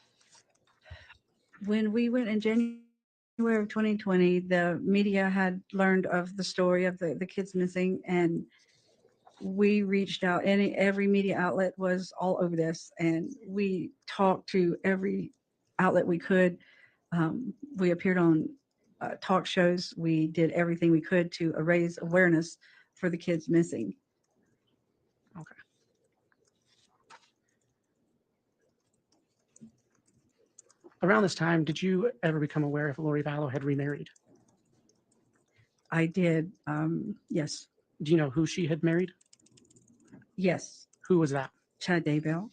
When we went in January of 2020, the media had learned of the story of the kids missing, and we reached out. Every media outlet was all over this, and we talked to every outlet we could. We appeared on talk shows. We did everything we could to raise awareness for the kids missing. Okay. Around this time, did you ever become aware if Lori Vallow had remarried? I did. Yes. Do you know who she had married? Yes. Who was that? Chad Daybell.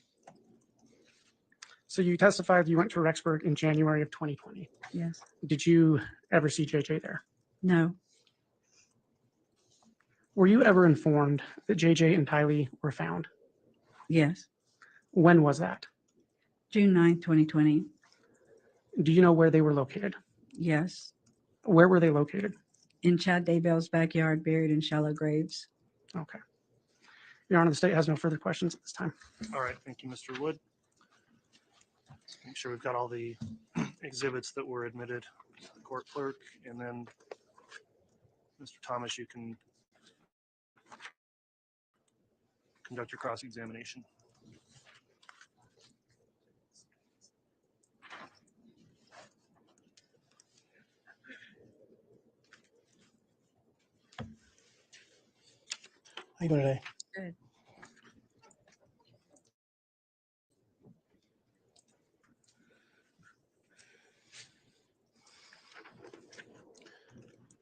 So you testified you went to Rexburg in January of 2020. Yes. Did you ever see JJ there? No. Were you ever informed that JJ and Tylee were found? Yes. When was that? June 9th, 2020. Do you know where they were located? Yes. Where were they located? In Chad Daybell's backyard, buried in shallow graves. Okay. Your Honor, the state has no further questions at this time. All right, thank you, Mr. Wood. Let's make sure we've got all the exhibits that were admitted to the court clerk, and then Mr. Thomas, you can conduct your cross-examination. How you doing today? Good.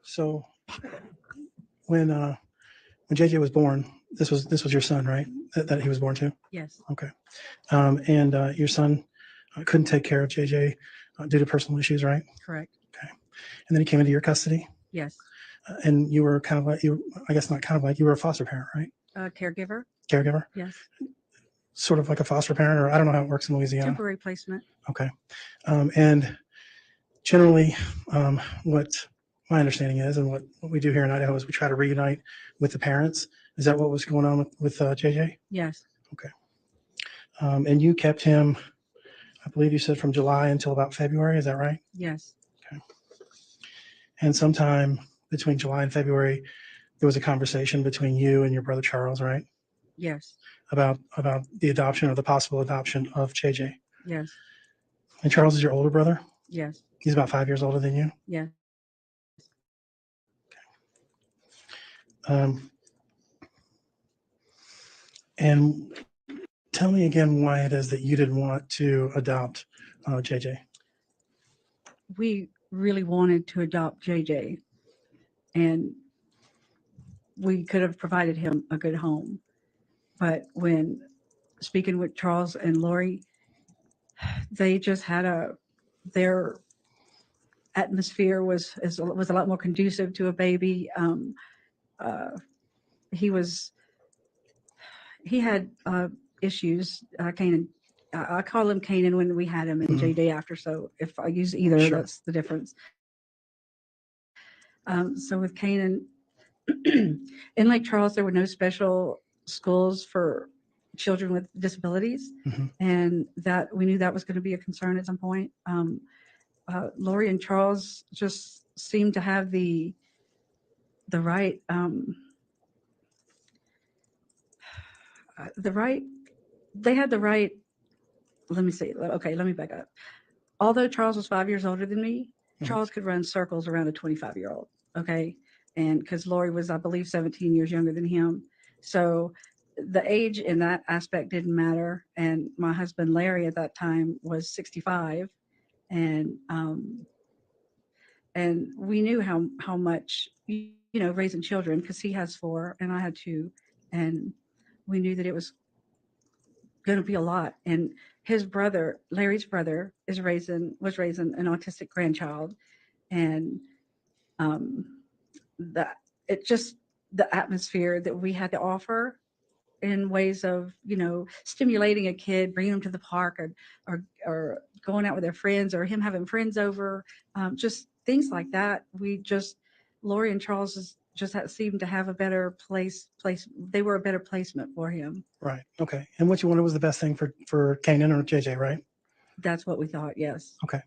So when JJ was born, this was your son, right? That he was born to? Yes. Okay. And your son couldn't take care of JJ due to personal issues, right? Correct. Okay. And then he came into your custody, Yes. and you were kind of like, I guess not kind of like, you were a foster parent, right? Caregiver. Caregiver? Yes. Sort of like a foster parent, or I don't know how it works in Louisiana. Temporary placement. Okay. And generally, what my understanding is, and what we do here in Idaho, is we try to reunite with the parents. Is that what was going on with JJ? Yes. Okay. And you kept him, I believe you said, from July until about February. Is that right? Yes. Okay. And sometime between July and February, there was a conversation between you and your brother Charles, right? Yes. About the adoption, or the possible adoption of JJ. Yes. And Charles is your older brother? Yes. He's about 5 years older than you? Yes. And tell me again why it is that you didn't want to adopt JJ. We really wanted to adopt JJ, and we could have provided him a good home. But when speaking with Charles and Lori, they just had their atmosphere was a lot more conducive to a baby. He had issues. Kanan, I call him Kanan when we had him, and JJ after. So if I use either, Sure. That's the difference. So with Kanan, in Lake Charles, there were no special schools for children with disabilities, and that we knew that was going to be a concern at some point. Lori and Charles just seemed to have the right they had the right, let me see, okay, let me back up. Although Charles was 5 years older than me, Charles could run circles around a 25-year-old, okay? And because Lori was, I believe, 17 years younger than him. So the age in that aspect didn't matter. And my husband, Larry, at that time was 65. And we knew how much, raising children, because he has 4 and I had 2. And we knew that it was going to be a lot. And his brother, Larry's brother, was raising an autistic grandchild. And the atmosphere that we had to offer in ways of stimulating a kid, bringing them to the park, or going out with their friends, or him having friends over, just things like that. Lori and Charles seemed to have a better place. They were a better placement for him. Right. Okay. And what you wanted was the best thing for Kanan or JJ, right? That's what we thought. Yes. Okay.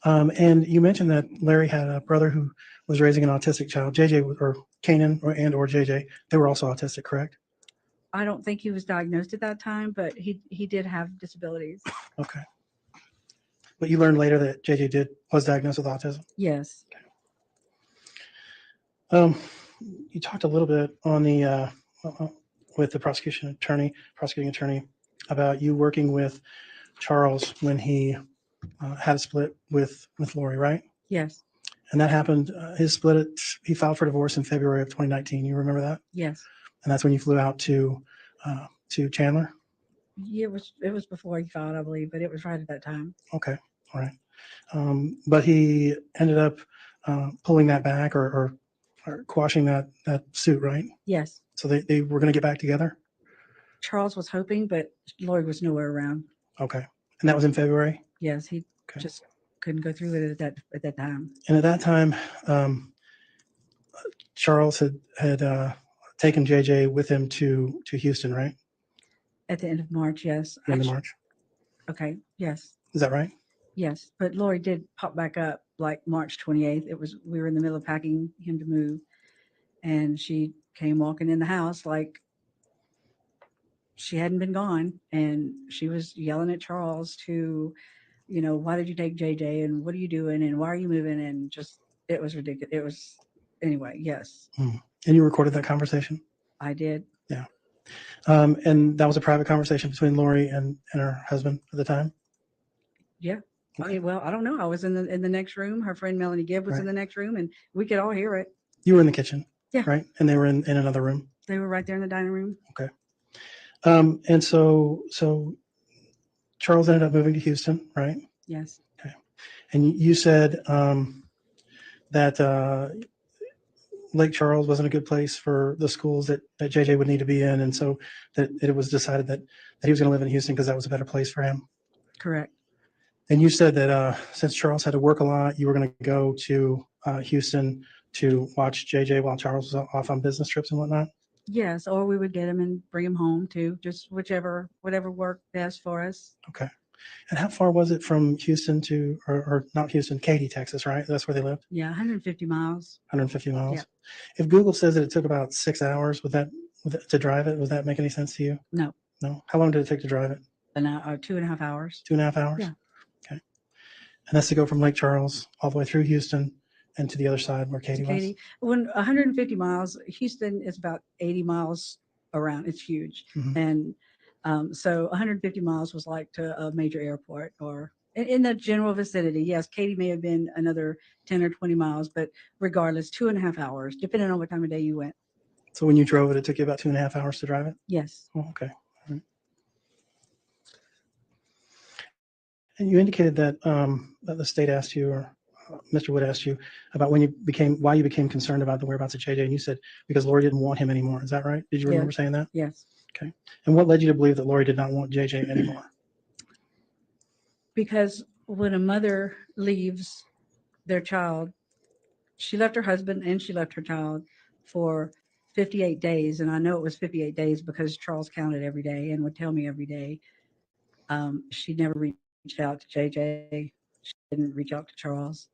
And you mentioned that Larry had a brother who was raising an autistic child. JJ or Kanan or JJ, they were also autistic, correct? I don't think he was diagnosed at that time, but he did have disabilities. Okay. But you learned later that JJ was diagnosed with autism? Yes. Okay. You talked a little bit on the with the prosecuting attorney about you working with Charles when he had a split with Lori, right? Yes. And that happened, his split, he filed for divorce in February of 2019. You remember that? Yes. And that's when you flew out to Chandler? Yeah, it was before he filed, I believe, but it was right at that time. Okay. All right. But he ended up pulling that back or quashing that suit, right? Yes. So they were going to get back together? Charles was hoping, but Lloyd was nowhere around. Okay. And that was in February? Yes, he just couldn't go through it at that time. And at that time, Charles had taken JJ with him to Houston, right? At the end of March, yes. The end of March. Okay, yes. Is that right? Yes, but Lori did pop back up like March 28th. We were in the middle of packing him to move, and she came walking in the house like she hadn't been gone, and she was yelling at Charles to, why did you take JJ, and what are you doing, and why are you moving, and just, it was ridiculous. It was, anyway, yes. And you recorded that conversation? I did. Yeah. And that was a private conversation between Lori and her husband at the time? Yeah. Okay. Well, I don't know. I was in the next room. Her friend Melanie Gibb was in the next room, and we could all hear it. You were in the kitchen? Yeah. Right? And they were in another room? They were right there in the dining room. Okay. And so Charles ended up moving to Houston, right? Yes. Okay. And you said that Lake Charles wasn't a good place for the schools that JJ would need to be in, and so that it was decided that he was going to live in Houston because that was a better place for him. Correct. And you said that since Charles had to work a lot, you were going to go to Houston to watch JJ while Charles was off on business trips and whatnot? Yes, or we would get him and bring him home too, just whatever worked best for us. Okay. And how far was it from Houston to, or not Houston, Katy, Texas, right? That's where they lived? Yeah, 150 miles. 150 miles. Yeah. If Google says that it took about 6 hours, would that to drive it, would that make any sense to you? No. No? How long did it take to drive it? 2.5 hours. 2.5 hours? Yeah. Okay. And that's to go from Lake Charles all the way through Houston and to the other side where Katy was? Katy. When 150 miles, Houston is about 80 miles around. It's huge. Mhm. And so 150 miles was like to a major airport or in the general vicinity. Yes, Katy may have been another 10 or 20 miles, but regardless, 2.5 hours, depending on what time of day you went. So when you drove it, it took you about 2.5 hours to drive it? Yes. Oh, okay. All right. And you indicated that that the state asked you, or Mr. Wood asked you about why you became concerned about the whereabouts of JJ, and you said because Lori didn't want him anymore. Is that right? Did you remember saying that? Yes. Okay. And what led you to believe that Lori did not want JJ anymore? Because when a mother leaves their child, she left her husband and she left her child for 58 days. And I know it was 58 days because Charles counted every day and would tell me every day. She never reached out to JJ. She didn't reach out to Charles.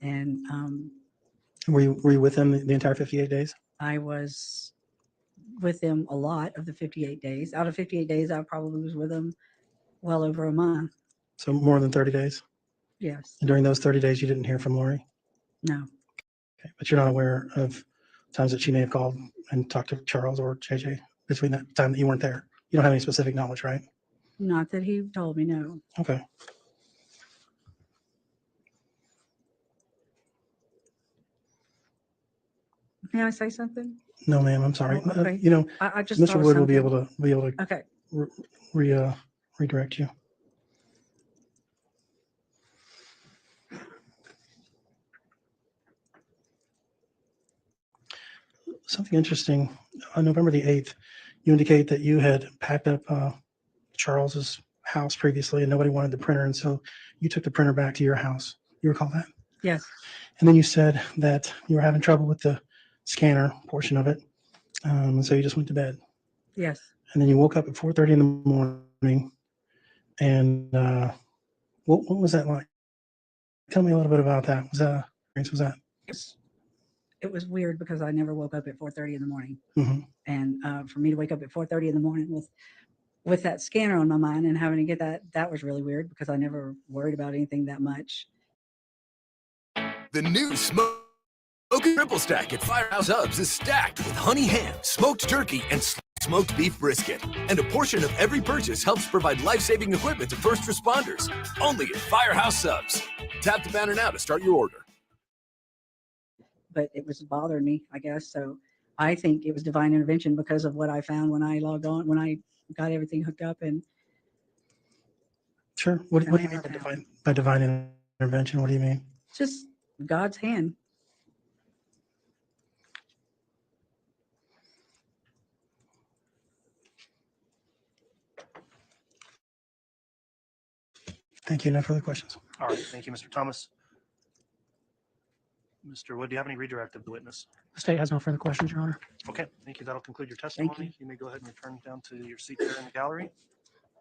And Were you with him the entire 58 days? I was with him a lot of the 58 days. Out of 58 days, I probably was with him well over a month. So more than 30 days? Yes. And during those 30 days, you didn't hear from Lori? No. Okay. But you're not aware of times that she may have called and talked to Charles or JJ between that time that you weren't there? You don't have any specific knowledge, right? Not that he told me, no. Okay. May I say something? No, ma'am, I'm sorry. Oh, okay. I just Mr. thought of Wood will be something. able to Okay. redirect you. Something interesting. On November the 8th, you indicate that you had packed up Charles's house previously and nobody wanted the printer, and so you took the printer back to your house. You recall that? Yes. And then you said that you were having trouble with the scanner portion of it, and so you just went to bed. Yes. And then you woke up at 4:30 in the morning, and what was that like? Tell me a little bit about that. Was that? It was weird because I never woke up at 4:30 in the morning. Mm-hmm. And for me to wake up at 4:30 in the morning with that scanner on my mind and having to get that was really weird because I never worried about anything that much. The new Smoke Triple Stack at Firehouse Subs is stacked with honey ham, smoked turkey, and smoked beef brisket. And a portion of every purchase helps provide life-saving equipment to first responders. Only at Firehouse Subs. Tap the banner now to start your order. but it was bothering me, I guess. So I think it was divine intervention because of what I found when I logged on, when I got everything hooked up. And Sure. What do you mean by divine intervention? What do you mean? just God's hand. Thank you. No further questions. All right, thank you, Mr. Thomas. Mr. Wood, do you have any redirect of the witness? The state has no further questions, Your Honor. Okay, thank you. That'll conclude your testimony. You may go ahead and return down to your seat there in the gallery.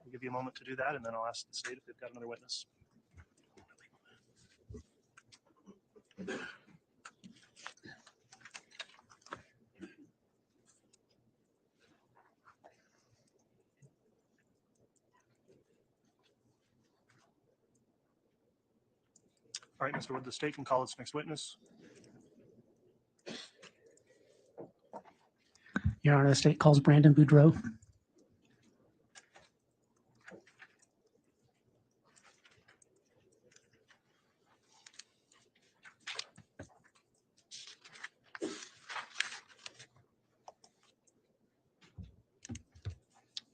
We'll give you a moment to do that, and then I'll ask the state if they've got another witness. All right, Mr. Wood, the state can call its next witness. Your Honor, the state calls Brandon Boudreau.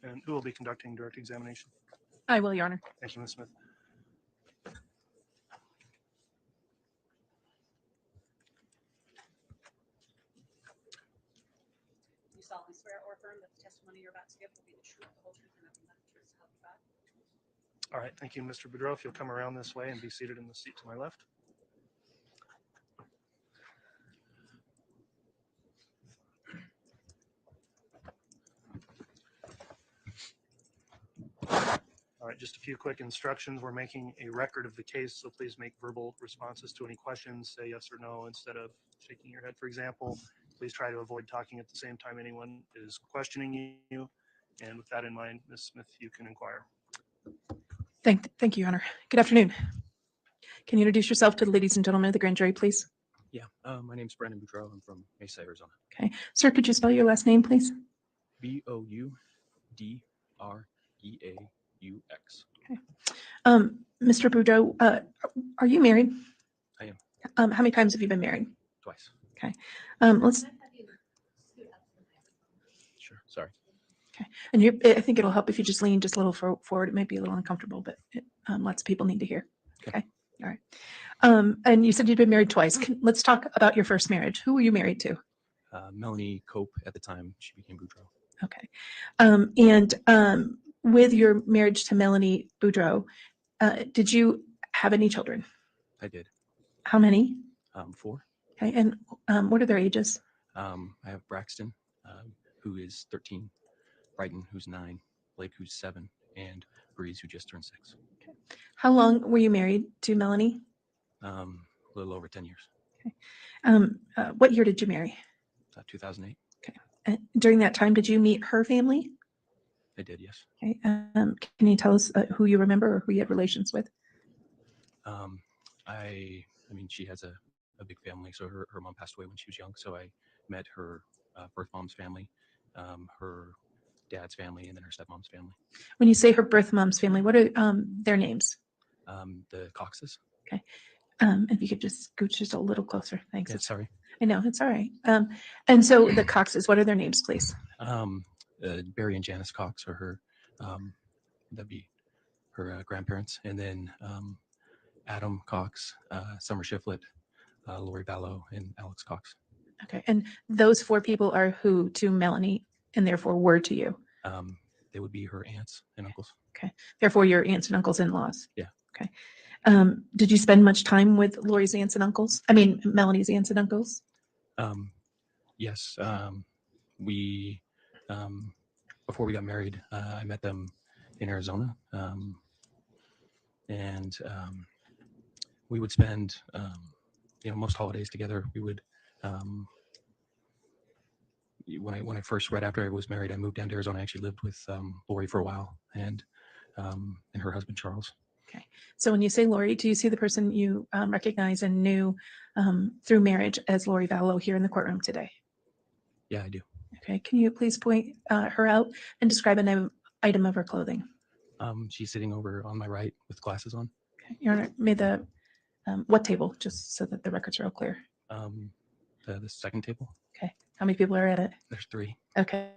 And who will be conducting direct examination? I will, Your Honor. Thank you, Ms. Smith. You solemnly swear or affirm that the testimony you're about to give will be the truth, the whole truth, and nothing but the truth, so help you God? All right, thank you, Mr. Boudreau. If you'll come around this way and be seated in the seat to my left. All right, just a few quick instructions. We're making a record of the case, so please make verbal responses to any questions. Say yes or no instead of shaking your head, for example. Please try to avoid talking at the same time anyone is questioning you. And with that in mind, Ms. Smith, you can inquire. Thank you, Your Honor. Good afternoon. Can you introduce yourself to the ladies and gentlemen of the grand jury, please? Yeah, my name's Brandon Boudreau. I'm from Mesa, Arizona. Okay. Sir, could you spell your last name, please? Boudreaux. Okay. Mr. Boudreau, are you married? I am. How many times have you been married? Twice. Okay. Let's. Sure. Sorry. Okay. And I think it'll help if you just lean just a little forward. It may be a little uncomfortable, but lots of people need to hear. Okay. All right. And you said you'd been married twice. Let's talk about your first marriage. Who were you married to? Melanie Cope at the time. She became Boudreau. Okay. With your marriage to Melanie Boudreau, did you have any children? I did. How many? 4. Okay. And what are their ages? I have Braxton, who is 13, Brighton, who's 9, Blake, who's 7, and Breeze, who just turned 6. Okay. How long were you married to Melanie? A little over 10 years. Okay. What year did you marry? 2008. Okay. And during that time, did you meet her family? I did, yes. Okay. Can you tell us who you remember or who you had relations with? I mean, she has a big family. So her mom passed away when she was young. So I met her birth mom's family, her dad's family, and then her stepmom's family. When you say her birth mom's family, what are their names? The Coxes. Okay. If you could just scooch just a little closer. Thanks. Yeah, sorry. I know, it's all right. And so the Coxes, what are their names, please? Barry and Janice Cox are her, that'd be her grandparents. And then Adam Cox, Summer Shiflett, Lori Ballo, and Alex Cox. Okay. And those 4 people are who to Melanie and therefore were to you? They would be her aunts and uncles. Okay. Therefore, your aunts and uncles in-laws? Yeah. Okay. Did you spend much time with Lori's aunts and uncles? I mean, Melanie's aunts and uncles? Yes. We, before we got married, I met them in Arizona. And we would spend, most holidays together. We would, when I first, right after I was married, I moved down to Arizona. I actually lived with Lori for a while and her husband, Charles. Okay. So when you say Lori, do you see the person you recognize and knew through marriage as Lori Vallow here in the courtroom today? Yeah, I do. Okay. Can you please point her out and describe an item of her clothing? She's sitting over on my right with glasses on. Okay. Your Honor, may the, what table, just so that the records are all clear? the second table. Okay. How many people are at it? There's 3. Okay.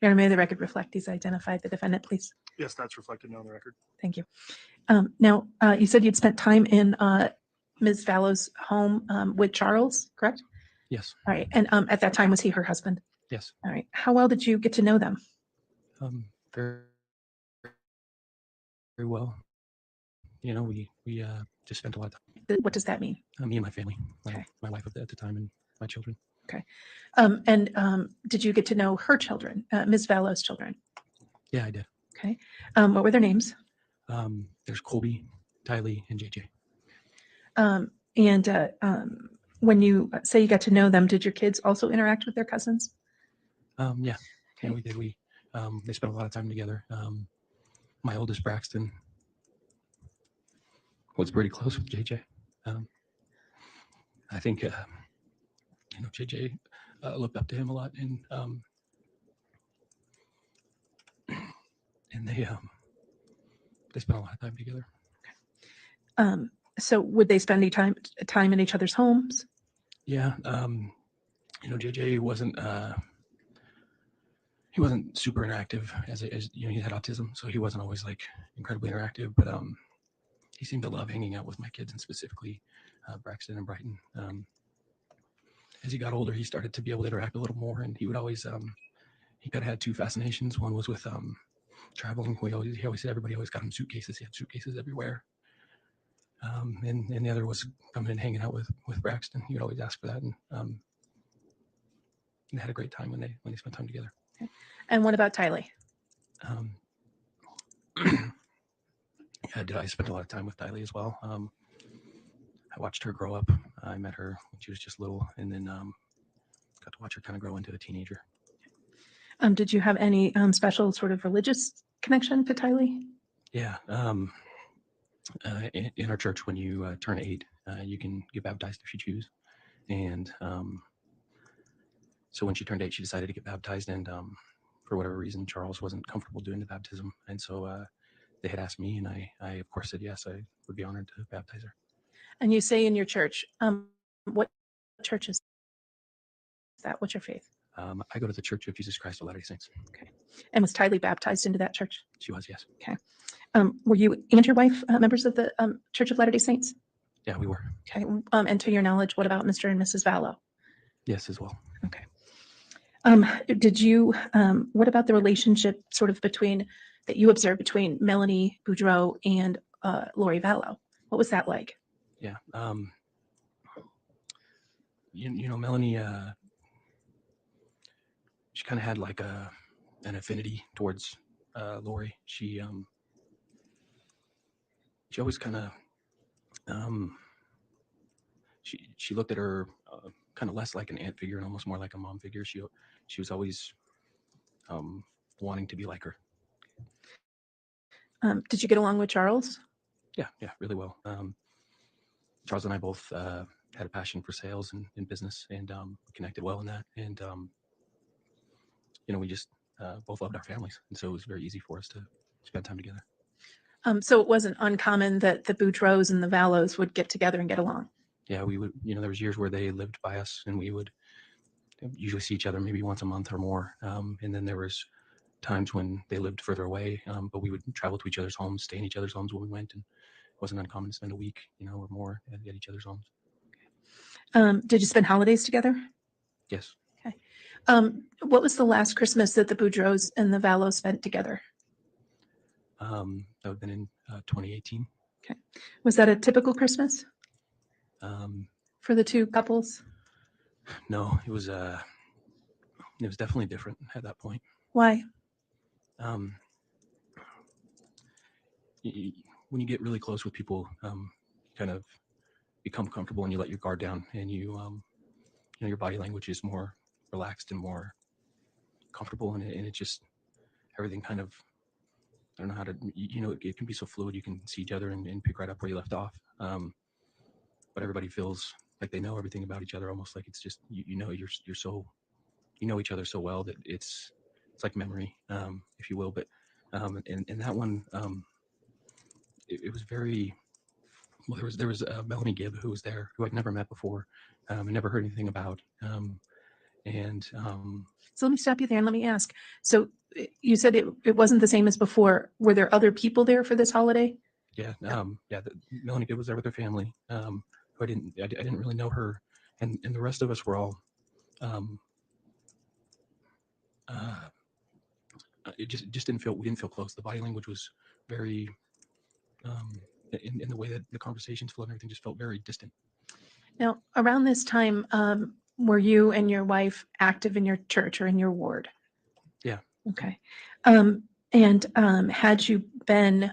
Your Honor, may the record reflect he's identified the defendant, please? Yes, that's reflected on the record. Thank you. Now, you said you'd spent time in Ms. Vallow's home with Charles, correct? Yes. All right. And at that time, was he her husband? Yes. All right. How well did you get to know them? Very, very well. You know, we just spent a lot of time. What does that mean? Me and my family, Okay. my wife at the time, and my children. Okay. Did you get to know her children, Ms. Vallow's children? Yeah, I did. Okay. What were their names? There's Colby, Tylee, and JJ. When you say you got to know them, did your kids also interact with their cousins? Yeah. Okay. Yeah, we did. They spent a lot of time together. My oldest Braxton was pretty close with JJ. I think JJ looked up to him a lot, and they spent a lot of time together. So would they spend any time in each other's homes? Yeah. JJ wasn't he wasn't super interactive as he had autism, so he wasn't always like incredibly interactive, but he seemed to love hanging out with my kids, and specifically Braxton and Brighton. As he got older, he started to be able to interact a little more, and he would always he kind of had 2 fascinations. One was with traveling. He always said everybody always got him suitcases. He had suitcases everywhere. And the other was coming and hanging out with Braxton. He would always ask for that, and they had a great time when they spent time together. Okay. And what about Tylee? I spent a lot of time with Tylee as well. I watched her grow up. I met her when she was just little, and then got to watch her kind of grow into a teenager. Did you have any special sort of religious connection to Tylee? Yeah. In our church, when you turn 8, you can get baptized if you choose. And so when she turned 8, she decided to get baptized. And for whatever reason, Charles wasn't comfortable doing the baptism. And so they had asked me, and I of course said yes, I would be honored to baptize her. And you say in your church, what church is that? What's your faith? I go to the Church of Jesus Christ of Latter-day Saints. Okay. And was Tylee baptized into that church? She was, yes. Okay. Were you and your wife members of the Church of Latter-day Saints? Yeah, we were. Okay. And to your knowledge, what about Mr. and Mrs. Vallow? Yes, as well. Okay. Did you, what about the relationship sort of that you observed between Melanie Boudreau and Lori Vallow? What was that like? Yeah. Melanie, she kind of had like an affinity towards Lori. She always kind of she looked at her kind of less like an aunt figure and almost more like a mom figure. She was always wanting to be like her. Did you get along with Charles? Yeah, really well. Charles and I both had a passion for sales and business, and connected well in that. And we just both loved our families, and so it was very easy for us to spend time together. So it wasn't uncommon that the Boudreaux and the Vallows would get together and get along. Yeah, we would. There was years where they lived by us, and we would usually see each other maybe once a month or more. And then there was times when they lived further away, but we would travel to each other's homes, stay in each other's homes when we went, and it wasn't uncommon to spend a week, or more at each other's homes. Did you spend holidays together? Yes. Okay. What was the last Christmas that the Boudreaux and the Vallows spent together? That would have been in 2018. Okay. Was that a typical Christmas for the two couples? No, it was definitely different at that point. Why? When you get really close with people, you kind of become comfortable and you let your guard down, and your body language is more relaxed and more comfortable, and it just everything kind of, I don't know how to, it can be so fluid. You can see each other and pick right up where you left off. But everybody feels like they know everything about each other, almost like it's just, you're so, each other so well that it's like memory, if you will. But in that one, it was very, well, there was Melanie Gibb who was there, who I'd never met before, I never heard anything about. And So let me stop you there and let me ask. So you said it wasn't the same as before. Were there other people there for this holiday? yeah, Melanie was there with her family. Who I didn't really know her, and the rest of us were all. It just didn't feel, we didn't feel close. The body language was very, in the way that the conversations flowed and everything just felt very distant. Now, around this time, were you and your wife active in your church or in your ward? Yeah. Okay. Had you been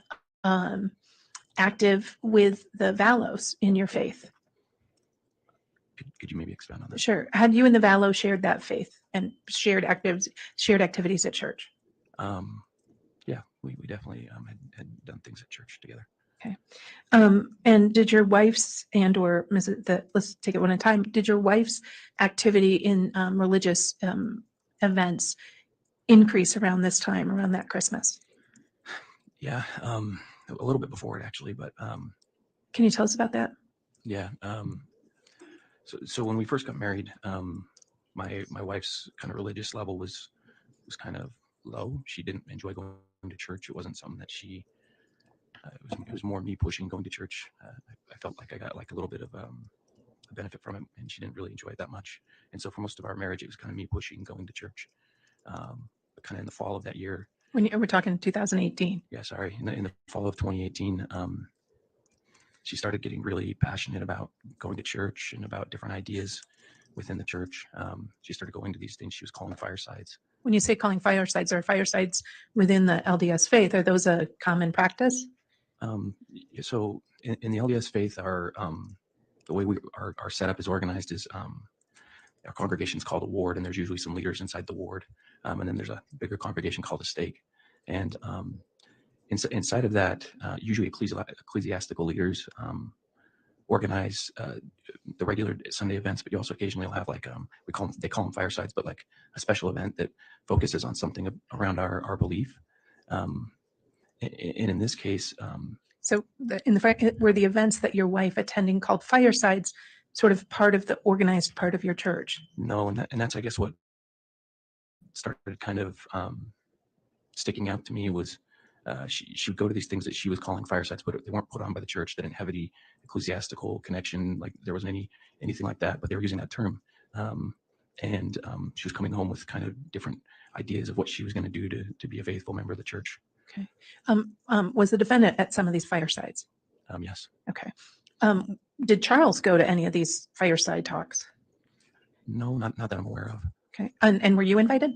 active with the Valos in your faith? Could you maybe expand on that? Sure. Had you and the Valos shared that faith and shared activities at church? Yeah, we definitely had done things at church together. Okay. And did your wife's or Mrs. Let's take it one at a time. Did your wife's activity in religious events increase around this time, around that Christmas? Yeah, a little bit before it actually, but can you tell us about that? Yeah. So when we first got married, my wife's kind of religious level was kind of low. She didn't enjoy going to church. It wasn't something that she. It was more me pushing going to church. I felt like I got like a little bit of a benefit from it, and she didn't really enjoy it that much. And so for most of our marriage, it was kind of me pushing going to church. But kind of in the fall of that year. When we're talking 2018. Yeah, sorry. In the fall of 2018, she started getting really passionate about going to church and about different ideas within the church. She started going to these things she was calling firesides. When you say calling firesides, are firesides within the LDS faith? Are those a common practice? So in the LDS faith, the way our setup is organized is our congregation is called a ward, and there's usually some leaders inside the ward, and then there's a bigger congregation called a stake. And inside of that, usually ecclesiastical leaders organize the regular Sunday events, but you also occasionally will have like they call them firesides, but like a special event that focuses on something around our belief. And in this case, so were the events that your wife attending called firesides sort of part of the organized part of your church? No, and that's I guess what started kind of sticking out to me was she would go to these things that she was calling firesides, but they weren't put on by the church. They didn't have any ecclesiastical connection, like there wasn't anything like that, but they were using that term. And she was coming home with kind of different ideas of what she was going to do to be a faithful member of the church. Okay. Was the defendant at some of these firesides? Yes. Okay. Did Charles go to any of these fireside talks? No, not that I'm aware of. Okay. And were you invited?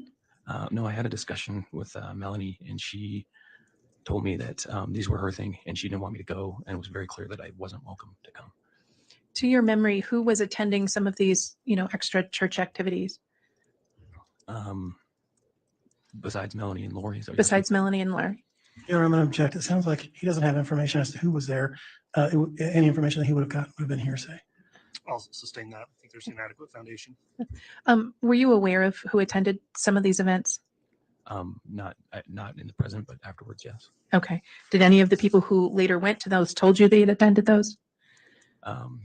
No, I had a discussion with Melanie, and she told me that these were her thing, and she didn't want me to go, and it was very clear that I wasn't welcome to come. To your memory, who was attending some of these, extra church activities? Besides Melanie and Lori. Besides Melanie and Lori. Yeah, I'm going to object. It sounds like he doesn't have information as to who was there. Any information that he would have gotten would have been hearsay. I'll sustain that. I think there's an adequate foundation. Were you aware of who attended some of these events? Not in the present, but afterwards, yes. Okay. Did any of the people who later went to those told you they had attended those?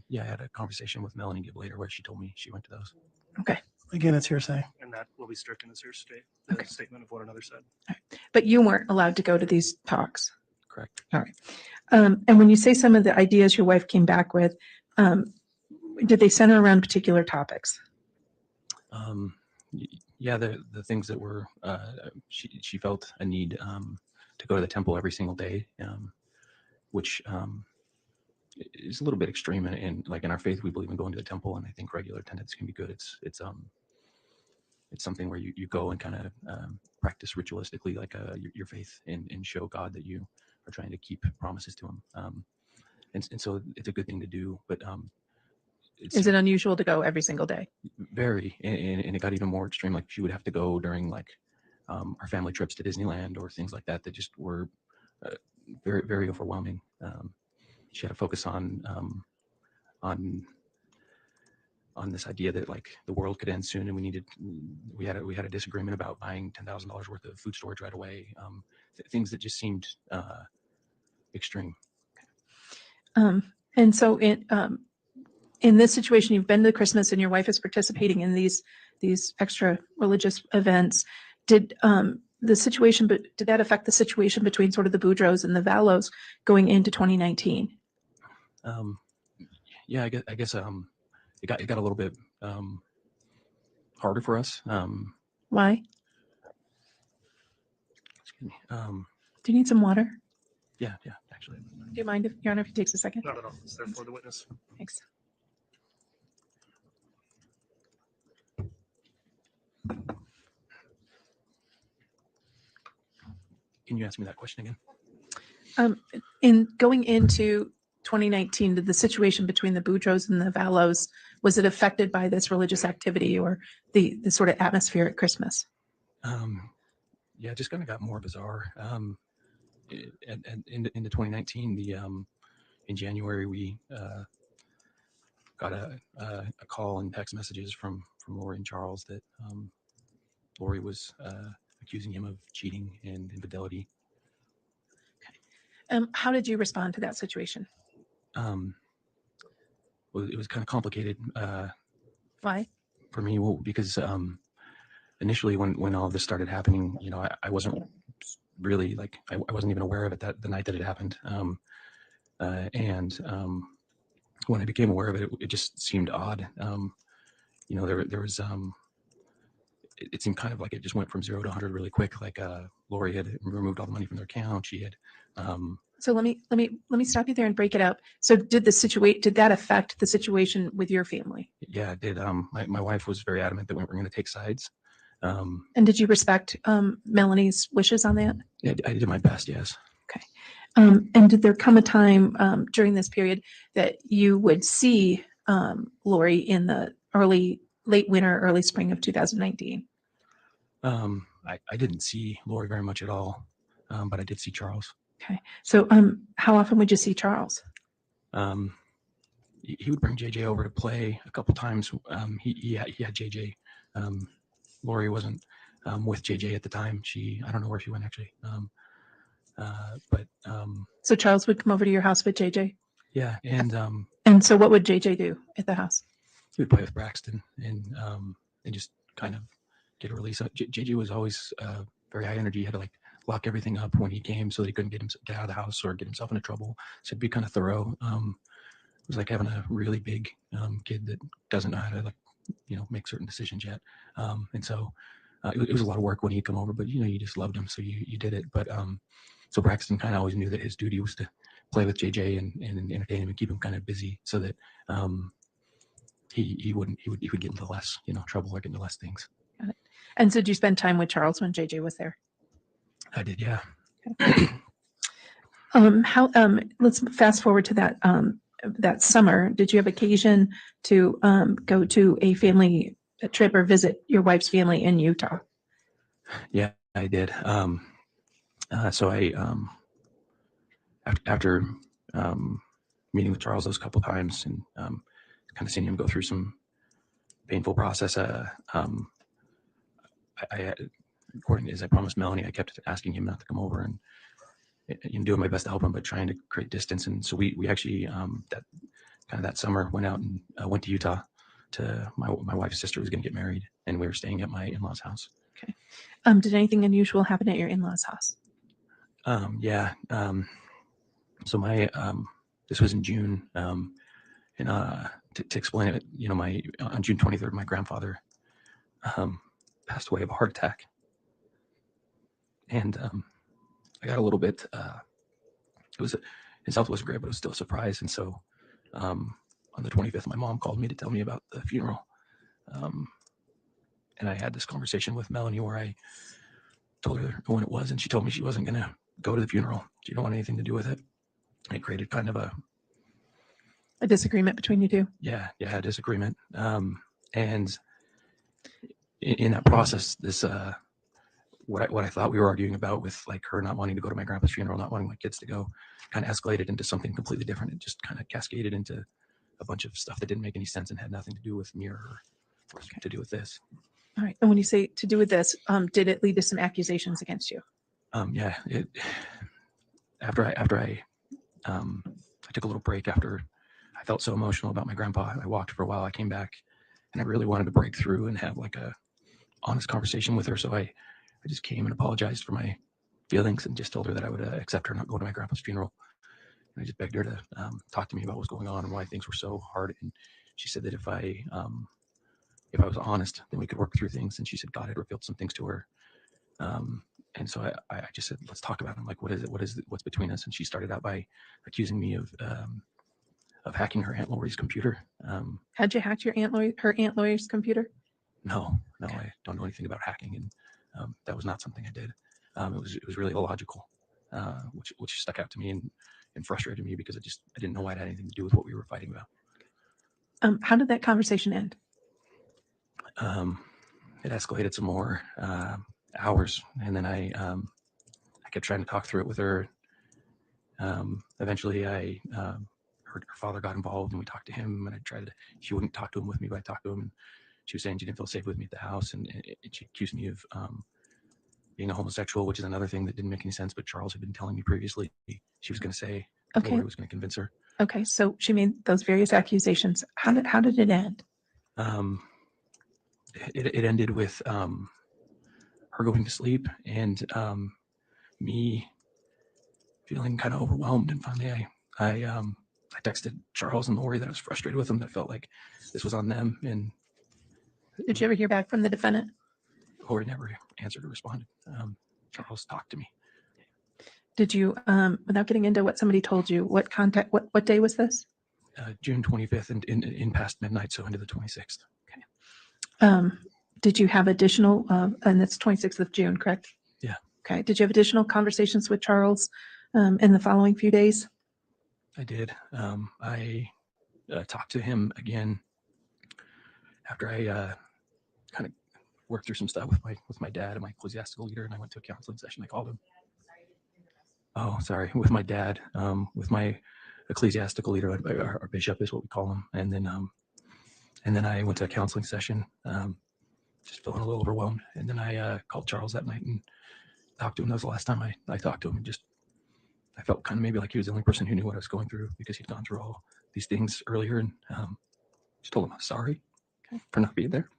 Yeah, I had a conversation with Melanie later where she told me she went to those. Okay. Again, it's hearsay. And that will be stricken as hearsay. The statement of what another said. All right. But you weren't allowed to go to these talks. Correct. All right. And when you say some of the ideas your wife came back with, did they center around particular topics? Yeah, the things that were she felt a need to go to the temple every single day, which is a little bit extreme. And like in our faith, we believe in going to the temple, and I think regular attendance can be good. It's something where you go and kind of practice ritualistically like your faith and show God that you are trying to keep promises to him. And so it's a good thing to do, but is it unusual to go every single day? Very, and it got even more extreme. Like she would have to go during like our family trips to Disneyland or things like that just were very, very overwhelming. She had to focus on this idea that like the world could end soon, and we had a disagreement about buying $10,000 worth of food storage right away. Things that just seemed extreme. And so in this situation, you've been to Christmas and your wife is participating in these extra religious events. Did did that affect the situation between sort of the Boudreaux and the Vallows going into 2019? Yeah, I guess it got a little bit harder for us. Why? Excuse me. Do you need some water? Yeah, actually. Do you mind if Your Honor, if he takes a second? Not at all. It's there for the witness. Thanks. Can you ask me that question again? In going into 2019, did the situation between the Boudreaux and the Vallows, was it affected by this religious activity or the sort of atmosphere at Christmas? Yeah, it just kind of got more bizarre. And into 2019, in January, we got a call and text messages from Lori and Charles that Lori was accusing him of cheating and infidelity. How did you respond to that situation? Well, it was kind of complicated. Why? For me, well, because initially when all of this started happening, I wasn't really like I wasn't even aware of it the night that it happened. And when I became aware of it, it just seemed odd. There was it seemed kind of like it just went from 0 to 100 really quick. Like Lori had removed all the money from their account. She had. So let me stop you there and break it up. So did that affect the situation with your family? Yeah, it did. My wife was very adamant that we weren't going to take sides. And did you respect Melanie's wishes on that? Yeah, I did my best. Yes. Okay. And did there come a time during this period that you would see Lori in the late winter, early spring of 2019? I didn't see Lori very much at all, but I did see Charles. Okay. So how often would you see Charles? He would bring JJ over to play a couple times. He had JJ. Lori wasn't with JJ at the time. I don't know where she went actually. So Charles would come over to your house with JJ? Yeah, and so what would JJ do at the house? He would play with Braxton and just kind of get a release. JJ was always very high energy. He had to like lock everything up when he came so that he couldn't get out of the house or get himself into trouble. So it'd be kind of thorough. It was like having a really big kid that doesn't know how to make certain decisions yet. And so it was a lot of work when he'd come over, but you just loved him, so you did it. But so Braxton kind of always knew that his duty was to play with JJ and entertain him and keep him kind of busy so that he would get into less trouble or get into less things. Got it. And so did you spend time with Charles when JJ was there? I did, yeah. Okay. Let's fast forward to that summer. Did you have occasion to go to a family trip or visit your wife's family in Utah? Yeah, I did. So I after meeting with Charles those couple times and kind of seeing him go through some painful process, I according as I promised Melanie, I kept asking him not to come over and doing my best to help him, but trying to create distance. And so we actually that summer went out and went to Utah to my wife's sister was going to get married, and we were staying at my in-laws' house. Okay. Did anything unusual happen at your in-laws' house? Yeah. So my this was in June, and to explain it, on June 23rd, my grandfather passed away of a heart attack, and I got a little bit. His health wasn't great, but it was still a surprise. And so on the 25th, my mom called me to tell me about the funeral, and I had this conversation with Melanie where I told her when it was, and she told me she wasn't going to go to the funeral. She didn't want anything to do with it. And it created kind of a disagreement between you two. Yeah, a disagreement. And in that process, this what I thought we were arguing about with like her not wanting to go to my grandpa's funeral, not wanting my kids to go, kind of escalated into something completely different. It just kind of cascaded into a bunch of stuff that didn't make any sense and had nothing to do with me or her, or to do with this. All right. And when you say to do with this, did it lead to some accusations against you? Yeah. After I took a little break after I felt so emotional about my grandpa. I walked for a while. I came back, and I really wanted to break through and have like a honest conversation with her. So I just came and apologized for my feelings and just told her that I would accept her not going to my grandpa's funeral. And I just begged her to talk to me about what was going on and why things were so hard. And she said that if I was honest, then we could work through things. And she said God had revealed some things to her. And so I just said, let's talk about it. I'm like, what is it? What's between us? And she started out by accusing me of hacking her Aunt Lori's computer. How'd you hack her Aunt Lori's computer? No, I don't know anything about hacking, and that was not something I did. It was really illogical, which stuck out to me and frustrated me because I didn't know why it had anything to do with what we were fighting about. How did that conversation end? It escalated some more hours, and then I kept trying to talk through it with her. Eventually, her father got involved, and we talked to him. And she wouldn't talk to him with me, but I talked to him. And she was saying she didn't feel safe with me at the house, and she accused me of being a homosexual, which is another thing that didn't make any sense. But Charles had been telling me previously she was going to say, Okay. Lori was going to convince her. Okay, so she made those various accusations. How did it end? It ended with her going to sleep and me feeling kind of overwhelmed. And finally, I texted Charles and Lori that I was frustrated with them. That felt like this was on them. And Did you ever hear back from the defendant? Lori never answered or responded. Charles talked to me. Did you, without getting into what somebody told you, what day was this? June 25th and in past midnight, so into the 26th. Did you have additional, and it's 26th of June, correct? Yeah. Okay. Did you have additional conversations with Charles in the following few days? I did. I talked to him again after I kind of worked through some stuff with my dad and my ecclesiastical leader, and I went to a counseling session. I called him. Oh, sorry, with my dad, with my ecclesiastical leader, our bishop is what we call him, and then I went to a counseling session, just feeling a little overwhelmed, and then I called Charles that night and talked to him. That was the last time I talked to him, and I felt kind of maybe like he was the only person who knew what I was going through because he'd gone through all these things earlier, and just told him I was sorry for not being there.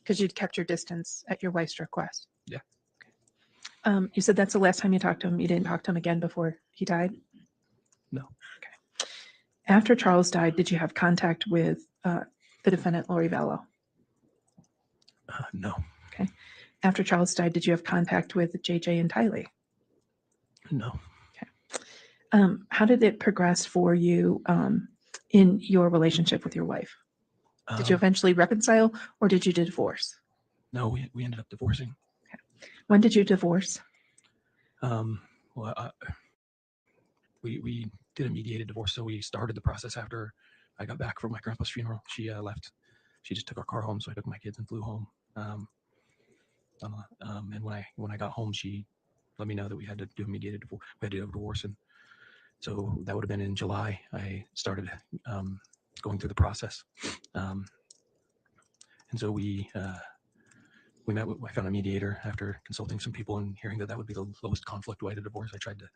Because you'd kept your distance at your wife's request. Yeah. You said that's the last time you talked to him. You didn't talk to him again before he died? No. Okay. After Charles died, did you have contact with the defendant, Lori Vallow? No. Okay. After Charles died, did you have contact with JJ and Tylee? No. Okay. How did it progress for you in your relationship with your wife? Did you eventually reconcile, or did you divorce? No, we ended up divorcing. When did you divorce? Well, we did a mediated divorce, so we started the process after I got back from my grandpa's funeral. She left. She just took our car home, so I took my kids and flew home. And when I got home, she let me know that we had to do a mediated divorce. We had to do a divorce, and so that would have been in July. I started going through the process, and so I found a mediator after consulting some people and hearing that would be the lowest conflict way to divorce. I tried to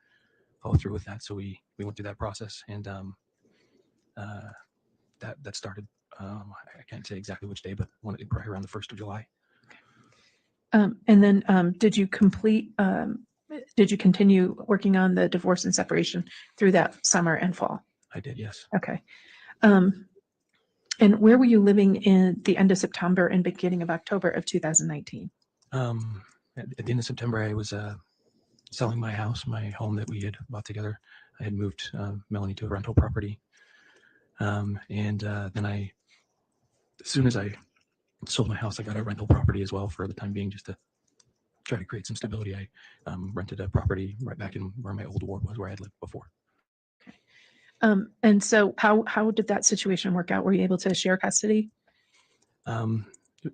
follow through with that, so we went through that process, and that started. I can't say exactly which day, but probably around the 1st of July. And then did you continue working on the divorce and separation through that summer and fall? I did, yes. Okay. And where were you living in the end of September and beginning of October of 2019? At the end of September, I was selling my house, my home that we had bought together. I had moved Melanie to a rental property. And then as soon as I sold my house, I got a rental property as well for the time being, just to try to create some stability. I rented a property right back in where my old ward was, where I had lived before. And so how did that situation work out? Were you able to share custody? I mean,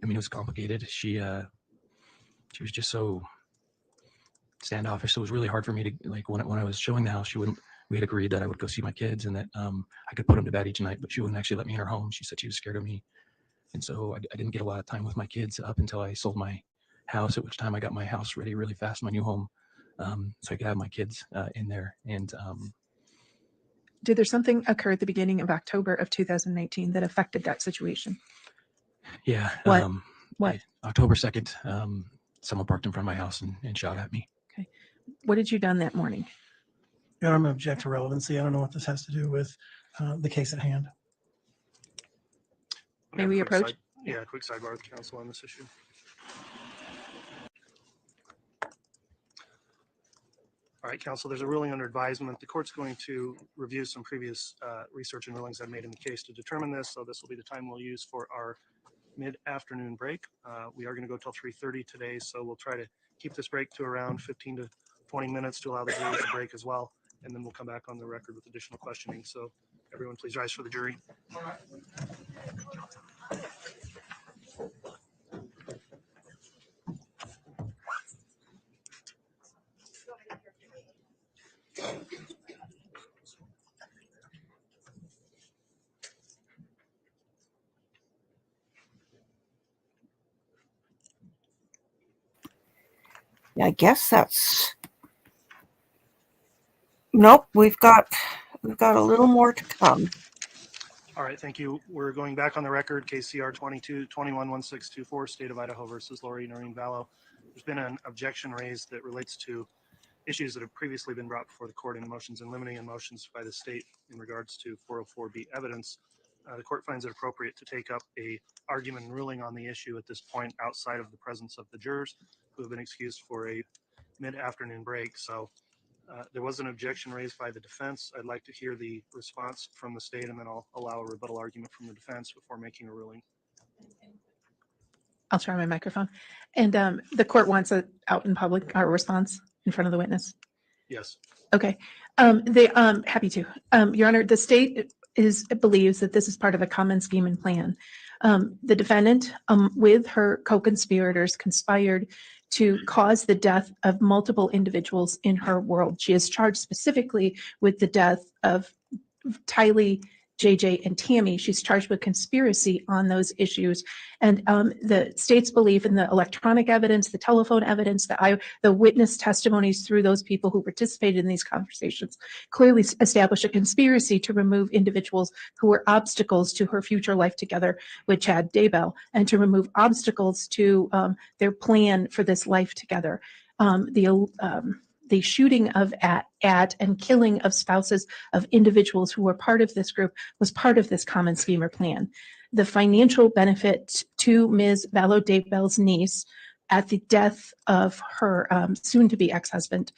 it was complicated. She was just so standoffish, so it was really hard for me to, like, when I was showing the house, we had agreed that I would go see my kids and that I could put them to bed each night, but she wouldn't actually let me in her home. She said she was scared of me. And so I didn't get a lot of time with my kids up until I sold my house, at which time I got my house ready really fast, my new home, so I could have my kids in there. And Did there something occur at the beginning of October of 2019 that affected that situation? Yeah. What? What? October 2nd, someone parked in front of my house and shot at me. Okay. What had you done that morning? Your Honor, I'm going to object to relevancy. I don't know what this has to do with the case at hand. May we approach? Yeah, quick sidebar with counsel on this issue. All right, counsel, there's a ruling under advisement. The court's going to review some previous research and rulings I've made in the case to determine this. So this will be the time we'll use for our mid-afternoon break. We are going to go till 3:30 today, so we'll try to keep this break to around 15 to 20 minutes to allow the jury to break as well. And then we'll come back on the record with additional questioning. So everyone please rise for the jury. I guess that's, nope, we've got a little more to come. All right, thank you. We're going back on the record, KCR 22-21-1624, State of Idaho versus Lori Noreen Vallow. There's been an objection raised that relates to issues that have previously been brought before the court in motions in limine and motions by the state in regards to 404B evidence. The court finds it appropriate to take up a argument and ruling on the issue at this point outside of the presence of the jurors who have been excused for a mid-afternoon break. So there was an objection raised by the defense. I'd like to hear the response from the state, and then I'll allow a rebuttal argument from the defense before making a ruling. I'll try my microphone. And the court wants it out in public, our response in front of the witness. Yes. Okay. Happy to. Your Honor, the state believes that this is part of a common scheme and plan. The defendant, with her co-conspirators, conspired to cause the death of multiple individuals in her world. She is charged specifically with the death of Tylee, JJ, and Tammy. She's charged with conspiracy on those issues. And the state's belief in the electronic evidence, the telephone evidence, the witness testimonies through those people who participated in these conversations clearly establish a conspiracy to remove individuals who were obstacles to her future life together with Chad Daybell, and to remove obstacles to their plan for this life together. The shooting of at and killing of spouses of individuals who were part of this group was part of this common scheme or plan. The financial benefit to Ms. Vallow Daybell's niece at the death of her soon-to-be ex-husband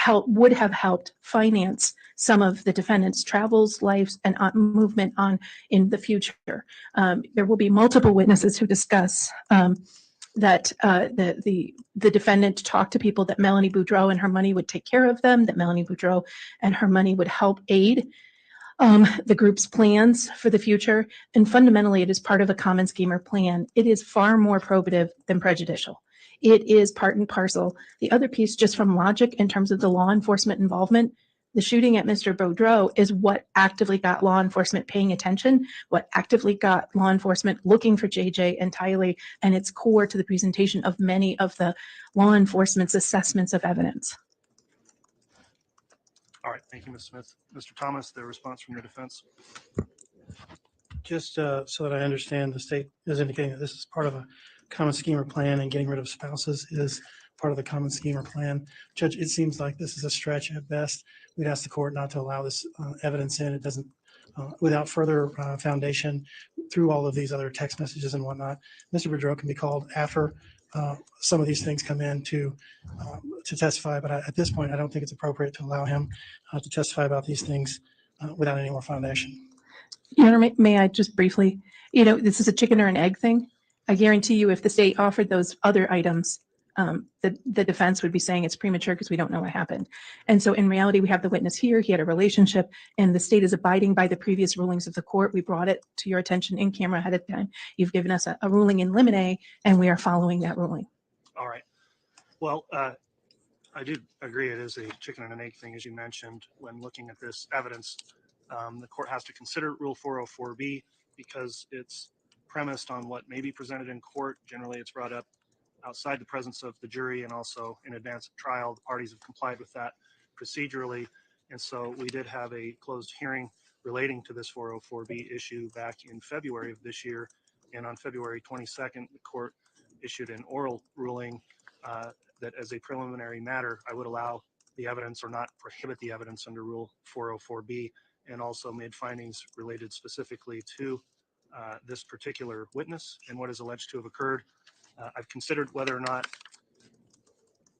would have helped finance some of the defendant's travels, lives, and movement on in the future. There will be multiple witnesses who discuss that the defendant talked to people that Melanie Boudreau and her money would take care of them, that Melanie Boudreau and her money would help aid the group's plans for the future. And fundamentally, it is part of a common scheme or plan. It is far more probative than prejudicial. It is part and parcel. The other piece, just from logic in terms of the law enforcement involvement, the shooting at Mr. Boudreau is what actively got law enforcement paying attention, what actively got law enforcement looking for JJ and Tylee, and it's core to the presentation of many of the law enforcement's assessments of evidence. All right, thank you, Ms. Smith. Mr. Thomas, the response from the defense. Just so that I understand, the state is indicating that this is part of a common scheme or plan, and getting rid of spouses is part of the common scheme or plan. Judge, it seems like this is a stretch at best. We'd ask the court not to allow this evidence in. It doesn't, without further foundation through all of these other text messages and whatnot. Mr. Boudreau can be called after some of these things come in to testify, but at this point, I don't think it's appropriate to allow him to testify about these things without any more foundation. Your Honor, may I just briefly, this is a chicken or an egg thing. I guarantee you, if the state offered those other items, the defense would be saying it's premature because we don't know what happened. And so in reality, we have the witness here. He had a relationship, and the state is abiding by the previous rulings of the court. We brought it to your attention in camera ahead of time. You've given us a ruling in limine, and we are following that ruling. All right. Well, I do agree it is a chicken and an egg thing, as you mentioned, when looking at this evidence. The court has to consider Rule 404B because it's premised on what may be presented in court. Generally, it's brought up outside the presence of the jury and also in advance of trial. The parties have complied with that procedurally. And so we did have a closed hearing relating to this 404B issue back in February of this year. And on February 22nd, the court issued an oral ruling that as a preliminary matter, I would allow the evidence or not prohibit the evidence under Rule 404B, and also made findings related specifically to this particular witness and what is alleged to have occurred. I've considered whether or not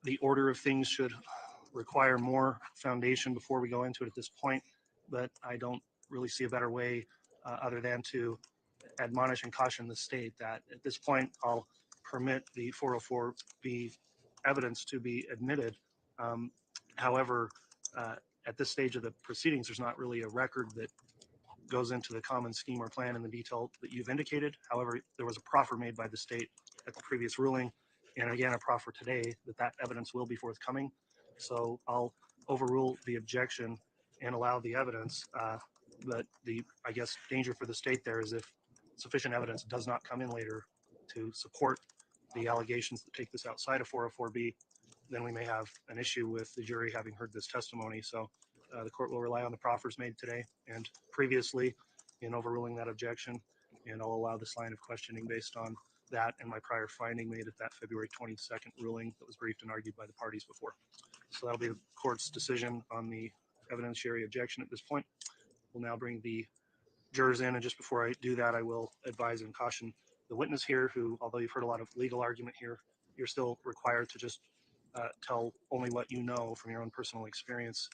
the order of things should require more foundation before we go into it at this point, but I don't really see a better way other than to admonish and caution the state that at this point I'll permit the 404B evidence to be admitted. However, at this stage of the proceedings, there's not really a record that goes into the common scheme or plan in the detail that you've indicated. However, there was a proffer made by the state at the previous ruling, and again, a proffer today that that evidence will be forthcoming. So I'll overrule the objection and allow the evidence. But the, I guess, danger for the state there is if sufficient evidence does not come in later to support the allegations that take this outside of 404B, then we may have an issue with the jury having heard this testimony. So the court will rely on the proffers made today and previously in overruling that objection, and I'll allow this line of questioning based on that and my prior finding made at that February 22nd ruling that was briefed and argued by the parties before. So that'll be the court's decision on the evidentiary objection at this point. We'll now bring the jurors in, and just before I do that, I will advise and caution the witness here who, although you've heard a lot of legal argument here, you're still required to just tell only what you know from your own personal experience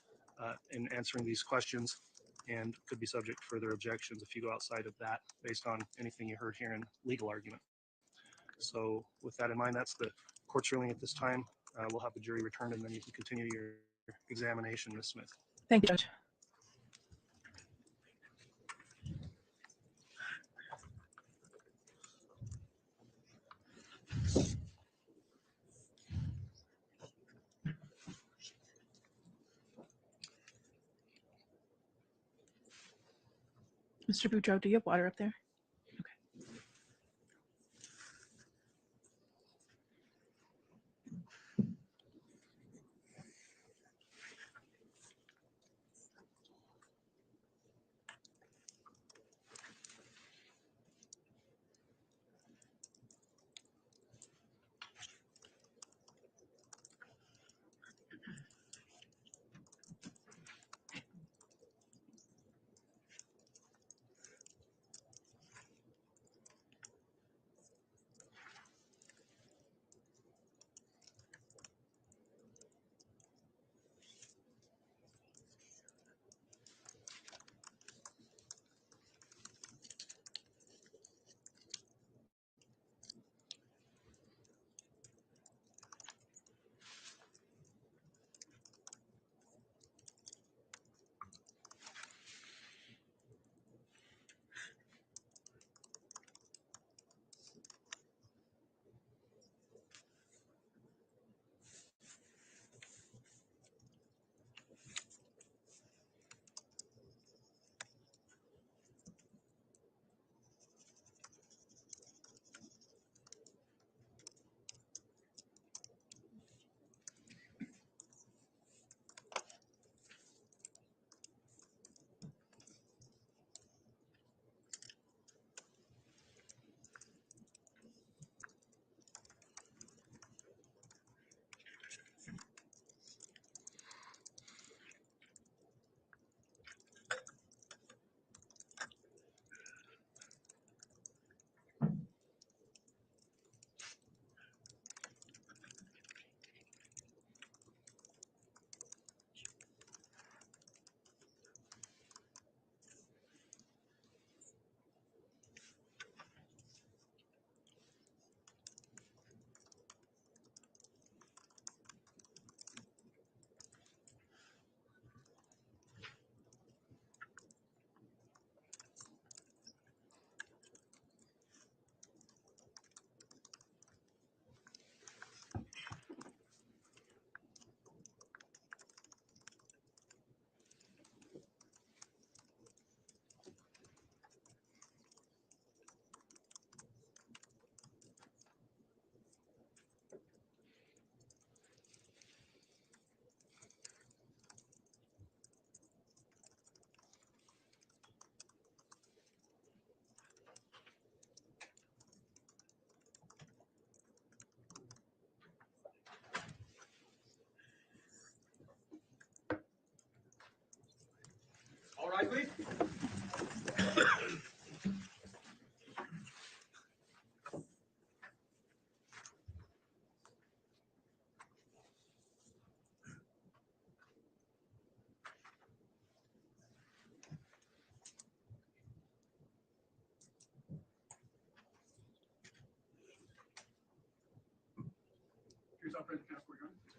in answering these questions, and could be subject to further objections if you go outside of that based on anything you heard here in legal argument. So with that in mind, that's the court's ruling at this time. We'll have the jury returned and then you can continue your examination, Ms. Smith. Thank you, Judge. Mr. Boudreau, do you have water up there?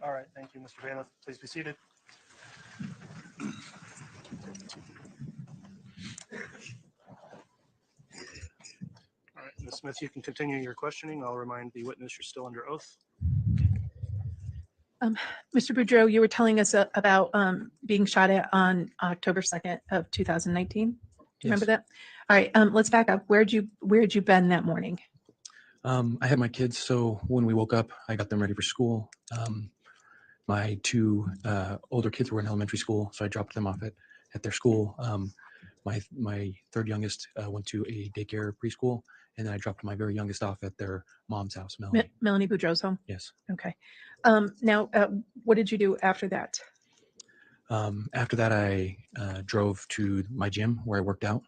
All right, thank you, Mr. Bailiff. Please be seated. All right, Ms. Smith, you can continue your questioning. I'll remind the witness you're still under oath. Mr. Boudreau, you were telling us about being shot at on October 2nd of 2019. Do you remember that? All right, let's back up. Where'd you been that morning? I had my kids, so when we woke up, I got them ready for school. My two older kids were in elementary school, so I dropped them off at their school. My third youngest went to a daycare preschool, and then I dropped my very youngest off at their mom's house, Melanie. Melanie Boudreau's home? Yes. Okay. Now, what did you do after that? After that, I drove to my gym where I worked out.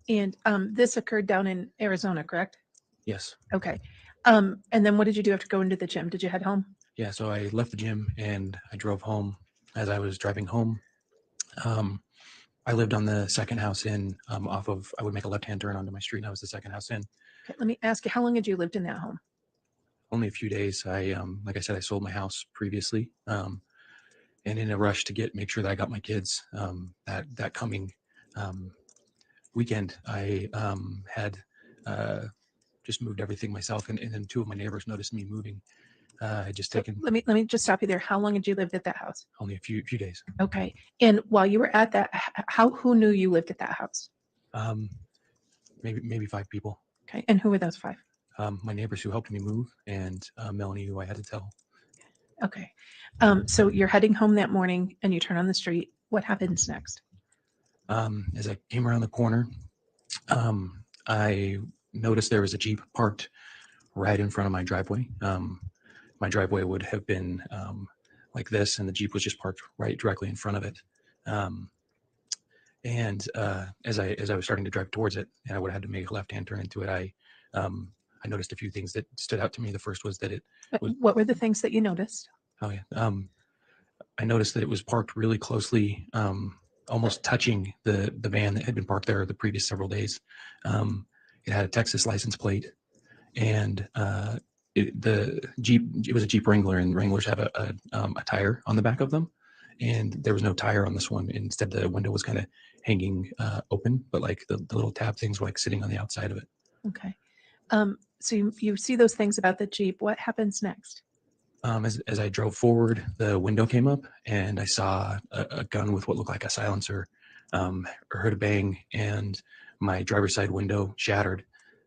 And this occurred down in Arizona, correct? Yes. Okay. And then what did you do after going to the gym? Did you head home? Yeah, so I left the gym and I drove home. As I was driving home, I lived on the second house in off of, I would make a left-hand turn onto my street, and I was the second house in. Okay, let me ask you, how long had you lived in that home? Only a few days. I, like I said, I sold my house previously. And in a rush to make sure that I got my kids that coming weekend, I had just moved everything myself. And then two of my neighbors noticed me moving. I just taken Let me just stop you there. How long had you lived at that house? only a few days. Okay. And while you were at that, who knew you lived at that house? Maybe 5 people. Okay. And who were those 5? My neighbors who helped me move, and Melanie, who I had to tell. Okay. So you're heading home that morning and you turn on the street. What happens next? As I came around the corner, I noticed there was a Jeep parked right in front of my driveway. My driveway would have been like this, and the Jeep was just parked right directly in front of it. And as I was starting to drive towards it, and I would have had to make a left-hand turn into it, I noticed a few things that stood out to me. The first was that it was, What were the things that you noticed? oh yeah, I noticed that it was parked really closely, almost touching the van that had been parked there the previous several days. It had a Texas license plate, and the Jeep, it was a Jeep Wrangler, and Wranglers have a tire on the back of them, and there was no tire on this one. Instead, the window was kind of hanging open, but like the little tab things were like sitting on the outside of it. Okay. So you see those things about the Jeep. What happens next? As I drove forward, the window came up, and I saw a gun with what looked like a silencer. Heard a bang, and my driver's side window shattered.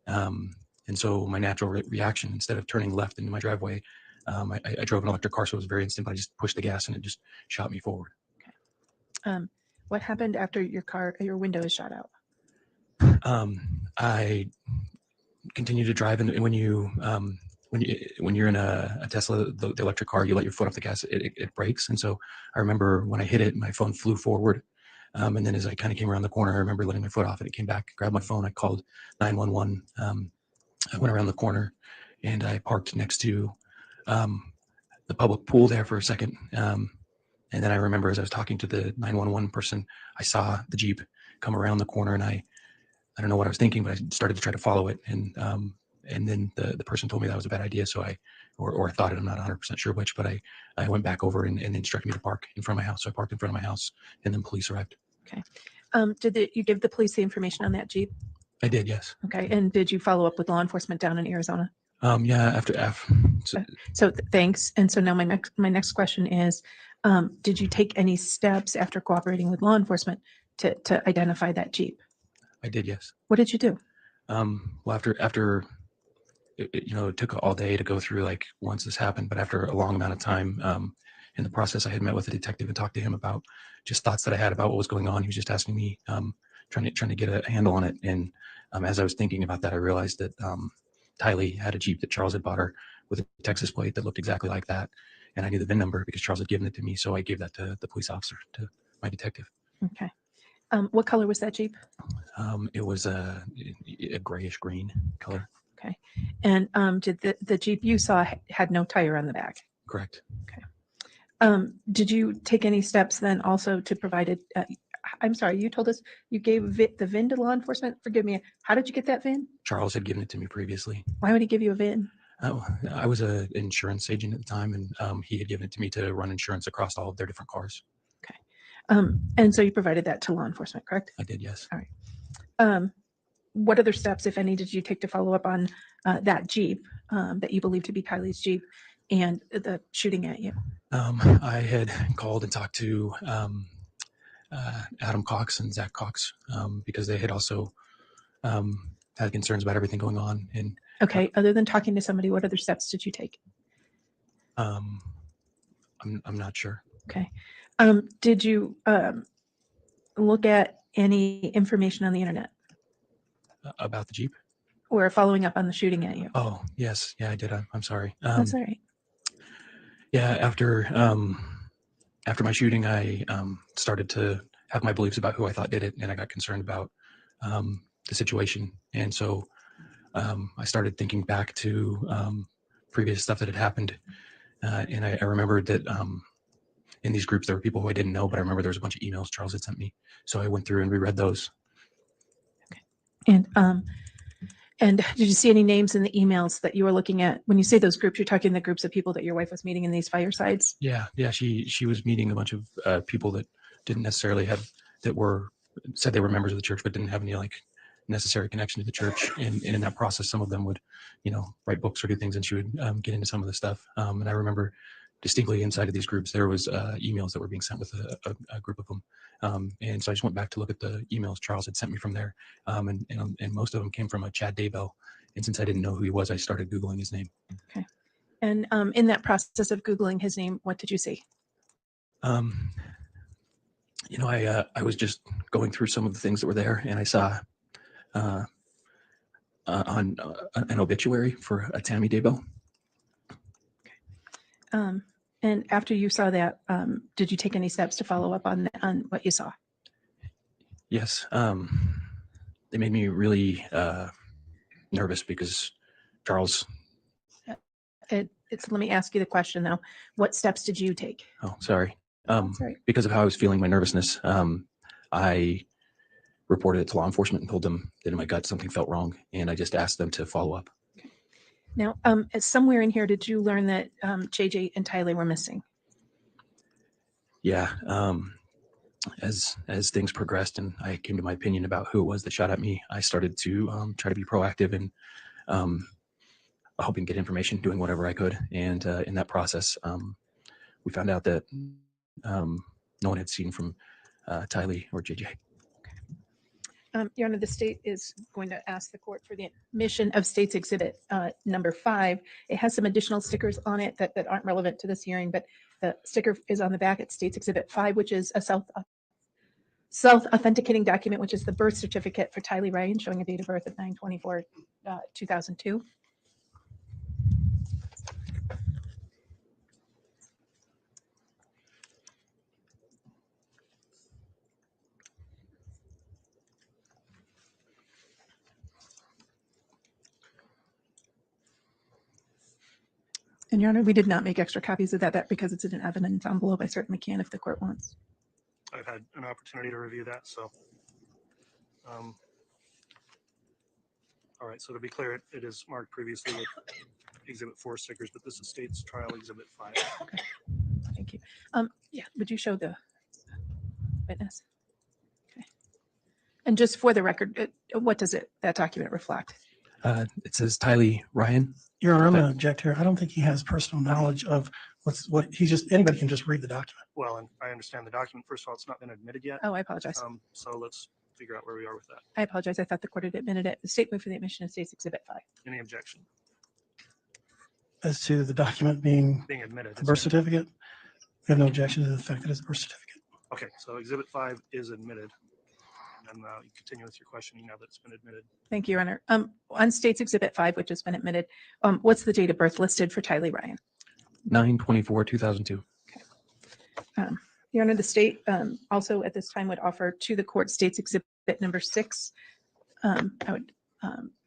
And so my natural reaction, instead of turning left into my driveway, I drove an electric car, so it was very instant. But I just pushed the gas, and it just shot me forward. What happened after your window is shot out? I continued to drive, and when you're in a Tesla, the electric car, you let your foot off the gas, it brakes. And so I remember when I hit it, my phone flew forward. And then as I kind of came around the corner, I remember letting my foot off, and it came back, grabbed my phone. I called 911. I went around the corner, and I parked next to the public pool there for a second. And then I remember as I was talking to the 911 person, I saw the Jeep come around the corner, and I don't know what I was thinking, but I started to try to follow it. And then the person told me that was a bad idea. So I thought it, I'm not 100% sure which, but I went back over and instructed me to park in front of my house. So I parked in front of my house, and then police arrived. Okay. Did you give the police the information on that Jeep? I did, yes. Okay. And did you follow up with law enforcement down in Arizona? Yeah, after thanks. And so now my next question is, did you take any steps after cooperating with law enforcement to identify that Jeep? I did, yes. What did you do? Well, after it took all day to go through, like, once this happened, but after a long amount of time in the process, I had met with a detective and talked to him about just thoughts that I had about what was going on. He was just asking me, trying to get a handle on it. And as I was thinking about that, I realized that Tylee had a Jeep that Charles had bought her with a Texas plate that looked exactly like that. And I knew the VIN number because Charles had given it to me. So I gave that to the police officer, to my detective. Okay. What color was that Jeep? It was a grayish green color. Okay. And did the Jeep you saw had no tire on the back? Correct. Okay. Did you take any steps then also to provide it? I'm sorry, you told us you gave the VIN to law enforcement. Forgive me. How did you get that VIN? Charles had given it to me previously. Why would he give you a VIN? I was an insurance agent at the time, and he had given it to me to run insurance across all of their different cars. And so you provided that to law enforcement, correct? I did, yes. All right. What other steps, if any, did you take to follow up on that Jeep that you believe to be Kylie's Jeep and the shooting at you? I had called and talked to Adam Cox and Zach Cox because they had also had concerns about everything going on. And Okay, other than talking to somebody, what other steps did you take? I'm not sure. Okay. Did you look at any information on the internet About the Jeep? or following up on the shooting at you? Oh, yes. Yeah, I did. I'm sorry. That's all right. Yeah, after my shooting, I started to have my beliefs about who I thought did it, and I got concerned about the situation. And so I started thinking back to previous stuff that had happened. And I remembered that in these groups, there were people who I didn't know, but I remember there was a bunch of emails Charles had sent me. So I went through and reread those. And did you see any names in the emails that you were looking at? When you say those groups, you're talking the groups of people that your wife was meeting in these firesides? Yeah. She was meeting a bunch of people that didn't necessarily said they were members of the church, but didn't have any like necessary connection to the church. And in that process, some of them would, write books or do things, and she would get into some of the stuff. And I remember distinctly inside of these groups, there was emails that were being sent with a group of them. And so I just went back to look at the emails Charles had sent me from there. And most of them came from a Chad Daybell. And since I didn't know who he was, I started Googling his name. Okay. And in that process of Googling his name, what did you see? I was just going through some of the things that were there, and I saw on an obituary for a Tammy Daybell. And after you saw that, did you take any steps to follow up on what you saw? Yes. They made me really nervous because Charles. Let me ask you the question though. What steps did you take? Oh, sorry. Sorry. Because of how I was feeling, my nervousness, I reported it to law enforcement and told them that in my gut something felt wrong, and I just asked them to follow up. Now, somewhere in here, did you learn that JJ and Tyler were missing? Yeah. As things progressed and I came to my opinion about who it was that shot at me, I started to try to be proactive and hoping to get information, doing whatever I could. And in that process, we found out that no one had seen from Tyler or JJ. Your Honor, the state is going to ask the court for the admission of State's Exhibit number 5. It has some additional stickers on it that aren't relevant to this hearing, but the sticker is on the back at State's Exhibit 5, which is a self-authenticating document, which is the birth certificate for Tylee Ryan, showing a date of birth of 9/24/2002. And Your Honor, we did not make extra copies of that because it's in an evidence envelope. I certainly can if the court wants. I've had an opportunity to review that, so. All right, so to be clear, it is marked previously with Exhibit 4 stickers, but this is State's Trial Exhibit 5. Okay, thank you. Yeah, would you show the witness? Okay. And just for the record, what does that document reflect? It says Tylee Ryan. Your Honor, I'm going to object here. I don't think he has personal knowledge of anybody can just read the document. Well, and I understand the document. First of all, it's not been admitted yet. Oh, I apologize. So let's figure out where we are with that. I apologize. I thought the court had admitted it. The state moved for the admission of State's Exhibit 5. Any objection? As to the document being admitted. a birth certificate, we have no objection to the fact that it's a birth certificate. Okay, so Exhibit 5 is admitted. And then you continue with your questioning now that it's been admitted. Thank you, Your Honor. On State's Exhibit 5, which has been admitted, what's the date of birth listed for Tylee Ryan? 9/24/2002. Your Honor, the state also at this time would offer to the court State's Exhibit number 6. I would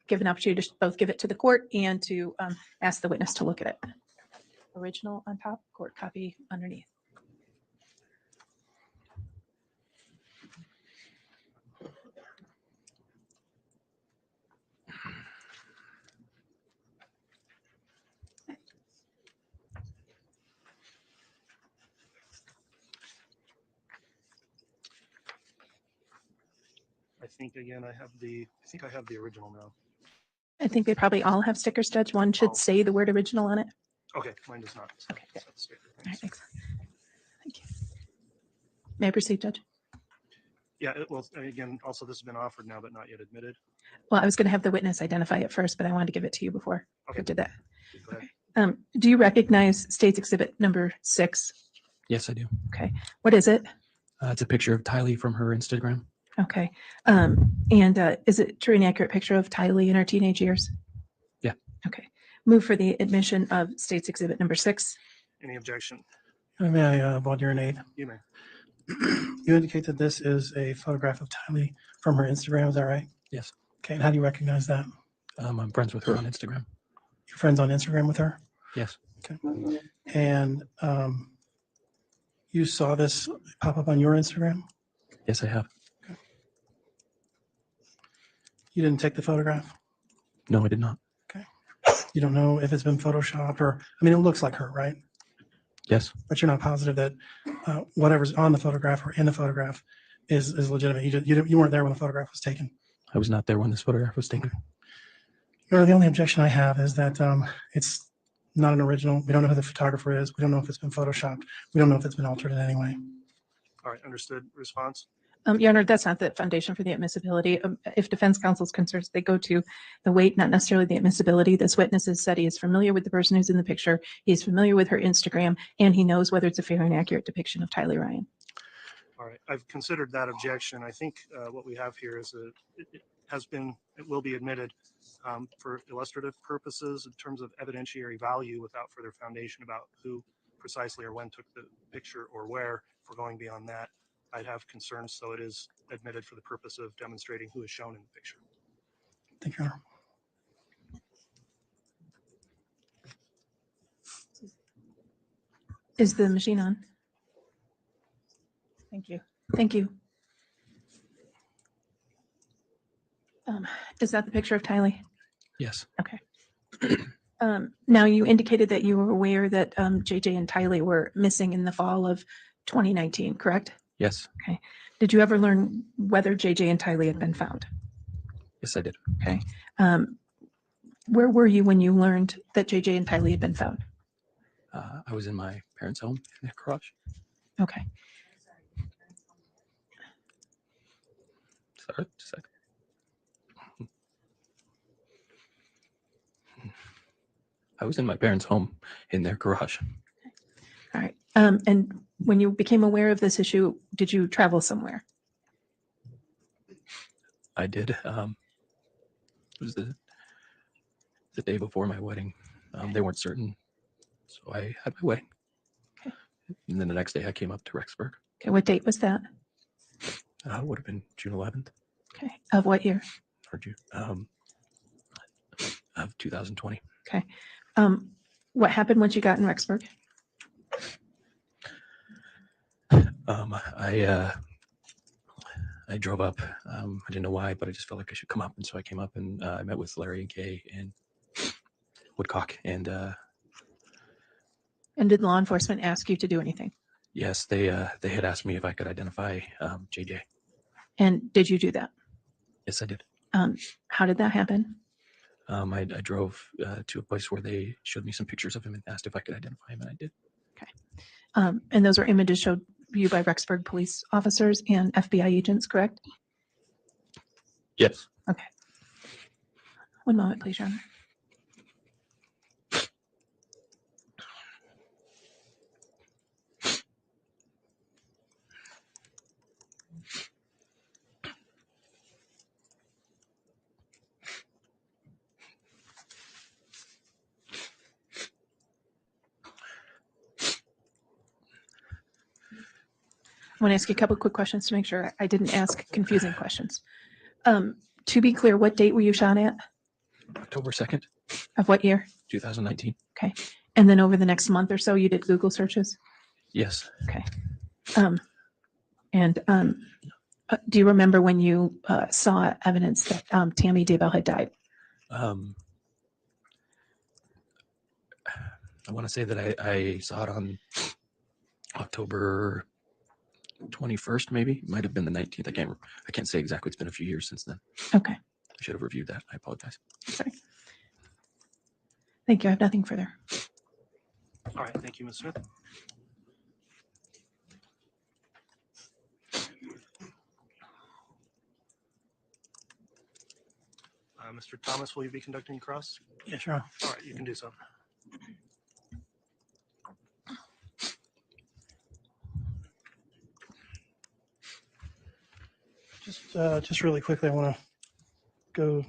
give an opportunity to both give it to the court and to ask the witness to look at it. Original on top, court copy underneath. I think again, I think I have the original now. I think they probably all have stickers, Judge. One should say the word original on it. Okay, mine does not. Okay, good. So it's- All right, thanks. Thank you. May I proceed, Judge? Yeah, well, again, also this has been offered now, but not yet admitted. Well, I was going to have the witness identify it first, but I wanted to give it to you before Okay. we did that. Go ahead. Do you recognize State's Exhibit number 6? Yes, I do. Okay. What is it? It's a picture of Tylee from her Instagram. Okay. Is it true and accurate picture of Tylee in her teenage years? Yeah. Okay. Move for the admission of State's Exhibit number 6. Any objection? May I bond your aid? You may. You indicate that this is a photograph of Tylee from her Instagram, is that right? Yes. Okay, and how do you recognize that? I'm friends with her on Instagram. You're friends on Instagram with her? Yes. Okay. And you saw this pop up on your Instagram? Yes, I have. You didn't take the photograph? No, I did not. Okay. You don't know if it's been photoshopped or, I mean, it looks like her, right? Yes. But you're not positive that whatever's on the photograph or in the photograph is legitimate. You weren't there when the photograph was taken. I was not there when this photograph was taken. Your Honor, the only objection I have is that it's not an original. We don't know who the photographer is. We don't know if it's been photoshopped. We don't know if it's been altered in any way. All right, understood. Response? Your Honor, that's not the foundation for the admissibility. If defense counsel's concerns, they go to the weight, not necessarily the admissibility. This witness has said he is familiar with the person who's in the picture. He's familiar with her Instagram, and he knows whether it's a fair and accurate depiction of Tylee Ryan. All right, I've considered that objection. I think what we have here is it will be admitted for illustrative purposes in terms of evidentiary value without further foundation about who precisely or when took the picture or where. If we're going beyond that, I'd have concerns, so it is admitted for the purpose of demonstrating who is shown in the picture. Thank you, Your Honor. Is the machine on? Thank you. Thank you. Is that the picture of Tylee? Yes. Okay. Now, you indicated that you were aware that JJ and Tylee were missing in the fall of 2019, correct? Yes. Okay. Did you ever learn whether JJ and Tylee had been found? Yes, I did. Okay. Where were you when you learned that JJ and Tylee had been found? I was in my parents' home in their garage. Okay. Sorry, just a second. I was in my parents' home in their garage. All right. And when you became aware of this issue, did you travel somewhere? I did. It was the day before my wedding. They weren't certain, so I had my wedding. Okay. And then the next day I came up to Rexburg. Okay. What date was that? It would have been June 11th. Okay. Of what year? Or June of 2020. Okay. What happened once you got in Rexburg? I drove up. I didn't know why, but I just felt like I should come up, and so I came up and I met with Larry and Kay and Woodcock, and did law enforcement ask you to do anything? yes, they had asked me if I could identify JJ. And did you do that? Yes, I did. How did that happen? I drove to a place where they showed me some pictures of him and asked if I could identify him, and I did. Okay. And those were images showed you by Rexburg police officers and FBI agents, correct? Yes. Okay. One moment, please, Your Honor. I want to ask you a couple quick questions to make sure I didn't ask confusing questions. To be clear, what date were you shot at? October 2nd, Of what year? 2019. Okay. And then over the next month or so, you did Google searches? Yes. Okay. Do you remember when you saw evidence that Tammy Daybell had died? I want to say that I saw it on October 21st, maybe. Might have been the 19th. I can't say exactly. It's been a few years since then. Okay. I should have reviewed that. I apologize. Sorry. Thank you. I have nothing further. All right, thank you, Ms. Smith. Mr. Thomas, will you be conducting cross? Yeah, sure. All right, you can do so. Just really quickly, I want to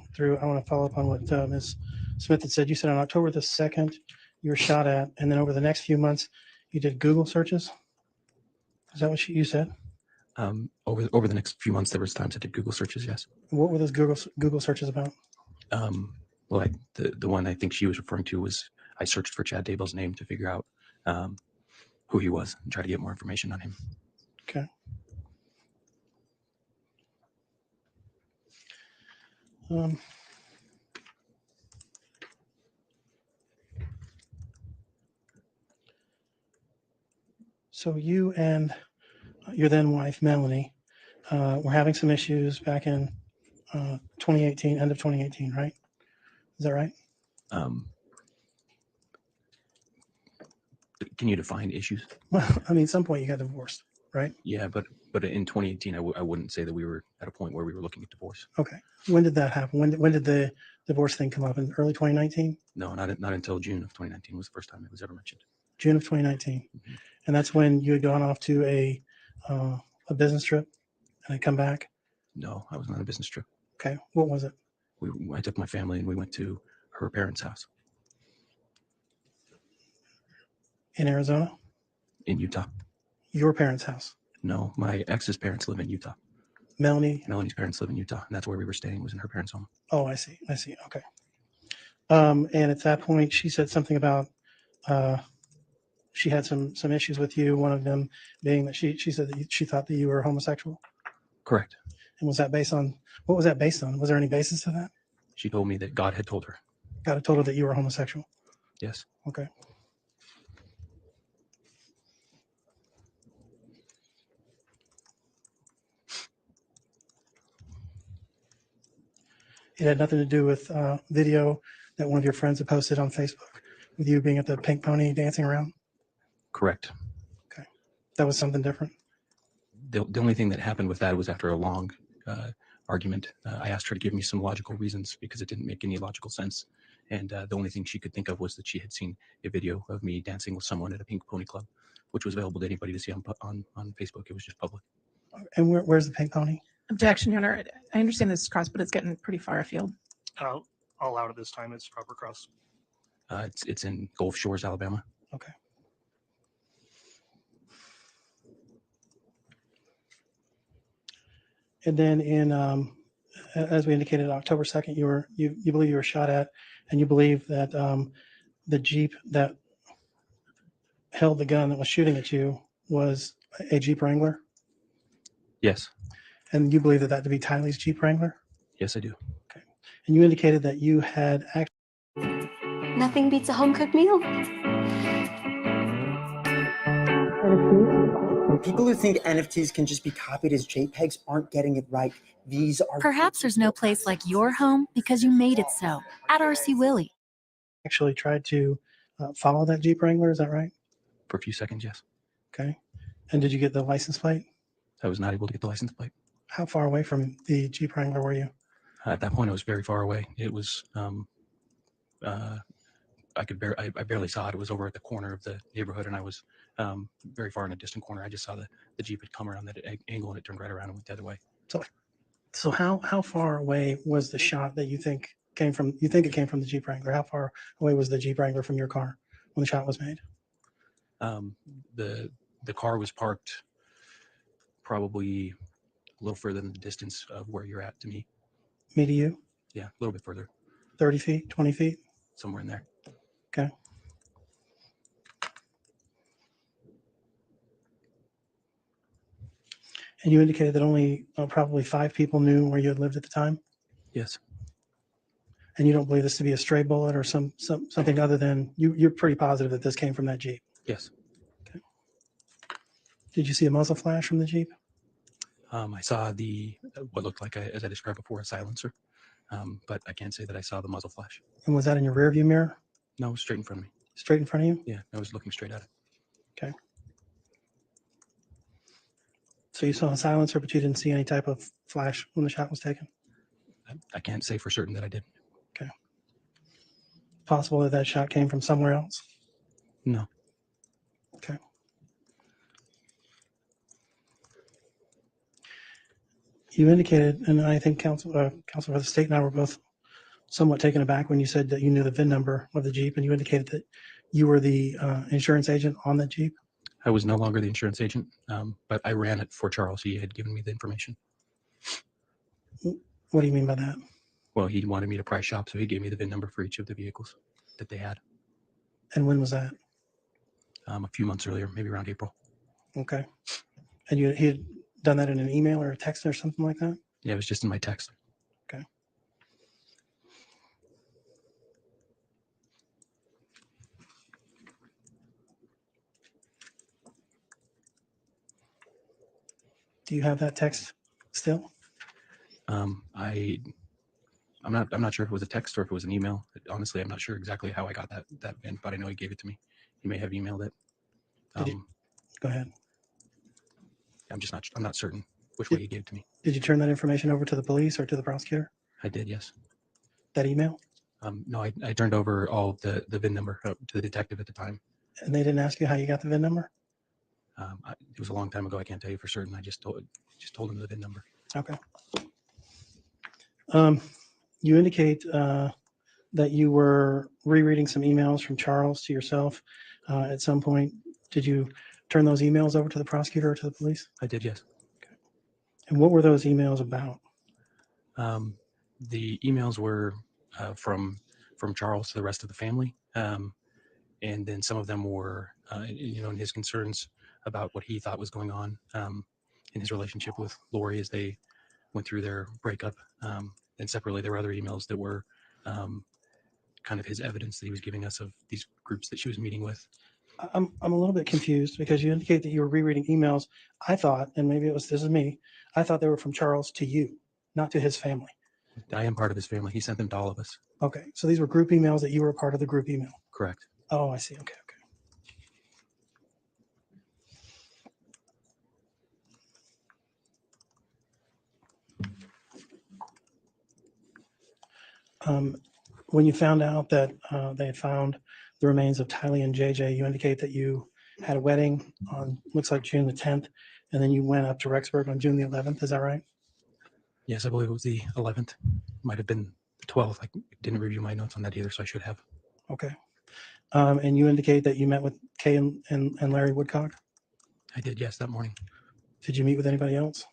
follow up on what Ms. Smith had said. You said on October the 2nd, you were shot at, and then over the next few months, you did Google searches. Is that what you said? Over the next few months, there was times I did Google searches. Yes. What were those Google searches about? Well, the one I think she was referring to was I searched for Chad Daybell's name to figure out who he was and try to get more information on him. Okay. So you and your then wife, Melanie, were having some issues back in 2018, end of 2018, right? Is that right? Can you define issues? Well, I mean, at some point you got divorced, right? Yeah, but in 2018, I wouldn't say that we were at a point where we were looking at divorce. Okay. When did that happen? When did the divorce thing come up? In early 2019? No, not until June of 2019 was the first time it was ever mentioned. June of 2019. And that's when you had gone off to a business trip and had come back? No, I was not on a business trip. Okay. What was it? I took my family and we went to her parents' house. In Arizona? In Utah. Your parents' house? No, my ex's parents live in Utah. Melanie's parents live in Utah, and that's where we were staying, was in her parents' home. Oh, I see. Okay. And at that point, she said something about she had some issues with you. One of them being that she said that she thought that you were homosexual. Correct. And was that based on, what was that based on? Was there any basis to that? She told me that God had told her. God had told her that you were homosexual. Yes. Okay. It had nothing to do with video that one of your friends had posted on Facebook with you being at the Pink Pony dancing around? Correct. Okay. That was something different? The only thing that happened with that was after a long argument. I asked her to give me some logical reasons because it didn't make any logical sense. And the only thing she could think of was that she had seen a video of me dancing with someone at a Pink Pony Club, which was available to anybody to see on Facebook. It was just public. And where's the Pink Pony? Objection, Your Honor. I understand this is cross, but it's getting pretty far afield. All out at this time. It's proper cross. It's in Gulf Shores, Alabama. Okay. And then in, as we indicated, October 2nd, you believe you were shot at, and you believe that the Jeep that held the gun that was shooting at you was a Jeep Wrangler? Yes. And you believe that to be Tylee's Jeep Wrangler? Yes, I do. Okay. And you indicated that you had actually... Nothing beats a home-cooked meal. People who think NFTs can just be copied as JPEGs aren't getting it right. These are... Perhaps there's no place like your home because you made it so. At RC Willey. Actually tried to follow that Jeep Wrangler, is that right? For a few seconds, yes. Okay. And did you get the license plate? I was not able to get the license plate. How far away from the Jeep Wrangler were you? At that point, I was very far away. It was, I barely saw it. It was over at the corner of the neighborhood, and I was very far in a distant corner. I just saw the Jeep had come around that angle, and it turned right around and went the other way. So how far away was the shot that you think came from? You think it came from the Jeep Wrangler? How far away was the Jeep Wrangler from your car when the shot was made? The car was parked probably a little further than the distance of where you're at to me. Me to you? Yeah, a little bit further. 30 feet, 20 feet? Somewhere in there. Okay. And you indicated that only probably 5 people knew where you had lived at the time? Yes. And you don't believe this to be a stray bullet or something other than, you're pretty positive that this came from that Jeep? Yes. Okay. Did you see a muzzle flash from the Jeep? I saw what looked like, as I described before, a silencer, but I can't say that I saw the muzzle flash. And was that in your rear view mirror? No, straight in front of me. Straight in front of you? Yeah, I was looking straight at it. Okay. So you saw a silencer, but you didn't see any type of flash when the shot was taken? I can't say for certain that I did. Okay. Possible that that shot came from somewhere else? No. Okay. You indicated, and I think Counsel for the State and I were both somewhat taken aback when you said that you knew the VIN number of the Jeep, and you indicated that you were the insurance agent on the Jeep. I was no longer the insurance agent, but I ran it for Charles. He had given me the information. What do you mean by that? Well, he wanted me to price shop, so he gave me the VIN number for each of the vehicles that they had. And when was that? A few months earlier, maybe around April. Okay. And he had done that in an email or a text or something like that? Yeah, it was just in my text. Okay. Do you have that text still? I'm not sure if it was a text or if it was an email. Honestly, I'm not sure exactly how I got that VIN, but I know he gave it to me. He may have emailed it. Go ahead. I'm not certain which way he gave it to me. Did you turn that information over to the police or to the prosecutor? I did, yes. That email? No, I turned over all the VIN number to the detective at the time. And they didn't ask you how you got the VIN number? It was a long time ago. I can't tell you for certain. I just told him the VIN number. Okay. You indicate that you were rereading some emails from Charles to yourself at some point. Did you turn those emails over to the prosecutor or to the police? I did, yes. Okay. And what were those emails about? The emails were from Charles to the rest of the family, and then some of them were, in his concerns about what he thought was going on in his relationship with Lori as they went through their breakup. And separately, there were other emails that were kind of his evidence that he was giving us of these groups that she was meeting with. I'm a little bit confused because you indicate that you were rereading emails. I thought, and maybe this is me, I thought they were from Charles to you, not to his family. I am part of his family. He sent them to all of us. Okay, so these were group emails that you were a part of the group email. Correct. Oh, I see. Okay. When you found out that they had found the remains of Tylee and JJ, you indicate that you had a wedding on, looks like June the 10th, and then you went up to Rexburg on June the 11th. Is that right? Yes, I believe it was the 11th. Might have been the 12th. I didn't review my notes on that either, so I should have. Okay. And you indicate that you met with Kay and Larry Woodcock? I did, yes, that morning. Did you meet with anybody else?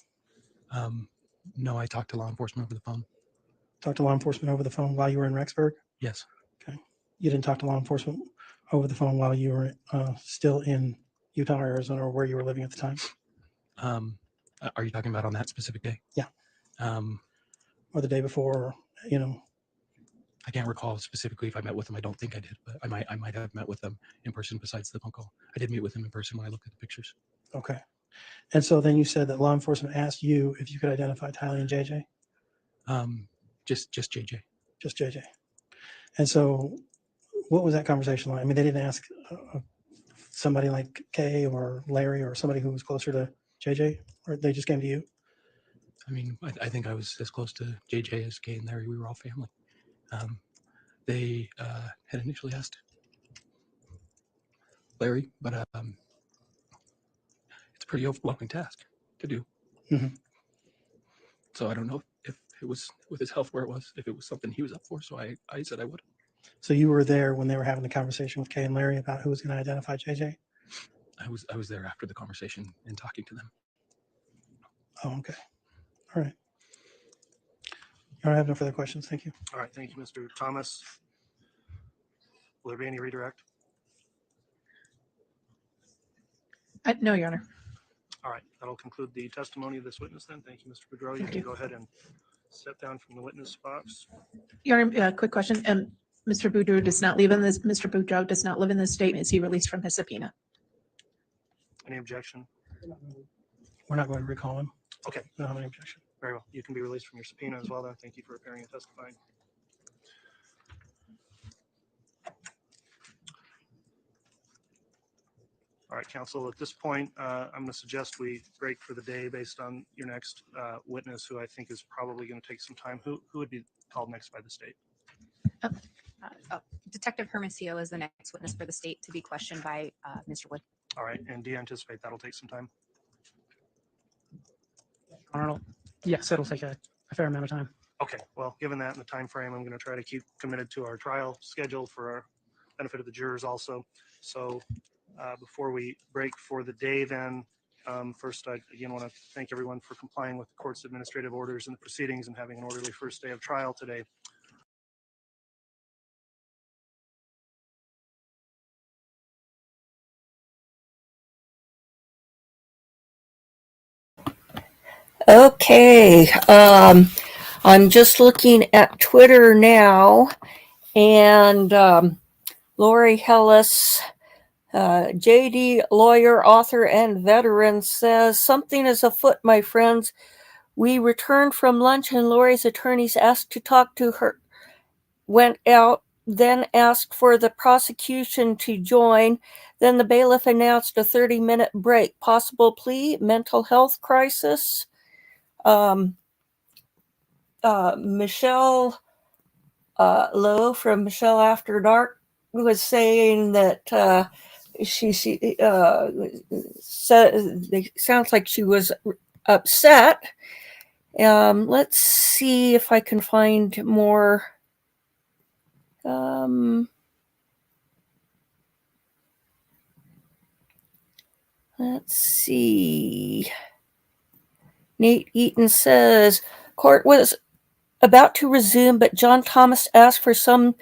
No, I talked to law enforcement over the phone. Talked to law enforcement over the phone while you were in Rexburg? Yes. Okay. You didn't talk to law enforcement over the phone while you were still in Utah or Arizona or where you were living at the time? Are you talking about on that specific day? Yeah. Or the day before, I can't recall specifically if I met with them. I don't think I did, but I might have met with them in person besides the phone call. I did meet with them in person when I looked at the pictures. Okay. And so then you said that law enforcement asked you if you could identify Tylee and JJ? Just JJ. Just JJ. And so what was that conversation like? I mean, they didn't ask somebody like Kay or Larry or somebody who was closer to JJ, or they just came to you? I mean, I think I was as close to JJ as Kay and Larry. We were all family. They had initially asked Larry, but it's a pretty overwhelming task to do. Mm-hmm. So I don't know if it was with his health where it was, if it was something he was up for. So I said I would. So you were there when they were having the conversation with Kay and Larry about who was going to identify JJ? I was there after the conversation and talking to them. Oh, okay. All right. I have no further questions. Thank you. All right. Thank you, Mr. Thomas. Will there be any redirect? No, Your Honor. All right. That'll conclude the testimony of this witness then. Thank you, Mr. Boudreau. You Thank can you. go ahead and step down from the witness box. Your Honor, quick question. Mr. Boudreau does not live in this. Mr. Boudreau does not live in this state. Is he released from his subpoena? Any objection? We're not going to recall him. Okay, I don't have any objection. very well. You can be released from your subpoena as well then. Thank you for appearing and testifying. All right, counsel, at this point, I'm going to suggest we break for the day based on your next witness, who I think is probably going to take some time. Who would be called next by the state? Detective Hermosillo is the next witness for the state to be questioned by Mr. Wood. All right, and do you anticipate that'll take some time? Arnold, yes, it'll take a fair amount of time. Okay, well, given that and the time frame, I'm going to try to keep committed to our trial schedule for our benefit of the jurors also. So before we break for the day then, first, I again want to thank everyone for complying with the court's administrative orders and the proceedings and having an orderly first day of trial today. Okay, I'm just looking at Twitter now, and Lori Hellis, JD lawyer, author, and veteran, says something is afoot, my friends. We returned from lunch and Lori's attorneys asked to talk to her, went out, then asked for the prosecution to join. Then the bailiff announced a 30-minute break. Possible plea, mental health crisis. Michelle Lowe from Michelle After Dark was saying that she sounds like she was upset. Let's see if I can find more. Let's see. Nate Eaton says court was about to resume, but John Thomas asked for some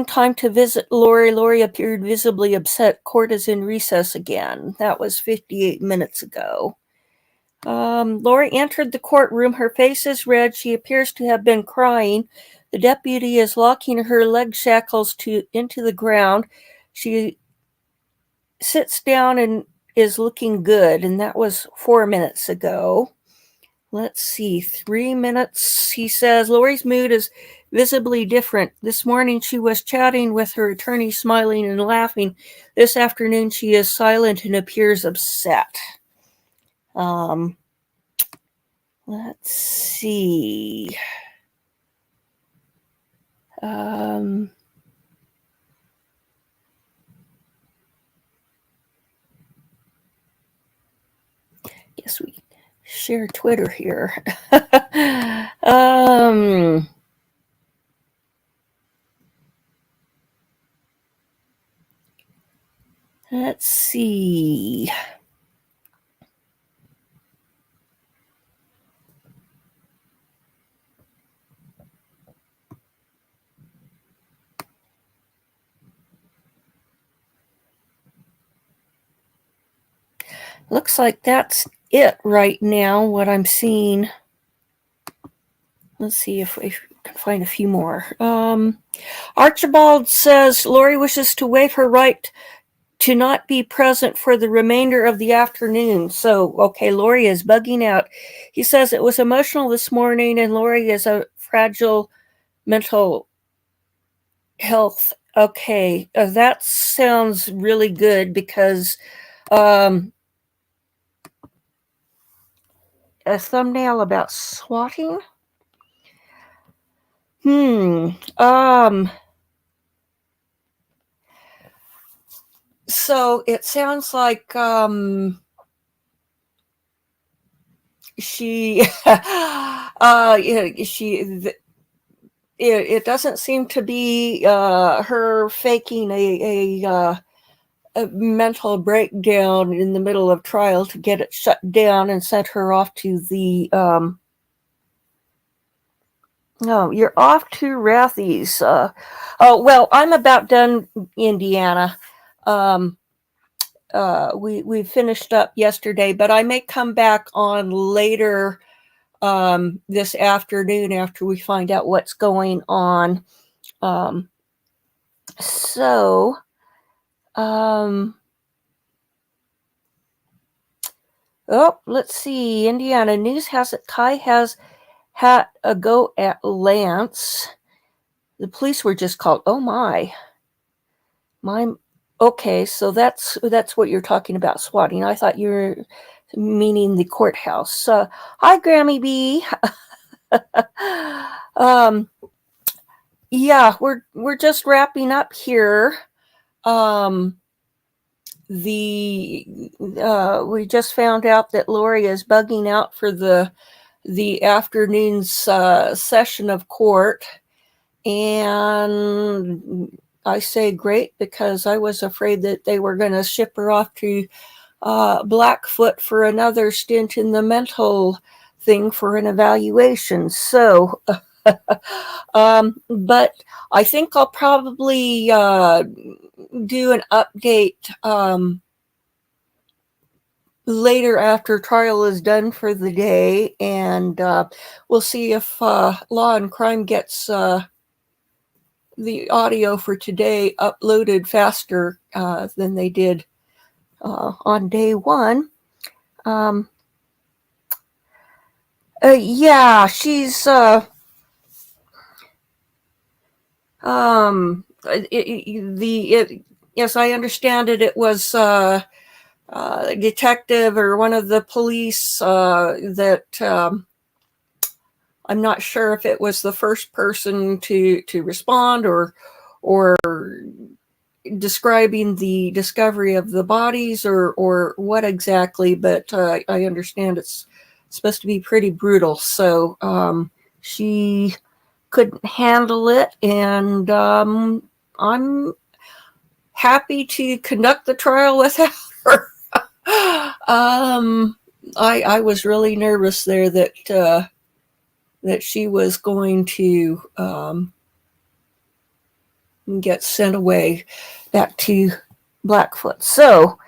time to visit Lori. Lori appeared visibly upset. Court is in recess again. That was 58 minutes ago. Lori entered the courtroom. Her face is red. She appears to have been crying. The deputy is locking her leg shackles into the ground. She sits down and is looking good, and that was 4 minutes ago. Let's see, 3 minutes. He says Lori's mood is visibly different. This morning she was chatting with her attorney, smiling and laughing. This afternoon she is silent and appears upset. Let's see. Guess we share Twitter here. Let's see. Looks like that's it right now, what I'm seeing. Let's see if we can find a few more. Archibald says Lori wishes to waive her right to not be present for the remainder of the afternoon. So, okay, Lori is bugging out. He says it was emotional this morning and Lori is a fragile mental health. Okay, that sounds really good because a thumbnail about swatting. So it sounds like she it doesn't seem to be her faking a mental breakdown in the middle of trial to get it shut down and sent her off to the no, you're off to Rathy's. Oh, well, I'm about done, Indiana. We finished up yesterday, but I may come back on later this afternoon after we find out what's going on. Oh, let's see. Indiana News has it. Kai has had a go at Lance. The police were just called. Oh my. Okay, so that's what you're talking about, swatting. I thought you were meaning the courthouse. Hi, Grammy B. Yeah, we're just wrapping up here. We just found out that Lori is bugging out for the afternoon's session of court, and I say great because I was afraid that they were going to ship her off to Blackfoot for another stint in the mental thing for an evaluation. So, but I think I'll probably do an update later after trial is done for the day, and we'll see if Law and Crime gets the audio for today uploaded faster than they did on day one. Yeah, she's yes, I understand it. It was a detective or one of the police that I'm not sure if it was the first person to respond or describing the discovery of the bodies or what exactly, but I understand it's supposed to be pretty brutal. So she couldn't handle it, and I'm happy to conduct the trial without her. I was really nervous there that she was going to get sent away back to Blackfoot. So,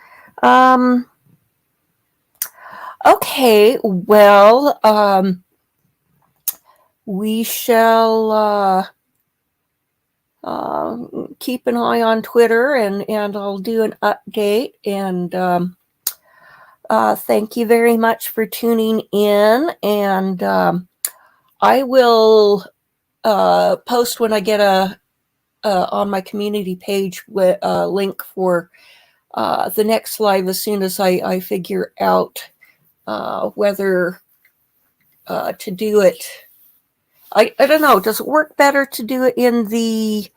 okay, well, we shall keep an eye on Twitter, and I'll do an update. And thank you very much for tuning in. And I will post when I get on my community page with a link for the next live as soon as I figure out whether to do it. I don't know. Does it work better to do it in the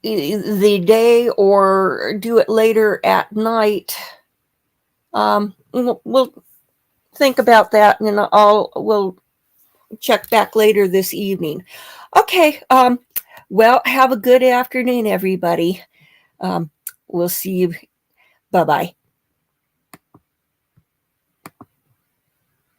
day or do it later at night? We'll think about that, and then we'll check back later this evening. Okay. Well, have a good afternoon, everybody. We'll see you. Bye-bye.